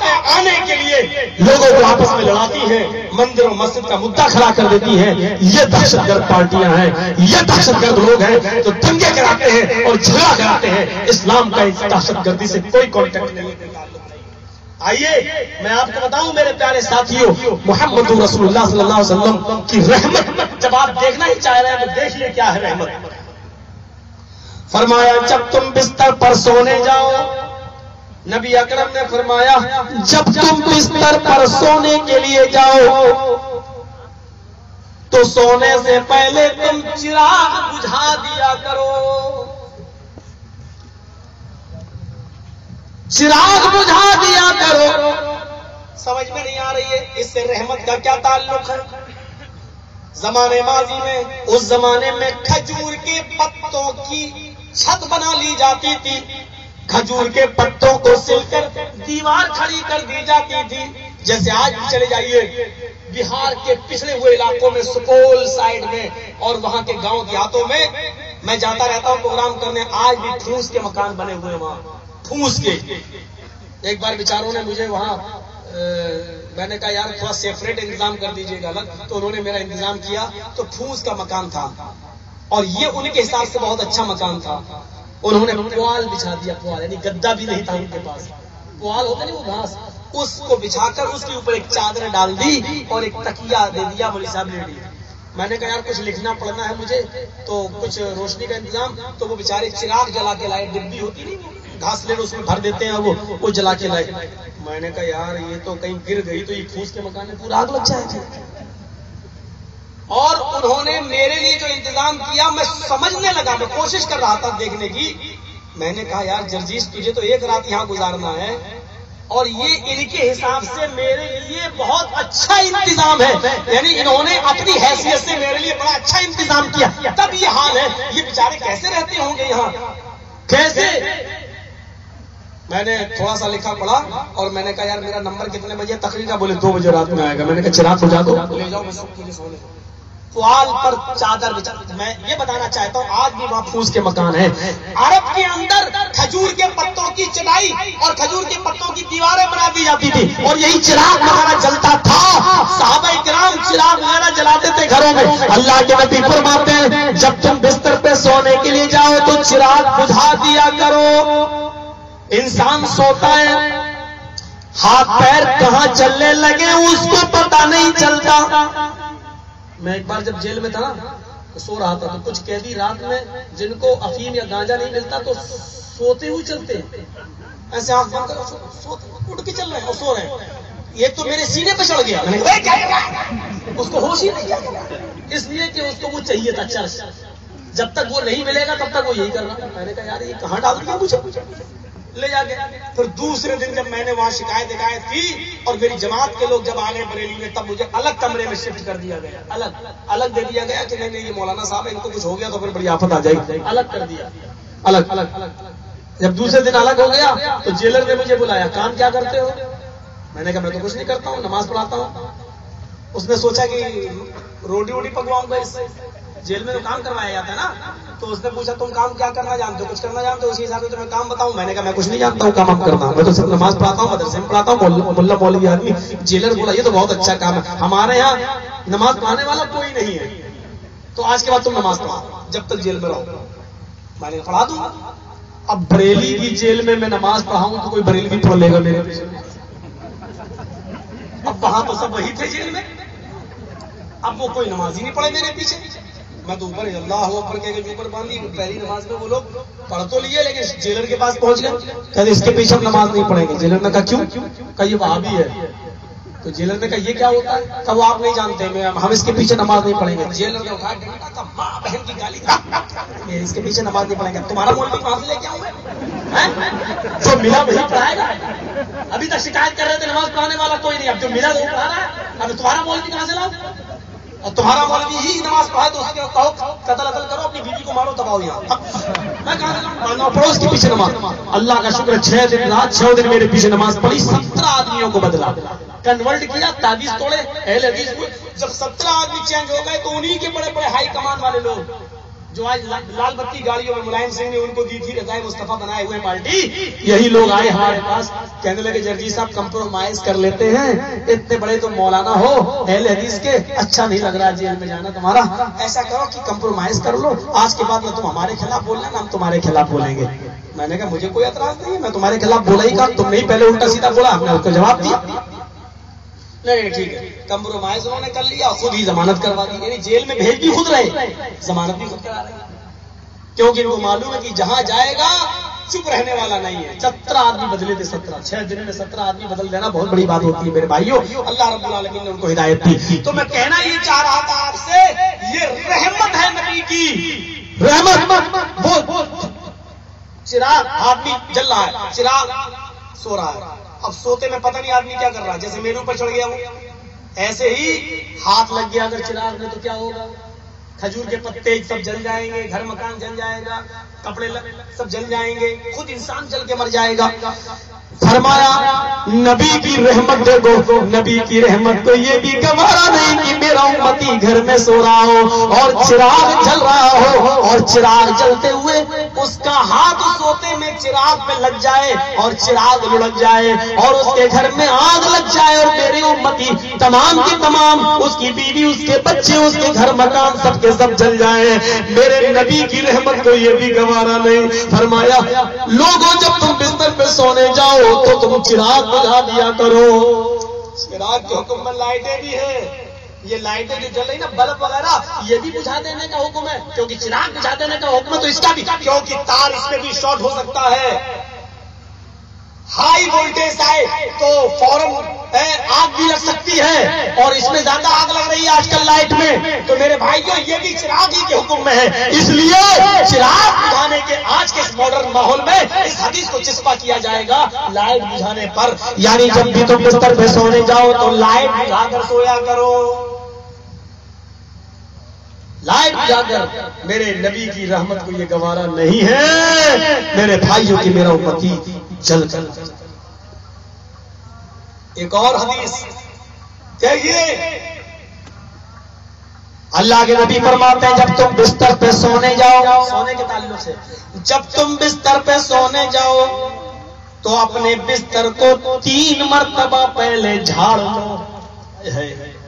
میں آنے کے لیے لوگوں کو آپس میں لڑاتی ہیں، مندر و مسجد کا مدعا کھڑا کر دیتی ہیں۔ یہ دہشت گرد پارٹیاں ہیں، یہ دہشت گرد لوگ ہیں جو دنگے کراتے ہیں اور جھگڑا کراتے ہیں۔ اسلام کا اس دہشت گردی سے کوئی کانٹیکٹ نہیں ہے۔ آئیے میں آپ کو بتاؤں میرے پیارے ساتھیوں، محمد رسول اللہ صلی اللہ علیہ وسلم کی رحمت جب آپ دیکھنا ہی چاہ رہے ہیں تو دیکھیے کیا ہے رحمت۔ فرمایا جب تم بستر پر سونے جاؤ، نبی اکرم نے فرمایا جب تم بستر پر سونے کے لیے جاؤ تو سونے سے پہلے تم چراغ بجھا دیا کرو، چراغ بجھا دیا کرو۔ سمجھ میں نہیں آ رہی ہے اس سے رحمت کا کیا تعلق ہے؟ زمانے ماضی میں، اس زمانے میں کھجور کے پتوں کی چھت بنا لی جاتی تھی، کھجور کے پتوں کو سل کر دیوار کھڑی کر دی جاتی تھی. جیسے آج بھی چلے جائیے بہار کے پچھڑے ہوئے علاقوں میں، سپول سائڈ میں اور وہاں کے گاؤں دیہاتوں میں جاتا رہتا ہوں پروگرام کرنے. آج بھی پھوس کے مکان بنے ہوئے ہیں وہاں، پھوس کے. ایک بار بیچاروں نے مجھے وہاں میں نے کہا یار تھوڑا سیپریٹ انتظام کر دیجیے گا الگ، تو انہوں نے میرا انتظام کیا. تو پھوس کا مکان تھا اور یہ ان کے حساب سے بہت اچھا مکان تھا. انہوں نے پوال بچھا دیا، پوال یعنی گدا بھی نہیں تھا ان کے پاس، پوال ہوتا نہیں وہ گھاس، اس کو بچھا کر اس کے اوپر ایک چادر ڈال دی اور ایک تکیہ دے دیا. مولوی صاحب نے دی. میں نے کہا یار کچھ لکھنا پڑھنا ہے مجھے، تو کچھ روشنی کا انتظام. تو وہ بیچارے چراغ جلا کے لائے، ڈبی ہوتی نہیں گھاس لے اس میں بھر دیتے ہیں، وہ جلا کے لائے. میں نے کہا یار یہ تو کہیں گر گئی تو یہ پھوس کے مکان میں پورا آگ لگ جائے گا. اور انہوں نے میرے لیے جو انتظام کیا میں سمجھنے لگا، میں کوشش کر رہا تھا دیکھنے کی. میں نے کہا یار جرجیس تجھے تو ایک رات یہاں گزارنا ہے اور یہ ان کے حساب سے میرے لیے بہت اچھا انتظام ہے، یعنی انہوں نے اپنی حیثیت سے میرے لیے بڑا اچھا انتظام کیا، تب یہ حال ہے. یہ بیچارے کیسے رہتے ہوں گے یہاں، کیسے؟ میں نے تھوڑا سا لکھا پڑھا اور میں نے کہا یار میرا نمبر کتنے بجے تقریر کا؟ بولے 2 بجے رات میں آئے گا. میں نے کہا چراغ بجھا دو، لے جاؤ میں سب کے لیے سونے. پوال پر چادر بچھا. میں یہ بتانا چاہتا ہوں آج بھی وہاں پھوس کے مکان ہیں. عرب کے اندر کھجور کے پتوں کی چٹائی اور کھجور کے پتوں کی دیواریں بنا دی جاتی تھی اور یہی چراغ وغیرہ جلتا تھا. صحابہ کرام چراغ وغیرہ جلاتے تھے گھروں میں. اللہ کے نبی فرماتے ہیں جب تم بستر پہ سونے کے لیے جاؤ تو چراغ بجھا دیا کرو. انسان سوتا ہے، ہاتھ پیر کہاں چلنے لگے اس کو پتہ نہیں چلتا. میں ایک بار جب جیل میں تھا نا تو سو رہا تھا، تو کچھ قیدی رات میں جن کو افیم یا گانجا نہیں ملتا تو سوتے ہوئے چلتے ہیں، ایسے آنکھ بند کر اٹھ کے چل رہے ہیں اور سو رہے ہیں. یہ تو میرے سینے پہ چڑھ گیا. اس کو ہوش ہی نہیں، اس لیے کہ اس کو وہ چاہیے تھا چرچ. جب تک وہ نہیں ملے گا تب تک وہ یہی کر رہا. میں نے کہا یار یہ کہاں ڈال دیا مجھے، لے جا کے. پھر دوسرے دن جب میں نے وہاں شکایت کی اور میری جماعت کے لوگ جب آ گئے بریلی میں، تب مجھے الگ کمرے میں شفٹ کر دیا گیا، الگ دے دیا گیا کہ نہیں نہیں یہ مولانا صاحب ان کو کچھ ہو گیا تو پھر بڑی آفت آ جائے گی. الگ کر دیا، الگ. جب دوسرے دن الگ ہو گیا تو جیلر نے مجھے بلایا، کام کیا کرتے ہو؟ میں نے کہا میں تو کچھ نہیں کرتا ہوں، نماز پڑھاتا ہوں. اس نے سوچا کہ روٹی ووٹی پکواؤں گا اس سے، جیل میں تو کام کروایا جاتا ہے نا. تو اس نے پوچھا تم کام کیا کرنا جانتے ہو؟ کچھ کرنا جانتے ہو؟ اسی حساب سے تمہیں کام بتاؤں. میں نے کہا میں کچھ نہیں جانتا ہوں کام کرنا، میں تو صرف نماز پڑھاتا ہوں، مدرسے میں پڑھاتا ہوں، ملا مولوی آدمی. جیلر بولا یہ تو بہت اچھا کام ہے، ہمارے یہاں نماز پڑھانے والا کوئی نہیں ہے، تو آج کے بعد تم نماز پڑھاؤ جب تک جیل میں رہو. میں نے پڑھا دوں. اب بریلی کی جیل میں نماز پڑھاؤں تو کوئی بریلی بھی پڑھ لے گا میرے پیچھے. اب وہاں تو سب وہی تھے جیل میں، اب وہ کوئی نماز ہی نہیں پڑھے میرے پیچھے. میں تو اوپر اللہ اکبر کہہ کے اوپر باندھی. پہلی نماز میں وہ لوگ پڑھ تو لیے لیکن جیلر کے پاس پہنچ گئے، کہتے اس کے پیچھے ہم نماز نہیں پڑھیں گے. جیلر نے کہا کیوں؟ کہا یہ وہابی ہے. تو جیلر نے کہا یہ کیا ہوتا ہے؟ کہا وہ آپ نہیں جانتے، ہم اس کے پیچھے نماز نہیں پڑھیں گے. جیلر نے اٹھا ڈنڈا تھا، ماں بہن کی گالی، اس کے پیچھے نماز نہیں پڑھیں گے. تمہارا مولوی کہاں سے لے کے آؤں میں؟ جو ملا وہی پڑھائے گا. ابھی تک شکایت کر رہے تھے نماز پڑھانے والا کوئی نہیں، اب جو ملا وہ پڑھا رہا ہے. اب تمہارا مولوی کہاں سے لاؤ؟ اور تمہارا مولوی ہی نماز پڑھائے تو اس کے کہو قتل کرو، اپنی بیوی کو مارو، تباہو. یہاں میں کہاں سے پڑوس کے پیچھے نماز. اللہ کا شکر 6 دن رات 6 دن میرے پیچھے نماز پڑھی. 17 آدمیوں کو بدلا، کنورٹ کیا، تعویذ توڑے، اہل حدیث ہوئے. جب 17 آدمی چینج ہو گئے تو انہی کے بڑے بڑے ہائی کمان والے لوگ جو آج لال بتی گاڑیوں میں ملائم سنگھ نے ان کو دی تھی رضائے مصطفیٰ بنائے ہوئے پارٹی، یہی لوگ آئے ہمارے پاس کہنے لگے جرجی صاحب کمپرومائز کر لیتے ہیں، اتنے بڑے تو مولانا ہو اہل حدیث کے، اچھا نہیں لگ رہا جیل میں جانا تمہارا، ایسا کرو کہ کمپرومائز کر لو، آج کے بعد نہ تم ہمارے خلاف بولنا نہ ہم تمہارے خلاف بولیں گے. میں نے کہا مجھے کوئی اعتراض نہیں ہے، میں تمہارے خلاف بولا ہی کہا، تم نے پہلے الٹا سیدھا بولا، ہم نے اس کو جواب دیا. نہیں ٹھیک ہے، کمپرومائز انہوں نے کر لیا، خود ہی ضمانت کروا دی. یعنی جیل میں بھیج بھی خود رہے، ضمانت بھی خود کرا رہے، کیونکہ ان کو معلوم ہے کہ جہاں جائے گا چپ رہنے والا نہیں ہے. 17 آدمی بدلے تھے، 6 دن میں 17 آدمی بدل دینا بہت بڑی بات ہوتی ہے میرے بھائیوں. اللہ رب العالمین نے ان کو ہدایت دی. تو میں کہنا یہ چاہ رہا تھا آپ سے، یہ رحمت ہے نبی کی، رحمت. وہ چراغ آدمی جل رہا ہے، چراغ سو رہا ہے. اب سوتے میں پتہ نہیں آدمی کیا کر رہا ہے، جیسے میرے اوپر چڑھ گیا وہ، ایسے ہی ہاتھ لگ گیا اگر چراغ میں تو کیا ہوگا؟ کھجور کے پتے سب جل جائیں گے، گھر مکان جل جائے گا. کپڑے سب جل جائیں گے، خود انسان جل کے مر جائے گا۔ فرمایا نبی کی رحمت دیکھو، نبی کی رحمت کو یہ بھی گوارا نہیں کہ میرا امتی گھر میں سو رہا ہو اور چراغ جل رہا ہو، اور چراغ جلتے ہوئے اس کا ہاتھ سوتے میں چراغ پہ لگ جائے اور چراغ لڑک جائے اور اس کے گھر میں آگ لگ جائے، اور میرے امتی تمام کی تمام، اس کی بیوی، اس کے بچے، اس کے گھر مکان سب کے سب جل جائیں، میرے نبی کی رحمت کو یہ بھی گوارا نہیں۔ فرمایا لوگوں جب تم بستر پہ سونے جاؤ تو تم چراغ بجھا دیا کرو۔ چراغ کے حکم میں لائٹیں بھی ہیں، یہ لائٹیں جو جل رہی نا بلب وغیرہ، یہ بھی بجھا دینے کا حکم ہے، کیونکہ چراغ بجھا دینے کا حکم ہے تو اس کا بھی، کیونکہ تار اس میں بھی شارٹ ہو سکتا ہے، ہائی وولٹیج آئے تو فوراً آگ بھی لگ سکتی ہے، اور اس میں زیادہ آگ لگ رہی ہے آج کل لائٹ میں، تو میرے بھائیوں یہ بھی چراغ ہی کے حکم میں ہے، اس لیے چراغ بجھانے کے آج کے اس ماڈرن ماحول میں اس حدیث کو چسپا کیا جائے گا لائٹ بجھانے پر، یعنی جب بھی تم بستر پہ سونے جاؤ تو لائٹ بجھا کر سویا کرو، لائٹ بجھا کر۔ میرے نبی کی رحمت کو یہ گوارا نہیں ہے میرے بھائیوں کی، میرا امتی جل کر۔ ایک اور حدیث دیکھیے، اللہ کے نبی فرماتے ہیں جب تم بستر پہ سونے جاؤ، سونے کے تعلق سے، جب تم بستر پہ سونے جاؤ تو اپنے بستر کو 3 مرتبہ پہلے جھاڑ لو۔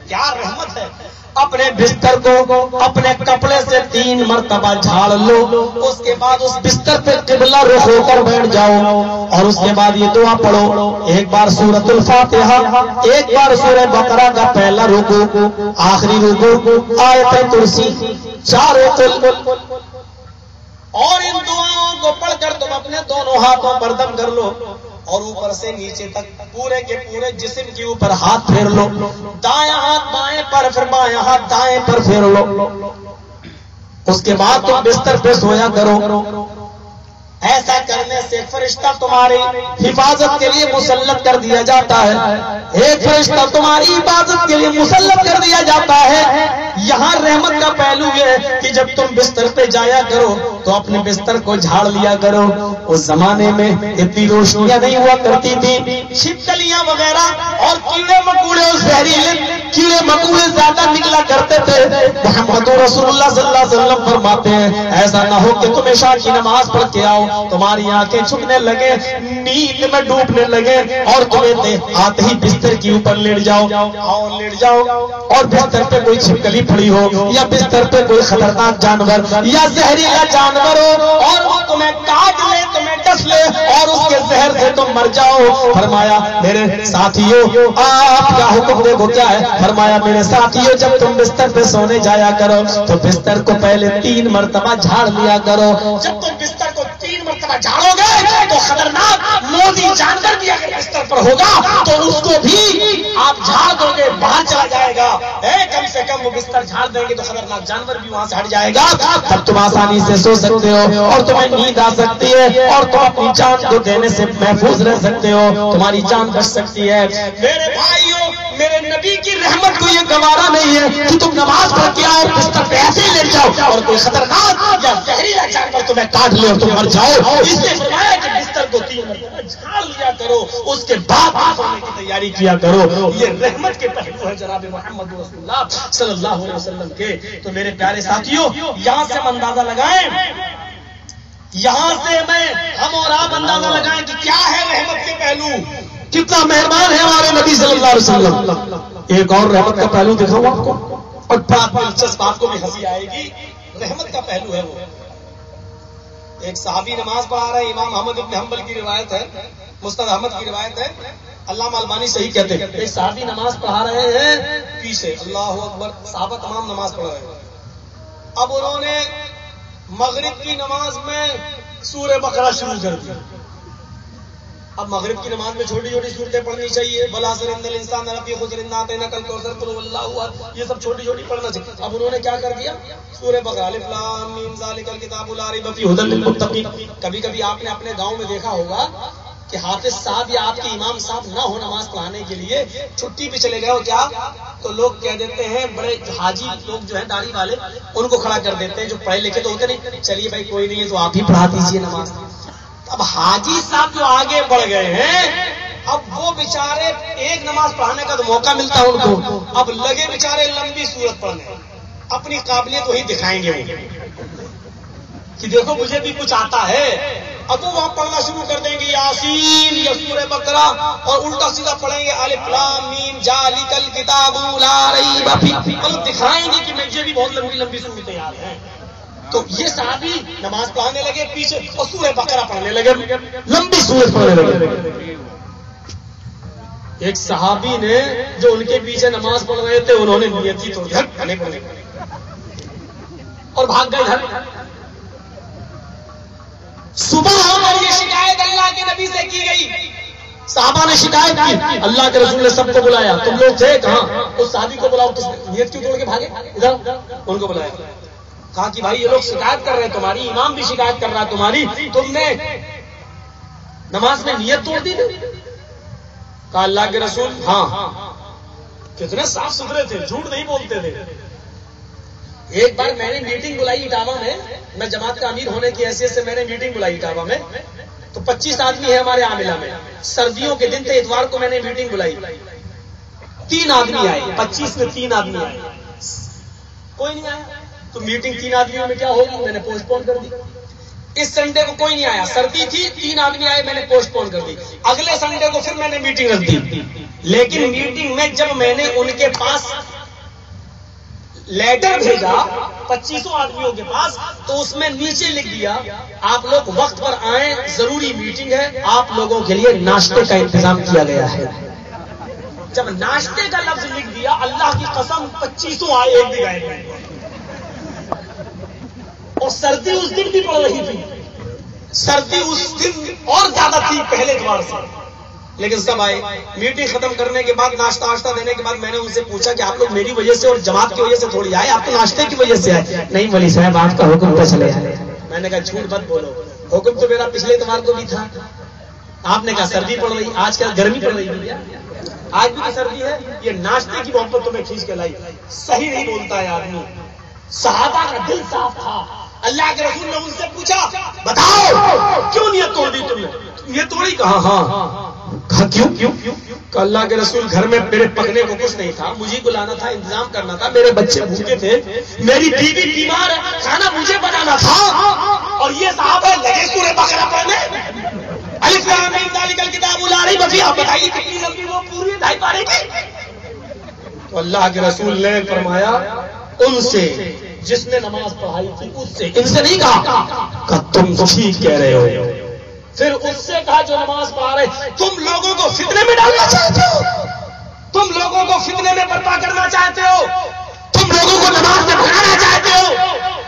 کیا رحمت ہے! اپنے بستر کو اپنے کپڑے سے 3 مرتبہ جھاڑ لو، اس کے بعد اس بستر پہ قبلہ رخ ہو کر بیٹھ جاؤ، اور اس کے بعد یہ دعا پڑھو، ایک بار سورۃ الفاتحہ، ایک بار سورہ بقرہ کا پہلا رکوع، آخری رکوع، آیت کرسی، 4 قل، اور ان دعاؤں کو پڑھ کر تم اپنے دونوں ہاتھوں پر دم کر لو، اور اوپر سے نیچے تک پورے کے پورے جسم کے اوپر ہاتھ پھیر لو، دایاں ہاتھ بائیں پر، پھر بایاں ہاتھ دائیں پر پھیر لو، اس کے بعد تم بستر پہ سویا کرو۔ ایسا کرنے سے فرشتہ تمہاری حفاظت کے لیے مسلط کر دیا جاتا ہے، ایک فرشتہ تمہاری حفاظت کے لیے مسلط کر دیا جاتا ہے۔ یہاں رحمت کا پہلو یہ ہے کہ جب تم بستر پہ جایا کرو تو اپنے بستر کو جھاڑ لیا کرو۔ اس زمانے میں اتنی روشنیاں نہیں ہوا کرتی تھی، چھپکلیاں وغیرہ اور کیڑے مکوڑے اور زہریلے کیڑے مکوڑے زیادہ نکلا کرتے تھے۔ محمد رسول اللہ صلی اللہ علیہ وسلم فرماتے ہیں ایسا نہ ہو کہ تم عشاء کی نماز پڑھ کے آؤ، تمہاری آنکھیں چھپنے لگے، نیند میں ڈوبنے لگے، اور تمہیں آتے ہی بستر کے اوپر لیٹ جاؤ، لیٹ جاؤ، اور بستر پہ کوئی چھپکلی پڑی ہو، یا بستر پہ کوئی خطرناک جانور یا زہریلا جانور ہو اور وہ تمہیں کاٹ لے، تمہیں ڈس لے، اور اس کے زہر سے تم مر جاؤ۔ فرمایا میرے ساتھیوں آپ کا حکم دیکھو کیا ہے، فرمایا میرے ساتھیوں جب تم بستر پہ سونے جایا کرو تو بستر کو پہلے 3 مرتبہ جھاڑ لیا کرو۔ جب تم بستر کو 3 مرتبہ جھاڑو گے تو خطرناک موذی جانور بھی اگر بستر پر ہوگا تو اس کو بھی آپ جھاڑ دو گے، باہر چلا جائے گا، کم سے کم وہ بستر جھاڑ دیں گے تو خطرناک جانور بھی وہاں سے ہٹ جائے گا، تب تم آسانی سے سو سکتے ہو اور تمہیں نیند آ سکتی ہے اور تم اپنی جان کو دینے سے محفوظ رہ سکتے ہو، تمہاری جان بچ سکتی ہے۔ میرے بھائیوں میرے نبی کی رحمت کو یہ گوارا نہیں ہے کہ تم نماز پڑھ کے آؤ بستر پہ ایسے ہی لیٹ جاؤ اور کوئی خطرناک یا زہریلا جانور تمہیں کاٹ لے اور تم مر جاؤ۔ اس نے فرمایا کہ بستر کو 3 مرتبہ جھاڑ لیا کرو، اس کے بعد سونے کی تیاری کیا کرو۔ یہ رحمت کے پہلو ہے جناب محمد رسول اللہ صلی اللہ علیہ وسلم کے۔ تو میرے پیارے ساتھیوں یہاں سے ہم اندازہ لگائیں، یہاں سے ہم اور آپ اندازہ لگائیں کہ کیا ہے رحمت کے پہلو، کتنا مہربان ہے ہمارے نبی صلی اللہ علیہ وسلم۔ ایک اور رحمت کا پہلو دکھاؤں آپ کو، اور بات دلچسپ، آپ کو بھی ہنسی آئے گی، رحمت کا پہلو ہے وہ۔ ایک صحابی نماز پڑھا رہے ہیں، امام احمد بن حنبل کی روایت ہے، مستد احمد کی روایت ہے، علامہ البانی صحیح کہتے ہیں۔ ایک صحابی نماز پڑھا رہے ہیں پیچھے، اللہ اکبر، صحابہ تمام نماز پڑھ رہے ہیں۔ اب انہوں نے مغرب کی نماز میں سورہ بقرہ شروع کر دی۔ اب مغرب کی نماز میں چھوٹی چھوٹی صورتیں پڑھنی چاہیے، والعصر ان الانسان لفی خسر انا اعطیناک الکوثر قل هو اللہ احد، یہ سب چھوٹی چھوٹی پڑھنا چاہیے۔ اب انہوں نے کیا کر دیا، سورہ بقرہ الف لام میم ذالک الکتاب لا ریب فیہ ھدی للمتقین۔ کبھی کبھی آپ نے اپنے گاؤں میں دیکھا ہوگا کہ حافظ صاحب یا آپ کے امام صاحب نہ ہو نماز پڑھانے کے لیے، چھٹی پہ چلے گئے ہو کیا، تو لوگ کہہ دیتے ہیں، بڑے حاجی لوگ جو ہیں داڑھی والے ان کو کھڑا کر دیتے ہیں، جو پڑھے لکھے تو ہوتے نہیں، چلیے بھائی کوئی نہیں ہے تو آپ ہی پڑھا دیجیے نماز. اب حاجی صاحب جو آگے بڑھ گئے ہیں، اب وہ بیچارے ایک نماز پڑھانے کا تو موقع ملتا ہے ان کو، اب لگے بیچارے لمبی سورت پڑھنے، اپنی قابلیت وہی دکھائیں گے وہ کہ دیکھو مجھے بھی کچھ آتا ہے. اب وہ وہاں پڑھنا شروع کر دیں گے یاسین یا سورہ بقرہ، اور الٹا سیدھا پڑھیں گے الف لام میم ذالک الکتاب لا ریب فیہ، مطلب دکھائیں گے کہ مجھے بھی بہت لمبی لمبی صورتیں یاد ہیں. تو یہ صحابی نماز پڑھانے لگے پیچھے اور سورہ بقرہ پڑھنے لگے، لمبی سورت پڑھنے لگے. ایک صحابی نے جو ان کے پیچھے نماز پڑھ رہے تھے، انہوں نے نیت ہی توڑ دی اور بھاگ گئے گھر. صبح ہو کر یہ شکایت اللہ کے نبی سے کی گئی، صحابہ نے شکایت کی، اللہ کے رسول نے سب کو بلایا، تم لوگ تھے کہاں، اس صحابی کو بلاؤ، نیت کیوں توڑ کے بھاگے، ادھر ان کو بلایا، کہا کہ بھائی یہ لوگ شکایت کر رہے ہیں تمہاری، امام بھی شکایت کر رہا ہے تمہاری، تم نے نماز میں نیت توڑ دی. کہا اللہ کے رسول ہاں، کتنے صاف ستھرے تھے، جھوٹ نہیں بولتے تھے. ایک بار میں نے میٹنگ بلائی اٹاوا میں جماعت کا امیر ہونے کی حیثیت سے میں نے میٹنگ بلائی اٹاوا میں، تو 25 آدمی ہیں ہمارے عاملہ میں، سردیوں کے دن تھے، اتوار کو میں نے میٹنگ بلائی، 3 آدمی آئے، 25 میں 3 آدمی آئے، کوئی نہیں آیا. تو میٹنگ 3 آدمیوں میں کیا ہوگی، میں نے پوسٹ پون کر دی. اس سنڈے کو کوئی نہیں آیا، سردی تھی، 3 آدمی آئے، میں نے پوسٹ پون کر دی. اگلے سنڈے کو پھر میں نے میٹنگ رکھ دی. لیکن میٹنگ میں جب میں نے ان کے پاس لیٹر بھیجا 25 آدمیوں کے پاس، تو اس میں نیچے لکھ دیا آپ لوگ وقت پر آئیں، ضروری میٹنگ ہے، آپ لوگوں کے لیے ناشتے کا انتظام کیا گیا ہے. جب ناشتے کا لفظ لکھ دیا، اللہ کی قسم 25 آئے، ایک بھی آئے. اور سردی اس دن بھی پڑ رہی تھی، سردی اس دن اور زیادہ تھی پہلے اتوار سے. لیکن سب آئے. میٹنگ ختم کرنے کے بعد ناشتہ واشتہ دینے کے بعد میں نے ان سے پوچھا کہ آپ لوگ میری وجہ سے اور جماعت کی وجہ سے تھوڑی آئے، آپ تو ناشتے کی وجہ سے آئے. نہیں ولی صاحب آپ کا حکم تو چلے آئے. میں نے کہا جھوٹ مت بولو، حکم تو میرا پچھلے اتوار کو بھی تھا. آپ نے کہا سردی پڑ رہی، آج کل گرمی پڑ رہی ہے، آج بھی سردی ہے، یہ ناشتے کی محبت تمہیں کھینچ کے لائی. صحیح نہیں بولتا ہے آدمی. صحابہ کا دل صاف تھا. اللہ کے رسول نے ان سے پوچھا بتاؤ کیوں نیت توڑ دی تم نے، یہ توڑی؟ کہا ہاں. کہا کیوں؟ کہ اللہ کے رسول گھر میں میرے پکنے کو کچھ نہیں تھا، مجھے بلانا تھا، انتظام کرنا تھا، میرے بچے بھوکے تھے، میری بیوی بیمار ہے، کھانا مجھے بنانا تھا، اور یہ صحابہ لگے سورہ بقرہ پڑھنے. الف لام میم ذالک الکتاب لا ریب فیہ. آپ بتائیے کتنی لمبی وہ پوری 2.5 پارے کی. تو اللہ کے رسول نے فرمایا ان سے جس نے نماز پڑھائی تھی اس سے، ان سے نہیں کہا کہ تم ٹھیک کہہ رہے ہو. پھر اس سے کہا جو نماز پڑھا رہے، تم لوگوں کو فتنے میں ڈالنا چاہتے ہو، تم لوگوں کو فتنے میں برپا کرنا چاہتے ہو، تم لوگوں کو نماز میں بھگانا چاہتے ہو،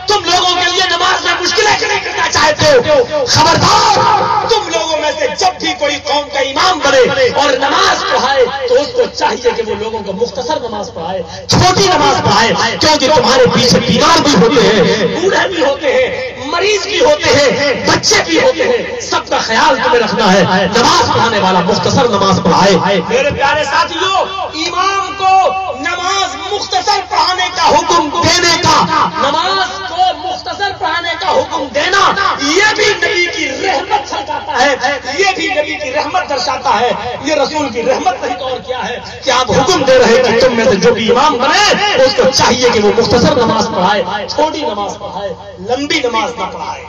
تم لوگوں کے لیے نماز میں مشکلیں کھڑی کرنا چاہتے ہو. خبردار، تم لوگوں میں سے جب بھی کوئی قوم کا امام بنے اور نماز پڑھائے تو اس کو چاہیے کہ وہ لوگوں کو مختصر نماز پڑھائے، چھوٹی نماز پڑھائے، کیونکہ تمہارے پیچھے بیمار بھی ہوتے ہیں، بوڑھے بھی ہوتے ہیں، مریض بھی ہوتے ہیں، بچے بھی ہوتے ہیں، سب کا خیال تمہیں رکھنا ہے. نماز پڑھانے والا مختصر نماز پڑھائے. میرے پیارے ساتھیوں، امام کو نماز مختصر پڑھانے کا حکم دینے کا، نماز کو مختصر پڑھانے کا حکم دینا، یہ بھی نبی کی رحمت درشاتا ہے، یہ بھی نبی کی رحمت درشاتا ہے. یہ رسول کی رحمت نہیں تو اور کیا ہے کہ آپ حکم دے رہے کہ تم میں سے جو بھی امام بنے اس کو چاہیے کہ وہ مختصر نماز پڑھائے، چھوٹی نماز پڑھائے، لمبی نماز نہ پڑھائے،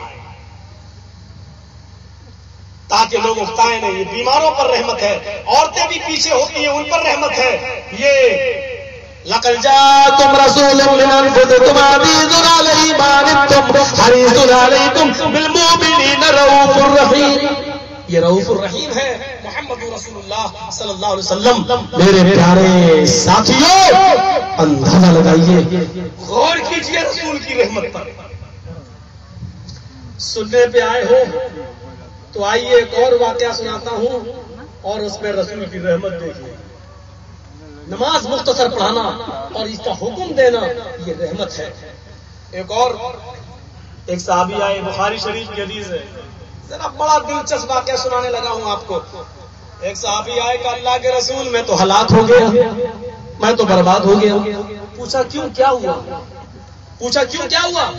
تاکہ لوگ اکتائیں نہیں. یہ بیماروں پر رحمت ہے، عورتیں بھی پیچھے ہوتی ہیں ان پر رحمت ہے. یہ لقد جاءكم رسول من انفسكم عزيز عليه ما عنتم حريص عليكم بالمؤمنين رؤوف رحيم. یہ رؤوف الرحیم ہے محمد رسول اللہ صلی اللہ علیہ وسلم. میرے پیارے ساتھیوں، اندازہ لگائیے، غور کیجیے رسول کی رحمت پر. سننے پہ آئے ہو تو آئیے ایک اور واقعہ سناتا ہوں اور اس میں رسول کی رحمت دیکھیے. نماز مختصر پڑھانا اور اس کا حکم دینا یہ رحمت ہے. ایک صحابی آئے، بخاری شریف کی حدیث ہے، ذرا بڑا دلچسپ واقعہ سنانے لگا ہوں آپ کو. ایک صحابی آئے کہ اللہ کے رسول میں تو ہلاک ہو گیا, میں تو برباد ہو گیا. پوچھا کیوں, کیا ہوا؟ پوچھا کیوں, کیا ہوا؟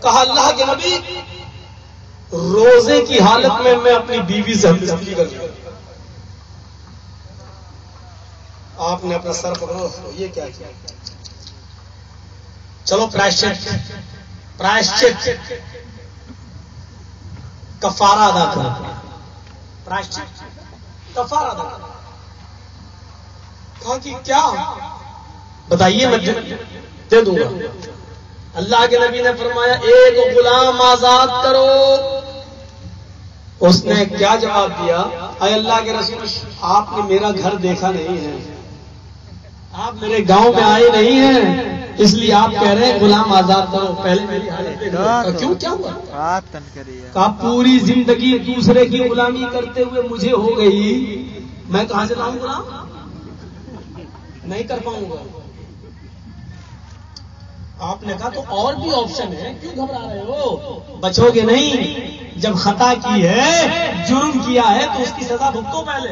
کہا اللہ کے نبی روزے کی حالت میں اپنی بیوی سے ہمدردی کر لی. آپ نے اپنا سر پکڑا, یہ کیا کیا؟ چلو پرائشچت کفارہ ادا کرو. پرائشچت کفارہ ادا کرو. کہا کہ کیا بتائیے, میں دے دوں گا. اللہ کے نبی نے فرمایا ایک غلام آزاد کرو. اس نے کیا جواب دیا؟ اے اللہ کے رسول, آپ نے میرا گھر دیکھا نہیں ہے, آپ میرے گاؤں میں آئے نہیں ہیں, اس لیے آپ کہہ رہے ہیں غلام آزاد کرو. پہلے میری حالت دیکھو. کیوں, کیا ہوا؟ کہا پوری زندگی دوسرے کی غلامی کرتے ہوئے مجھے ہو گئی, میں کہاں سے لاؤں غلام؟ نہیں کر پاؤں گا. آپ نے کہا تو اور بھی آپشن ہے, کیوں گھبرا رہے ہو؟ بچو گے نہیں. جب خطا کی ہے, جرم کیا ہے, تو اس کی سزا بھگتو پہلے.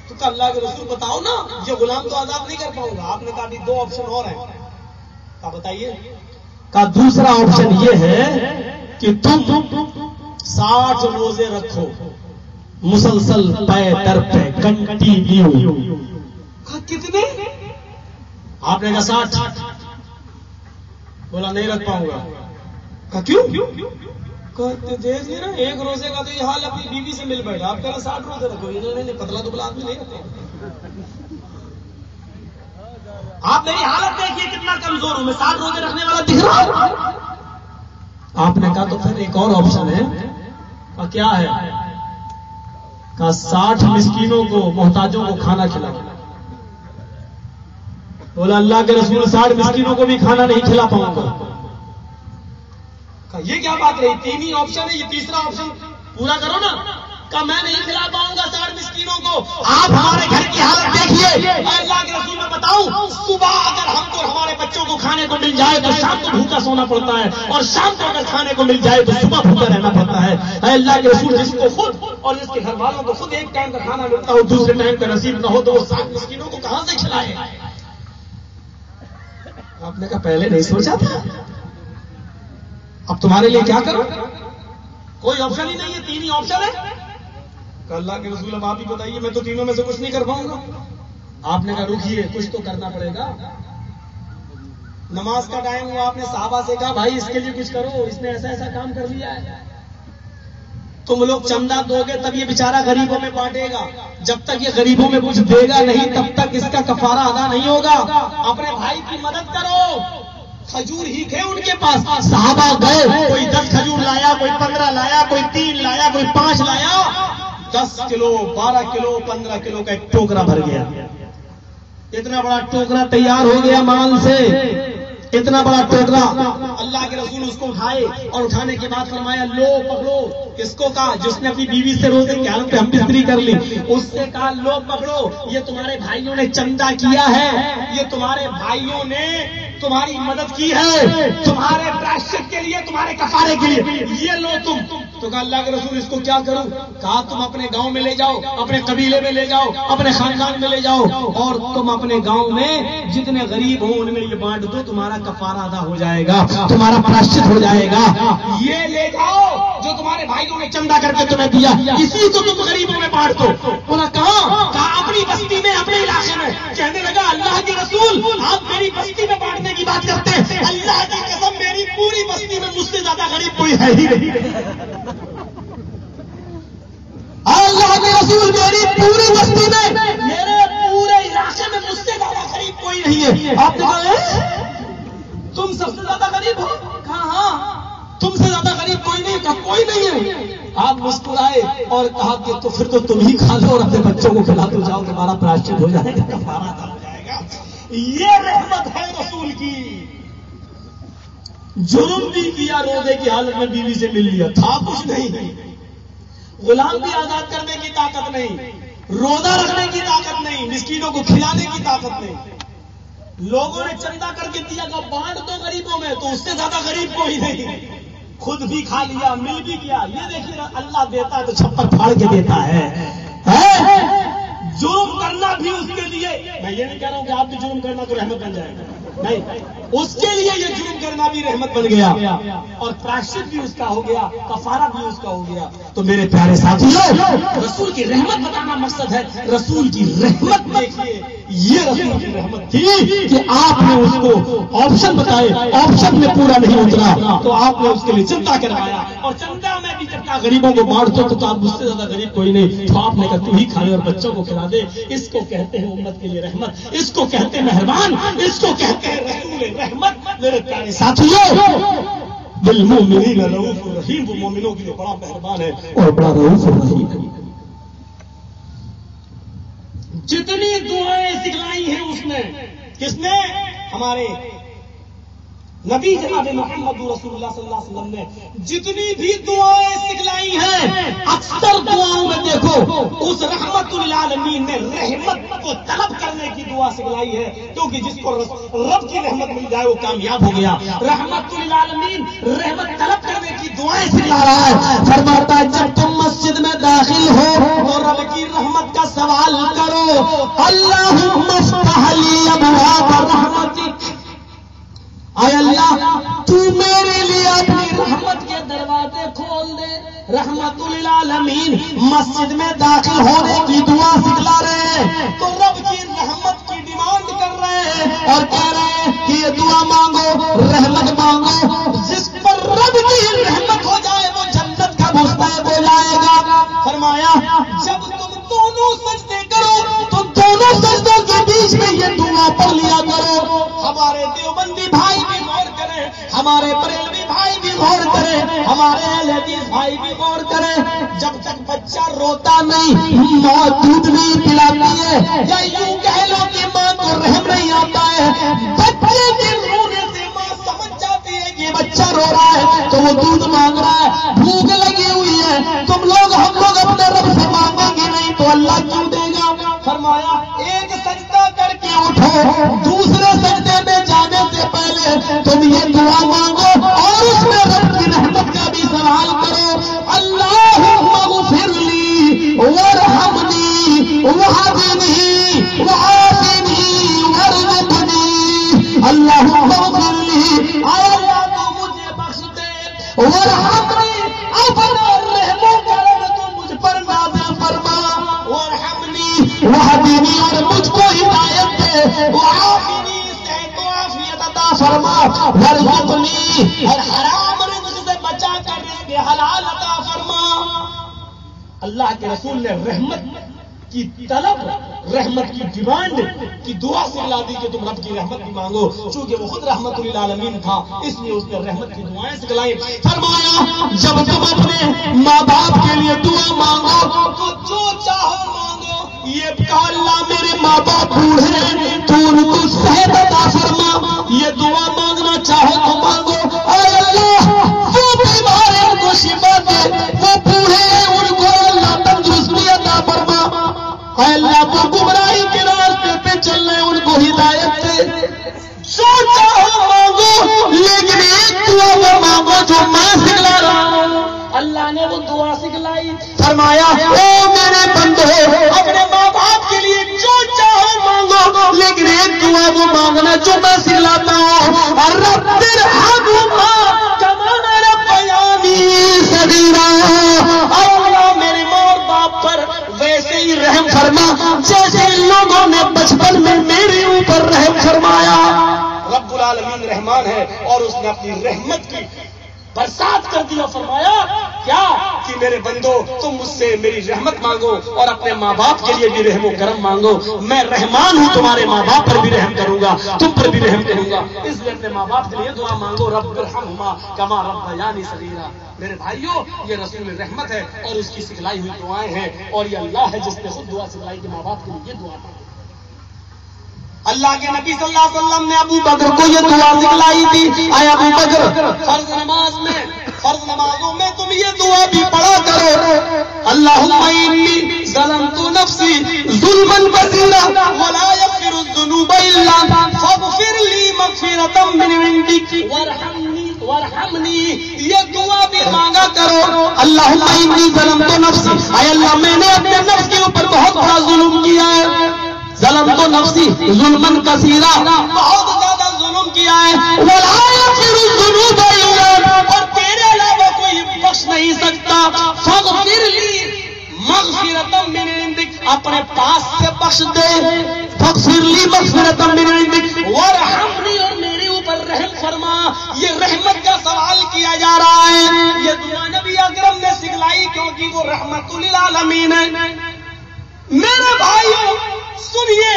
تو کہا اللہ کے رسول بتاؤ نا, یہ غلام تو آزاد نہیں کر پاؤں گا. آپ نے کہا ابھی دو آپشن اور ہیں. کہا بتائیے. کہا دوسرا آپشن یہ ہے کہ تم 60 روزے رکھو مسلسل پے در پہ کنٹینیو. کہا کتنے؟ آپ نے کہا 60. بولا نہیں رکھ پاؤں گا. کہا کیوں؟ دیکھ لینا ایک روزے کا تو یہ حال اپنی بیوی سے مل بیٹھا, آپ کہہ رہے 60 روزے رکھو. نہیں, پتلا دبلا آدمی نہیں رکھو. آپ میری حالت دیکھیے کتنا کمزور ہوں, میں 60 روزے رکھنے والا دکھ رہا ہوں. آپ نے کہا تو پھر ایک اور آپشن ہے. کہا کیا ہے؟ کہا 60 مسکینوں کو, محتاجوں کو کھانا کھلاؤ. بولا اللہ کے رسول 60 مسکینوں کو بھی کھانا نہیں کھلا پاؤں گا. یہ کیا بات رہی؟ 3 ہی آپشن ہے, یہ تیسرا آپشن پورا کرو نا. کہا میں نہیں کھلا پاؤں گا 60 مسکینوں کو. آپ ہمارے گھر کی حالت دیکھیے. اللہ کے رسول میں بتاؤں, صبح اگر ہم کو ہمارے بچوں کو کھانے کو مل جائے تو شام کو بھوکا سونا پڑتا ہے, اور شام کو اگر کھانے کو مل جائے تو صبح بھوکا رہنا پڑتا ہے. اللہ کے رسول جس کو خود اور جس کے گھر والوں کو خود ایک ٹائم کا کھانا ملتا ہو, دوسرے ٹائم کا نصیب نہ ہو, تو وہ 60 مسکینوں کو کہاں سے کھلائے؟ آپ نے کہا پہلے نہیں سوچا تھا, اب تمہارے لیے کیا کرو؟ کوئی آپشن ہی نہیں ہے, 3 ہی آپشن ہے. کہ اللہ کے رسول اب آپ ہی بتائیے, میں تو تینوں میں سے کچھ نہیں کر پاؤں گا. آپ نے کہا رکیے, کچھ تو کرنا پڑے گا. نماز کا ٹائم ہوا, آپ نے صحابہ سے کہا بھائی اس کے لیے کچھ کرو, اس نے ایسا ایسا کام کر لیا ہے. تم لوگ چندہ دو گے تب یہ بیچارہ غریبوں میں بانٹے گا, جب تک یہ غریبوں میں کچھ دے گا نہیں تب تک اس کا کفارہ ادا نہیں ہوگا. اپنے بھائی کی مدد کرو. کھجور ہی تھے ان کے پاس, صحابہ گئے, کوئی 10 کھجور لایا, کوئی 15 لایا, کوئی 3 لایا, کوئی 5 لایا. 10 کلو 12 کلو 15 کلو کا ایک ٹوکرا بھر گیا. اتنا بڑا ٹوکرا تیار ہو گیا مال سے, اتنا بڑا ٹوکرا. اللہ کے رسول اس کو اٹھائے, اور اٹھانے کے بعد فرمایا لو پکڑو. کس کو کہا؟ جس نے اپنی بیوی سے روزے کی حالت پہ ہم بستری کر لی, اس سے کہا لو پکڑو, یہ تمہارے بھائیوں نے چندہ کیا ہے, یہ تمہارے بھائیوں نے تمہاری مدد کی ہے, تمہارے پراشچت کے لیے, تمہارے کفارے کے لیے, یہ لو تم. تو کہا اللہ کے رسول اس کو کیا کروں؟ کہا تم اپنے گاؤں میں لے جاؤ, اپنے قبیلے میں لے جاؤ, اپنے خاندان میں لے جاؤ, اور تم اپنے گاؤں میں جتنے غریب ہوں ان میں یہ بانٹ دو, تمہارا کفارہ ادا ہو جائے گا, تمہارا پراشچت ہو جائے گا. یہ لے جاؤ جو تمہارے بھائیوں نے چندہ کر کے تمہیں دیا, اسی کو تم غریبوں میں بانٹ دو. بولا کہاں؟ اپنی بستی میں, اپنے علاقے میں. کہنے لگا اللہ کے رسول آپ میری بستی میں بانٹنے کی بات کرتے ہیں, اللہ کی قسم میری پوری بستی میں مجھ سے زیادہ غریب کوئی ہے ہی نہیں. اللہ کے رسول میری پوری بستی میں, میرے پورے علاقے میں مجھ سے زیادہ غریب کوئی نہیں ہے. آپ نے کہا تم سب سے زیادہ غریب ہو؟ کہا ہاں. تم سے زیادہ غریب کوئی نہیں؟ کہا کوئی نہیں ہے. آپ مسکرائے اور کہا کہ تو پھر تو تم ہی کھا لو اور اپنے بچوں کو کھلا دو, جاؤ تمہارا پراشچت ہو جائے گا, کفارہ ادا ہو جائے گا. یہ رحمت ہے رسول کی. جرم بھی کیا, روزے کی حالت میں بیوی سے مل لیا, تھا کچھ نہیں. غلام بھی آزاد کرنے کی طاقت نہیں, روزہ رکھنے کی طاقت نہیں, مسکینوں کو کھلانے کی طاقت نہیں. لوگوں نے چندہ کر کے دیا کہ بانٹ دو غریبوں میں, تو اس سے زیادہ غریب کوئی نہیں. خود بھی کھا لیا، مل بھی گیا. یہ دیکھیے اللہ دیتا ہے تو چھپر پھاڑ کے دیتا ہے. جرم کرنا بھی اس کے لیے، میں یہ نہیں کہہ رہا ہوں کہ آپ بھی جرم کرنا تو رحمت بن جائے گا، نہیں، اس کے لیے یہ جرم کرنا بھی رحمت بن گیا اور پراشچت بھی اس کا ہو گیا، کفارہ بھی اس کا ہو گیا. تو میرے پیارے ساتھیوں، رسول کی رحمت بتانا مقصد ہے. رسول کی رحمت دیکھیے، یہ رسول کی رحمت تھی کہ آپ نے اس کو آپشن بتائے، آپشن میں پورا نہیں اترا تو آپ نے اس کے لیے چندہ کروایا. اور چندہ میں بھی جب غریبوں کو بانٹتے تو آپ مجھ سے زیادہ غریب کوئی نہیں، تو آپ نے کہا تو ہی کھا لے اور بچوں کو کھلا دے. اس کو کہتے ہیں امت کے لیے رحمت، اس کو کہتے ہیں مہربان، اس کو کہتے ہیں رسول رحمت. میرے پیارے ساتھیوں، بالمؤمنین رؤوف رحیم، وہ مومنوں کے لیے بڑا مہربان ہے اور بڑا رؤوف رحیم ہے. جتنی دعائیں سکھلائی ہیں اس نے، کس نے؟ ہمارے نبی جناب محمد رسول اللہ صلی اللہ علیہ وسلم نے جتنی بھی دعائیں سکھلائی ہیں، اکثر دعاؤں میں دیکھو اس رحمت للعالمین نے رحمت کو طلب کرنے کی دعا سکھلائی ہے، کیونکہ جس کو رب کی رحمت مل جائے وہ کامیاب ہو گیا. رحمت للعالمین رحمت طلب کرنے کی دعائیں سکھلا رہا ہے. فرماتا ہے جب تم مسجد میں داخل ہو تو رب کی رحمت کا سوال کرو، اللہم افتح لی ابواب رحمتک. اے اللہ تو میرے لیے اپنی رحمت کے دروازے کھول دے. رحمت للعالمین مسجد میں داخل ہونے کی دعا سکھلا رہے ہیں تو رب کی رحمت کی ڈیمانڈ کر رہے ہیں اور کہہ رہے ہیں کہ یہ دعا مانگو، رحمت مانگو. جس پر رب کی رحمت ہو جائے وہ جنت کا مستحق ہو جائے گا. فرمایا جب تم دونوں سجدے کرو تو دونوں سجدوں کے بیچ میں یہ دعا پڑھ لیا کرو. ہمارے دیوبندی بھائی بھی غور کریں، ہمارے بریلوی بھائی بھی غور کریں، ہمارے اہل حدیث بھائی بھی غور کریں. جب تک بچہ روتا نہیں، ماں دودھ نہیں پلاتی ہے، یا یوں کہہ لو کہ ماں کو رحم نہیں آتا ہے، بچے کے رونے سے ماں سمجھ جاتی ہے کہ بچہ رو رہا ہے تو وہ دودھ مانگ رہا ہے، بھوک لگی ہوئی ہے. ہم لوگ اپنے رب سے مانگیں گے نہیں تو اللہ کیوں دے گا؟ فرمایا ایک سجدہ کر کے اٹھو، دوسرے سجدے میں جانے سے پہلے تم یہ دعا مانگو اور اس میں رب کی رحمت کا بھی سوال کرو. اللہم اغفر لی وارحمنی واہدنی وعافنی وارزقنی. اللہم اغفر لی، اے اللہ تو مجھے بخش دے، وارحمنی، اپنا رحم و کرم تو مجھ پر نازل فرما، وارحمنی، واہدنی، اور مجھ کو ہدایت دے، وعافنی، صحت و عافیت عطا فرما، وارزقنی، اور حرام رزق سے بچا کر رزق حلال عطا فرما. اللہ کے رسول نے رحمت کی طلب، رحمت کی ڈیمانڈ کی دعا سکھلا دی کہ تم رب کی رحمت بھی مانگو. چونکہ وہ خود رحمت للعالمین تھا اس لیے اس نے رحمت کی دعائیں سکھلائی. فرمایا جب تم اپنے ماں باپ کے لیے دعا مانگو تو جو چاہو مانگو. یہ کہا اللہ میرے ماں باپ بوڑھے ہیں تو ان کو صحت عطا فرما. یہ دعا مانگنا چاہو تو مانگو، اے اللہ وہ بیمار ان کو شفا دے، وہ بوڑھے ہیں ان کو اللہ تندرستی عطا فرما. اے اللہ وہ گمراہی کے راستے پہ چل رہے ان کو ہدایت دے. جو چاہو مانگو، لیکن ایک دعا وہ مانگو جو میں سکھلا رہا ہوں. اللہ نے وہ دعا سکھلائی. فرمایا او میرے بندو اپنے ماں باپ کے لیے جو چاہو مانگو، لیکن ایک دعا وہ مانگنا جو میں سکھلاتا ہوں. اور رب ارحمہما کما ربیانی صغیرا، اللہ میرے ماں اور باپ پر ویسے ہی رحم فرما جیسے لوگوں نے بچپن میں میرے اوپر رحم فرمایا. رب العالمین رحمان ہے اور اس نے اپنی رحمت کی برسات کر دیا. فرمایا کیا کہ میرے بندو تم مجھ سے میری رحمت مانگو اور اپنے ماں باپ کے لیے بھی رحم و کرم مانگو. میں رحمان ہوں، تمہارے ماں باپ پر بھی رحم کروں گا، تم پر بھی رحم کروں گا. اس لیے اپنے ماں باپ کے لیے دعا مانگو، رب ارحمہما کما ربیانی صغیرا. میرے بھائیوں یہ رسول رحمت ہے اور اس کی سکھلائی ہوئی دعائیں ہیں. اور یہ اللہ ہے جس نے خود دعا سکھلائی کہ ماں باپ کے لیے یہ دعا مانگو. اللہ کے نبی صلی اللہ علیہ وسلم نے ابو بکر کو یہ دعا سکھلائی تھی. اے ابو بکر فرض نمازوں میں تم یہ دعا بھی پڑھا کرو، اللہم انی ظلمت نفسی ظلما کثیرا ولا یغفر الذنوب الا انت فاغفر لی مغفرۃ من عندک وارحمنی ورحمنی، یہ دعا بھی مانگا کرو، اللہم انی ظلمت نفسی، اے اللہ میں نے اپنے نفس کے اوپر بہت بڑا ظلم کیا ہے، ظلمت نفسی ظلمن کثیرا، بہت زیادہ ظلم کیا ہے، ولا یغفر الذنوب الا انت، اور تیرے علاوہ کوئی بخش نہیں سکتا، فاغفر لی مغفرۃ من عندک، اپنے پاس سے بخش دے، فاغفر لی مغفرۃ من عندک وارحمنی، اور میرے اوپر رحم فرما۔ یہ رحمت کا سوال کیا جا رہا ہے، یہ دعا نبی اکرم نے سکھلائی کیونکہ وہ رحمت للعالمین ہے۔ میرے بھائیوں سنیے،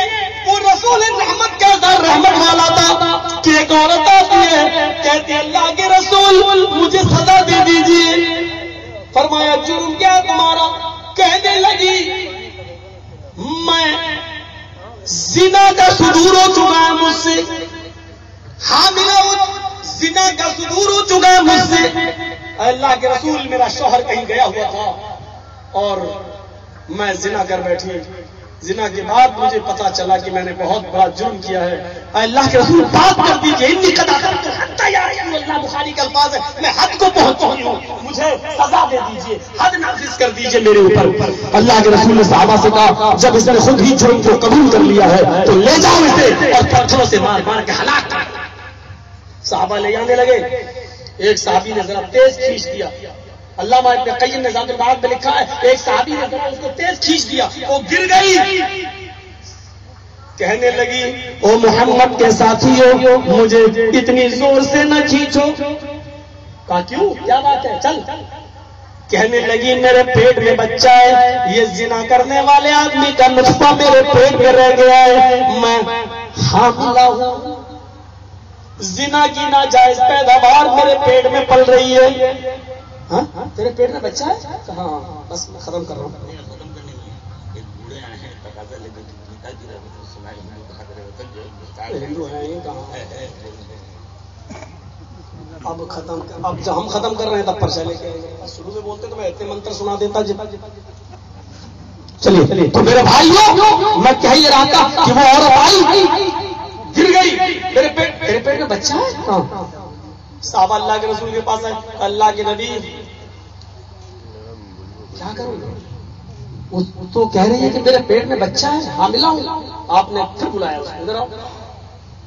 وہ رسول رحمت کیسا رحمت والا تھا کہ ایک عورت آتی ہے کہتی ہے اللہ کے رسول مجھے سزا دے دیجیے، فرمایا جرم کیا تمہارا؟ کہنے لگی میں زنا کا صدور ہو چکا ہے مجھ سے، حاملہ زنا کا صدور ہو چکا ہے مجھ سے، اللہ کے رسول میرا شوہر کہیں گیا ہوا تھا اور میں زنا کر بیٹھی، زنا کے بعد مجھے پتا چلا کہ میں نے بہت بڑا جرم کیا ہے، اللہ کے رسول بات کر دیجیے، انی قد اخذت حتی یا رسول اللہ، بخاری کا الفاظ ہے میں حد کو پہنچ چکی ہوں، مجھے سزا دے دیجیے، حد نافذ کر دیجیے میرے اوپر۔ اللہ کے رسول نے صحابہ سے کہا جب اس نے خود ہی جرم کو قبول کر لیا ہے تو لے جاؤ اسے اور پتھروں سے مار مار کے ہلاک کر۔ صحابہ لے جانے لگے، ایک صحابی نے ذرا تیز کھینچ دیا، علامہ ابن قیم نے زاد المعاد میں لکھا ہے ایک صحابی نے ذرا اس کو تیز کھینچ دیا، وہ گر گئی، کہنے لگی او محمد کے ساتھیو مجھے اتنی زور سے نہ کھینچو، کہا کیوں کیا بات ہے چل، کہنے لگی میرے پیٹ میں بچہ ہے، یہ زنا کرنے والے آدمی کا نطفہ میرے پیٹ میں رہ گیا ہے، میں حاملہ ہوں، زنا کی ناجائز پیداوار میرے پیٹ میں پل رہی ہے۔ ہاں تیرے پیٹ میں بچہ ہے؟ ہاں بس میں ختم کر رہا ہوں، ہندو ہیں یہ کہاں، اب ختم، اب جب ہم ختم کر رہے ہیں تب پرچہ لے کے شروع میں بولتے تو میں اتنے منتر سنا دیتا۔ چلیے تو میرے بھائیوں میں کہہ یہ رہا تھا کہ وہ عورت آئی گر گئی، میرے پیٹ میں بچہ ہے، صحابہ اللہ کے رسول کے پاس ہے، اللہ کے نبی کیا کروں، وہ تو کہہ رہی ہے کہ میرے پیٹ میں بچہ ہے، حاملہ ہوں۔ آپ نے پھر بلایا اس کو، ادھر آؤ،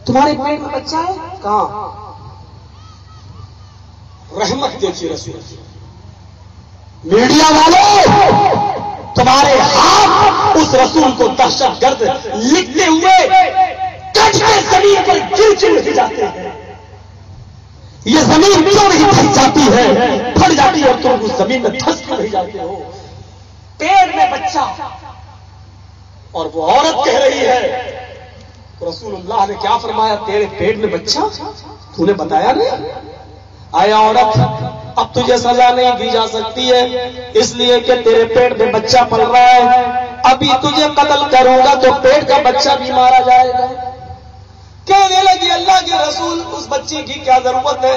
تمہارے پیٹ میں بچہ ہے کہاں؟ رحمت دیکھیے رسول، میڈیا والوں تمہارے ہاتھ اس رسول کو دہشت گرد لکھتے ہوئے کٹ کے زمین پر گر کیوں نہیں جاتے ہیں؟ یہ زمین کیوں نہیں پھنس جاتی ہے، پھٹ جاتی ہے اور تم اس زمین میں پھنس کیوں نہیں جاتے ہو؟ پیٹ میں بچہ اور وہ عورت کہہ رہی ہے، رسول اللہ نے کیا فرمایا؟ تیرے پیٹ میں بچہ تو نے بتایا نہیں؟ آیا عورت اب تجھے سزا نہیں دی جا سکتی ہے اس لیے کہ تیرے پیٹ میں بچہ پل رہا ہے، ابھی تجھے قتل کروں گا تو پیٹ کا بچہ بھی مارا جائے گا۔ کہنے لگی اللہ کے رسول اس بچے کی کیا ضرورت ہے،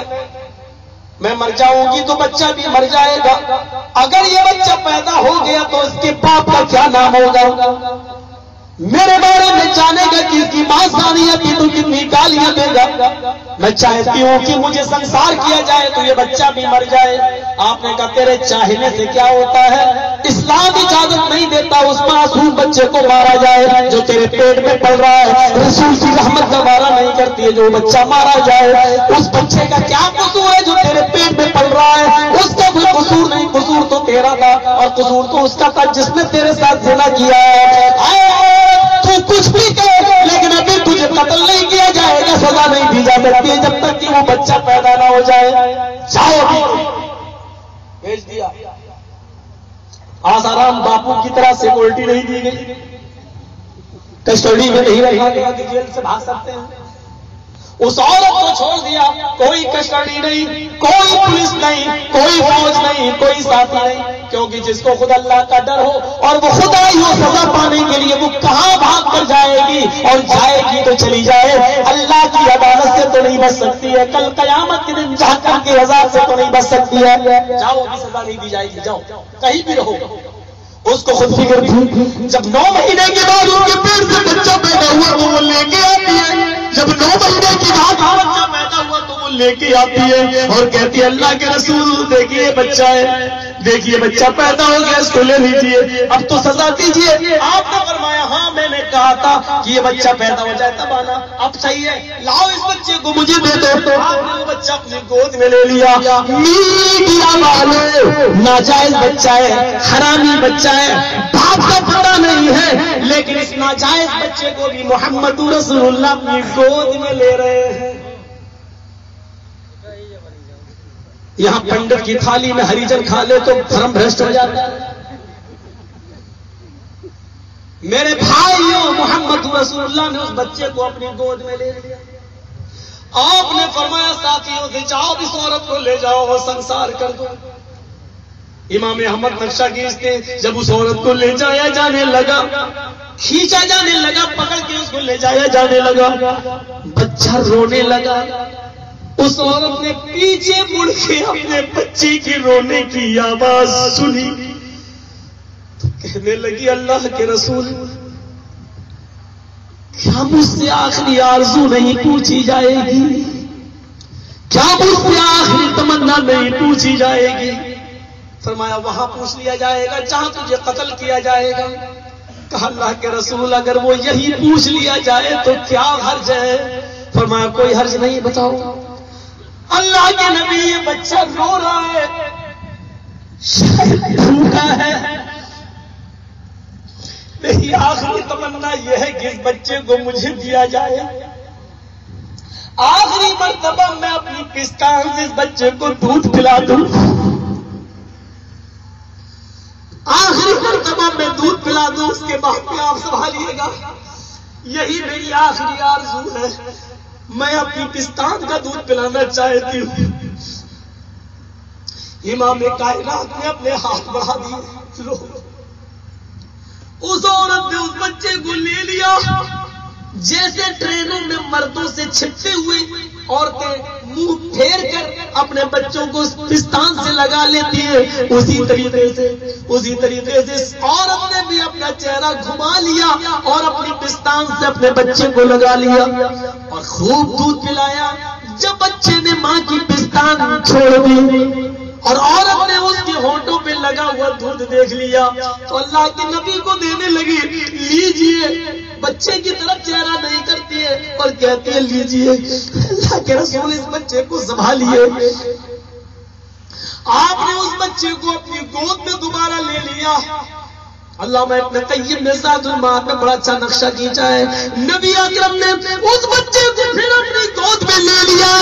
میں مر جاؤں گی تو بچہ بھی مر جائے گا، اگر یہ بچہ پیدا ہو گیا تو اس کے باپ کا کیا نام ہوگا؟ میرے بارے میں جانے گا کہ اس کی ماں زانی ہے تو کتنی گالیاں دے گا، میں چاہتی ہوں کہ مجھے سنسار کیا جائے تو یہ بچہ بھی مر جائے۔ آپ نے کہا تیرے چاہنے سے کیا ہوتا ہے، اسلام اجازت نہیں دیتا اس معصوم بچے کو مارا جائے جو تیرے پیٹ میں پل رہا ہے، رسول کی رحمت گوارا نہیں کرتی ہے جو بچہ مارا جائے۔ اس بچے کا کیا قصور ہے جو تیرے پیٹ میں پل رہا ہے، اس کا کوئی قصور نہیں، قصور تو تیرا تھا اور قصور تو اس کا تھا جس نے تیرے ساتھ زنا کیا ہے۔ تو کچھ بھی کرے لیکن ابھی تجھے قتل نہیں کیا جائے گا، سزا نہیں دی جا سکتی ہے جب تک کہ وہ بچہ پیدا نہ ہو جائے۔ جاؤ بھیج دیا، آسارام باپو کی طرح سیکورٹی نہیں دی گئی، کسٹڈی میں نہیں رکھا گیا کہ جیل سے بھاگ سکتے ہیں، اس عورت کو چھوڑ دیا، کوئی کسٹڈی نہیں، کوئی پولیس نہیں، کوئی فوج نہیں، کوئی ساتھی نہیں، کیونکہ جس کو خود اللہ کا ڈر ہو اور وہ خدا ہی ہو سزا پانے کے لیے وہ کہاں بھاگ کر جائے گی، اور جائے گی تو چلی جائے، اللہ کی عدالت سے تو نہیں بچ سکتی ہے، کل قیامت کے دن جہنم کے عذاب سے تو نہیں بچ سکتی ہے۔ جاؤ ابھی سزا نہیں دی جائے گی، جاؤ کہیں بھی رہو۔ اس کو خود فکر تھی، جب 9 مہینے کے بعد ان کے پیٹ سے بچہ پیدا ہوا تو وہ لے کے آتی ہے، جب 9 مہینے کے بعد بچہ پیدا ہوا تو وہ لے کے آتی ہے اور کہتی ہے اللہ کے رسول دیکھیے بچہ ہے، دیکھیے بچہ پیدا ہو گیا، اس کو لے لیجیے، اب تو سزا دیجیے۔ آپ نے فرمایا ہاں میں نے کہا تھا کہ یہ بچہ پیدا ہو جائے تب آنا، اب صحیح ہے، لاؤ اس بچے کو مجھے دے دو۔ آپ نے وہ بچہ اپنی گود میں لے لیا۔ میڈیا والے ناجائز بچہ ہے، حرامی بچہ ہے، باپ کا پتہ نہیں ہے، لیکن اس ناجائز بچے کو بھی محمد رسول اللہ اپنی گود میں لے رہے ہیں۔ یہاں پنڈت کی تھالی میں ہریجن کھا لے تو دھرم بھرشٹ ہو جاتا ہے۔ میرے بھائیوں، محمد رسول اللہ نے اس بچے کو اپنی گود میں لے لیا۔ آپ نے فرمایا ساتھیوں سے جاؤ اس عورت کو لے جاؤ اور سنسار کر دو۔ امام احمد نقشہ کھینچتے جب اس عورت کو لے جایا جانے لگا، کھینچا جانے لگا، پکڑ کے اس کو لے جایا جانے لگا، بچہ رونے لگا۔ اس عورت نے پیچھے مڑ کے اپنے بچے کی رونے کی آواز سنی تو کہنے لگی اللہ کے رسول کیا مجھ سے آخری آرزو نہیں پوچھی جائے گی؟ کیا مجھ سے آخری تمنا نہیں پوچھی جائے گی؟ فرمایا وہاں پوچھ لیا جائے گا جہاں تجھے قتل کیا جائے گا۔ کہا اللہ کے رسول اگر وہ یہی پوچھ لیا جائے تو کیا حرج ہے؟ فرمایا کوئی حرج نہیں، بتاؤ۔ اللہ کے نبی یہ بچہ رو رہا ہے، شاید بھوکا ہے، میری آخری تمنا یہ ہے کہ اس بچے کو مجھے دیا جائے، آخری مرتبہ میں اپنی پستان سے اس بچے کو دودھ پلا دوں، آخری مرتبہ میں دودھ پلا دوں، اس کے بعد میں آپ سنبھالیے گا، یہی میری آخری آرزو ہے، میں اپنی پستان کا دودھ پلانا چاہتی ہوں۔ امام کائنات نے اپنے ہاتھ بڑھا دیے، لو اس عورت نے اس بچے کو لے لیا، جیسے ٹرینوں میں مردوں سے چھپتے ہوئے عورتیں منہ پھیر کر اپنے بچوں کو پستان سے لگا لیتی ہیں، اسی طریقے سے عورت نے بھی اپنا چہرہ گھما لیا اور اپنی پستان سے اپنے بچے کو لگا لیا اور خوب دودھ پلایا۔ جب بچے نے ماں کی پستان چھوڑ دی اور عورت نے اس کے ہونٹوں پہ لگا ہوا دودھ دیکھ لیا تو اللہ کے نبی کو دینے لگی، لیجئے، بچے کی طرف چہرہ نہیں کرتی ہے اور کہتی ہے لیجئے۔ اللہ کے رسول اس بچے کو سنبھالیے۔ آپ نے اس بچے کو اپنی گود میں دوبارہ لے لیا۔ علامہ ابن قیم نے زاد المعاد میں بڑا اچھا نقشہ کھینچا ہے، نبی اکرم نے اس بچے کو پھر اپنی گود میں لے لیا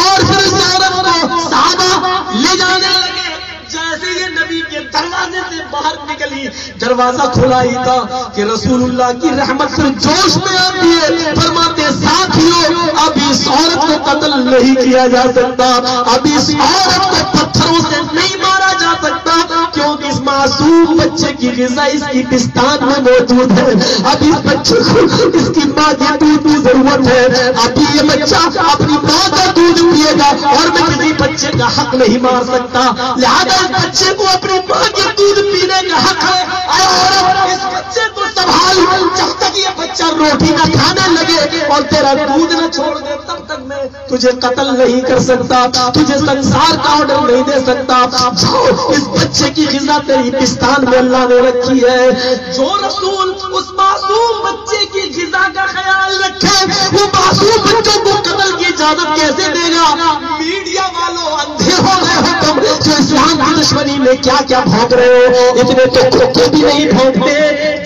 اور پھر اس عورت کو صحابہ لے جانے لگے۔ جیسے یہ نبی کے دروازے سے باہر نکلی، دروازہ کھلا ہی تھا کہ رسول اللہ کی رحمت سے جوش میں آتی ہے، فرماتے ساتھیوں اب اس عورت کو قتل نہیں کیا جا سکتا، اب اس عورت کو پتھروں سے نہیں مارا جا سکتا کیونکہ اس معصوم بچے کی غذا اس کی پستان میں موجود ہے، اب اس بچے کو اس کی ماں کے دودھ کی ضرورت ہے، ابھی یہ بچہ اپنی ماں کا دودھ پیے گا اور میں کسی بچے کا حق نہیں مار سکتا، لہذا اس بچے کو اپنی ماں کے دودھ پینے کا حق ہے اور اس بچے کو سنبھال جب تک یہ بچہ روٹی نہ کھانے لگے اور تیرا دودھ نہ چھوڑ دے تب تک میں تجھے قتل نہیں کر سکتا، تجھے سنسار کا آرڈر نہیں دے سکتا۔ جاؤ اس بچے کی غذا تیری پستان میں اللہ نے رکھی ہے، جو رسول اس معصوم بچے کی غذا کا خیال رکھے وہ معصوم بچوں کو قتل کی اجازت کیسے دے گا؟ میڈیا والوں اندھے ہو گئے ہو تم جو اسلام کی دشمنی میں کیا کیا بھونک رہے ہو، اتنے تو کھوکھے بھی نہیں بھونکتے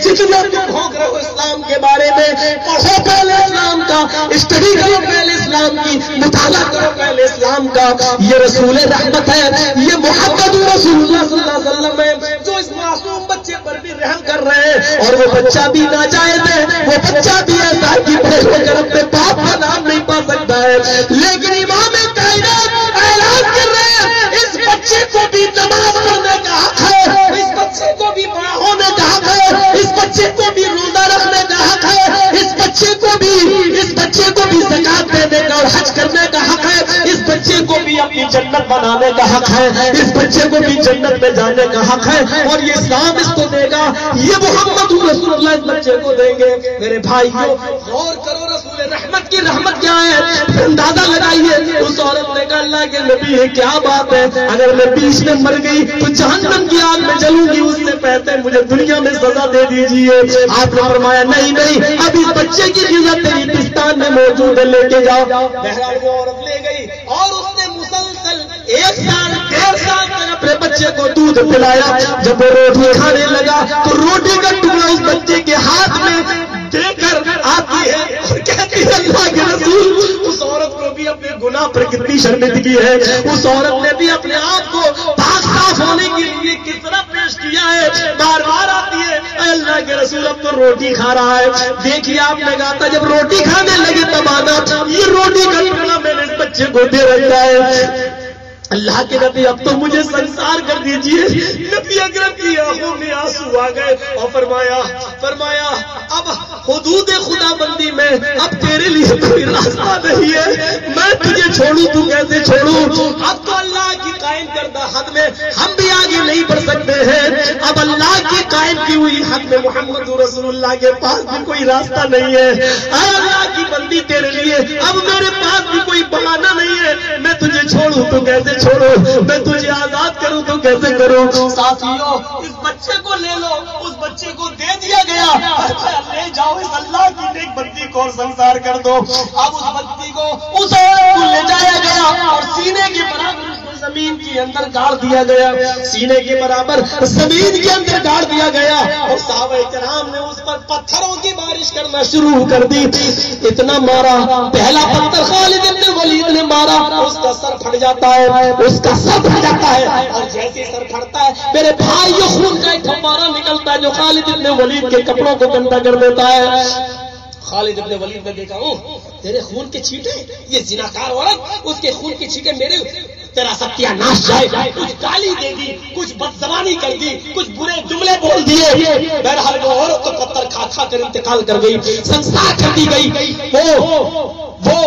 جتنا تم بھونک رہے ہو اسلام کے بارے میں۔ پڑھو پہلے اسلام کا، اسٹڈی کرو پہلے اسلام کی، مطالعہ کرو پہلے اسلام کا۔ یہ رسول رحمت ہے، یہ محمد رسول اللہ صلی اللہ علیہ وسلم ہے جو اس معصوم بچے پر بھی رحم کر رہے ہیں، اور وہ بچہ بھی ناجائز ہے، وہ بچہ بھی ایسا ہے کہ بڑے ہو کر اپنے باپ کا نام نہیں پا سکتا ہے، لیکن امام کائنات اعلان کر رہے ہیں اس بچے کو بھی نماز پڑھنے کا حق ہے، اس بچے کو بھی بڑا ہونے کا حق ہے، اس بچے کو بھی روزہ رکھنے کا حق ہے، اس بچے کو بھی زکات دینے کا اور حج کرنے کا حق ہے، اس بچے کو بھی اپنی جنت بنانے کا حق ہے، اس بچے کو بھی جنت میں جانے کا حق ہے، اور یہ اسلام اس کو دے گا، یہ محمد رسول اللہ اس بچے کو دیں گے۔ میرے بھائیوں غور کرو، رسول رحمت کی رحمت حقیقت کیا ہے اندازہ لگائیے. اس عورت نے کہا اللہ کے نبی یہ کیا بات ہے, اگر میں بیچ میں مر گئی تو جہنم کی آگ میں جلوں گی, اس سے پہلے مجھے دنیا میں سزا دے دیجیے. آپ نے فرمایا نہیں نہیں, اب اس بچے کی غذا تیری پستان میں موجود ہے, لے کے جاؤ. بہرحال وہ عورت لے گئی اور اس نے مسلسل 1 سال 1.5 سال تک اپنے بچے کو دودھ پلایا. جب وہ روٹی کھانے لگا تو روٹی کا ٹکڑا اس بچے کے ہاتھ میں دے کر آتی ہے اور کہتی ہے اللہ کے رسول. اس عورت کو بھی اپنے گناہ پر کتنی شرمندگی ہے, اس عورت نے بھی اپنے آپ کو پاک صاف ہونے کے لیے کس طرح پیش کیا ہے. بار بار آتی ہے اے اللہ کے رسول اب تو روٹی کھا رہا ہے. دیکھیے آپ نے کہا تھا جب روٹی کھانے لگے تب آنا, یہ روٹی کا ٹکڑا میں نے اس بچے کو دے رکھا ہے. اللہ کے نبی اب تو مجھے سنسار کر دیجئے. نبی اکرم کی آنکھوں میں آنسو آ گئے اور فرمایا اب حدود خدا بندی میں اب تیرے لیے کوئی راستہ نہیں ہے, میں تجھے چھوڑوں تو کیسے چھوڑوں. اب تو اللہ کی قائم کردہ حد میں ہم بھی آگے نہیں بڑھ سکتے ہیں. اب اللہ کی قائم کی ہوئی حد میں محمد رسول اللہ کے پاس بھی کوئی راستہ نہیں ہے. اے اللہ کی بندی تیرے لیے اب میرے پاس بھی کوئی بہانہ نہیں ہے. میں تجھے چھوڑوں تو کیسے چھوڑو, میں تجھے آزاد کروں تو کیسے کروں. ساتھیوں اس بچے کو لے لو, اس بچے کو دے دیا گیا. لے جاؤ اس اللہ کی نیک بندی کو اور سنسار کر دو. اب اس بچی کو اس عورت کو لے جایا گیا اور سینے کے برابر زمین کے اندر گاڑ دیا گیا, سینے کے برابر زمین کے اندر گاڑ دیا گیا. اور صحابہ کرام نے اس پر پتھروں کی بارش کرنا شروع کر دی. اتنا مارا, پہلا پتھر خالد بن ولید نے مارا, اس کا سر پھٹ جاتا ہے, اس کا سر پھٹ جاتا ہے. اور جیسے سر پھٹتا ہے میرے بھائی یہ خون کا ایک پھوارا نکلتا ہے جو خالد بن ولید کے کپڑوں کو گندا کر دیتا ہے. خالد ابن ولید نے دیکھا تیرے خون کے چھینٹے, یہ زناکار عورت اس کے خون کے چھینٹے میرے, تیرا ستیہ ناش جائے. کچھ گالی دے دی, کچھ بدزبانی کر دی, کچھ برے جملے بول دیے. بہرحال وہ عورت تو پتھر کھا کھا کر انتقال کر گئی, سنسار کر دی گئی. وہ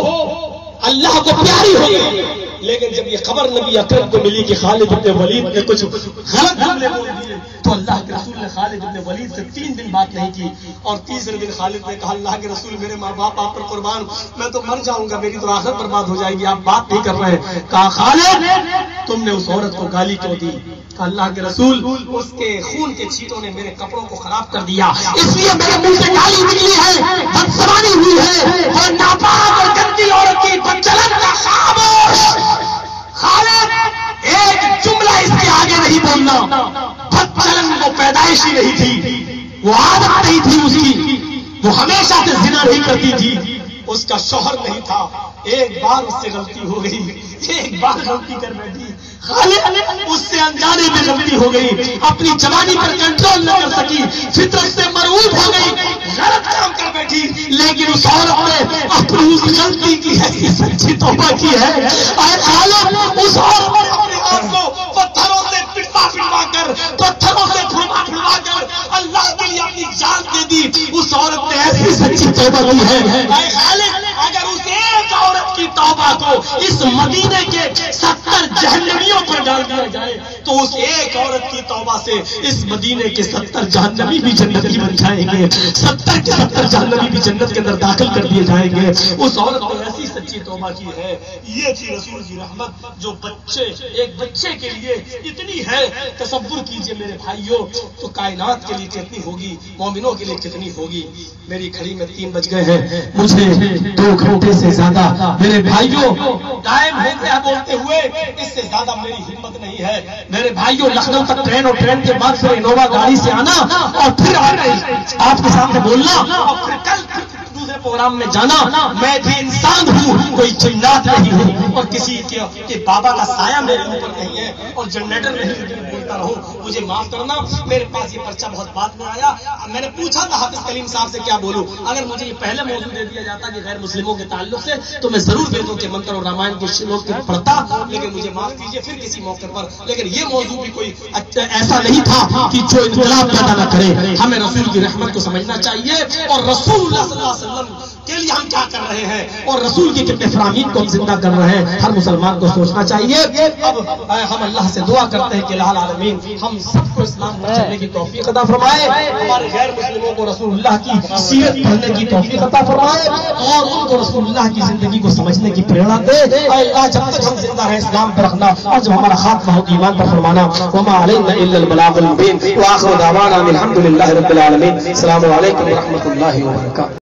اللہ کو پیاری ہو گئی. لیکن جب یہ خبر نبی اکرم کو ملی کہ خالد ابن ولید نے کچھ غلط جملے بول دیے تو اللہ کے رسول نے خالد ابن ولید سے 3 دن بات نہیں کی. اور تیسرے دن خالد نے کہا اللہ کے رسول میرے ماں باپ آپ پر قربان, میں تو مر جاؤں گا, میری تو آخرت برباد ہو جائے گی, آپ بات نہیں کر رہے ہیں. کہا خالد تم نے اس عورت کو گالی کیوں دی؟ کہا اللہ کے رسول اس کے خون کے چھینٹوں نے میرے کپڑوں کو خراب کر دیا, اس لیے میرے منہ سے گالی نکلی ہے, بدزبانی ہوئی ہے. اور ناپاک اور گندی عورت کی بدچلن کا خاموش. خالد ایک جملہ اس کے آگے نہیں بولنا. بدچلن وہ پیدائشی نہیں تھی, وہ عادت نہیں تھی اس کی, وہ ہمیشہ سے زنا نہیں کرتی تھی, اس کا شوہر نہیں تھا. ایک بار اس سے غلطی ہو گئی, ایک بار غلطی کر بیٹھی. خالد اس سے انجانے میں غلطی ہو گئی, اپنی جوانی پر کنٹرول نہ کر سکی, فطرت سے مرعوب ہو گئی, غلط کام کر بیٹھی. لیکن اس عورت نے اپنی اس غلطی کی ہے سچی توبہ کی ہے. اور خالد اس عورت نے اپنے آپ کو پتھروں سے پٹوا کر, پتھروں سے پھڑوا کر اللہ کے لیے اپنی جان دے دی. اس عورت نے ایسی سچی توبہ کی ہے. خالد اگر اس ایک عورت کی توبہ کو اس مدینے کے 70 جہنمیوں پر ڈال دیا جائے تو اس ایک عورت کی توبہ سے اس مدینے کے 70 جہنمی بھی جنتی بن جائیں گے, 70 کے 70 جہنمی بھی جنت کے اندر داخل کر دیے جائیں گے. اس عورت نے ایسی سچی توبہ کی ہے. یہ تھی رسول کی رحمت جو ایک بچے کے لیے اتنی ہے. تصور کیجئے میرے بھائیوں تو کائنات کے لیے کتنی ہوگی, مومنوں کے لیے کتنی ہوگی. میری گھڑی میں 3 بج گئے ہیں, مجھے 2 گھنٹے سے زیادہ میرے بھائیوں قائم ہوتے ہیں بولتے ہوئے, اس سے زیادہ میری ہمت نہیں ہے. میرے بھائیوں لکھنؤ تک ٹرین اور ٹرین کے بعد پھر انووا گاڑی سے آنا اور پھر آپ کے سامنے بولنا اور پھر کل دوسرے پروگرام میں جانا. میں بھی انسان ہوں, کوئی جنات نہیں ہوں, اور کسی کے بابا کا سایہ میرے اوپر نہیں ہے اور جنریٹر نہیں بولتا رہوں. مجھے معاف کرنا, میرے پاس یہ پرچہ بہت بعد میں آیا. میں نے پوچھا تھا حافظ کلیم صاحب سے کیا بولوں. اگر مجھے یہ پہلے موضوع دے دیا جاتا کہ غیر مسلموں کے تعلق سے تو میں ضرور ویدوں کے منتر اور رامائن کے شلوک کے پڑھتا, لیکن مجھے معاف کیجیے پھر کسی موقع پر. لیکن یہ موضوع بھی کوئی ایسا نہیں تھا کہ جو انقلاب پیدا نہ کرے. ہمیں رسول کی رحمت کو سمجھنا چاہیے اور رسول اللہ صلی اللہ علیہ وسلم کے لیے ہم کیا کر رہے ہیں اور رسول کی کتنے فرامین کو ہم زندہ کر رہے ہیں، ہر مسلمان کو سوچنا چاہیے۔ اب ہم اللہ سے دعا کرتے ہیں کہ الہ العالمین ہم سب کو اسلام پر چلنے کی توفیق عطا فرمائے، ہمارے غیر مسلموں کو رسول اللہ کی سیرت پڑھنے کی توفیق عطا فرمائے اور ان کو رسول اللہ کی زندگی کو سمجھنے کی پریرنا دے۔ اے اللہ جب تک ہم زندہ ہیں اسلام پر رکھنا اور جب ہمارا خاتمہ ہو ایمان پر فرمانا۔ وما علینا الا البلاغ المبین وآخر دعوانا الحمد للہ رب العالمین۔ السلام علیکم ورحمۃ اللہ وبرکاتہ۔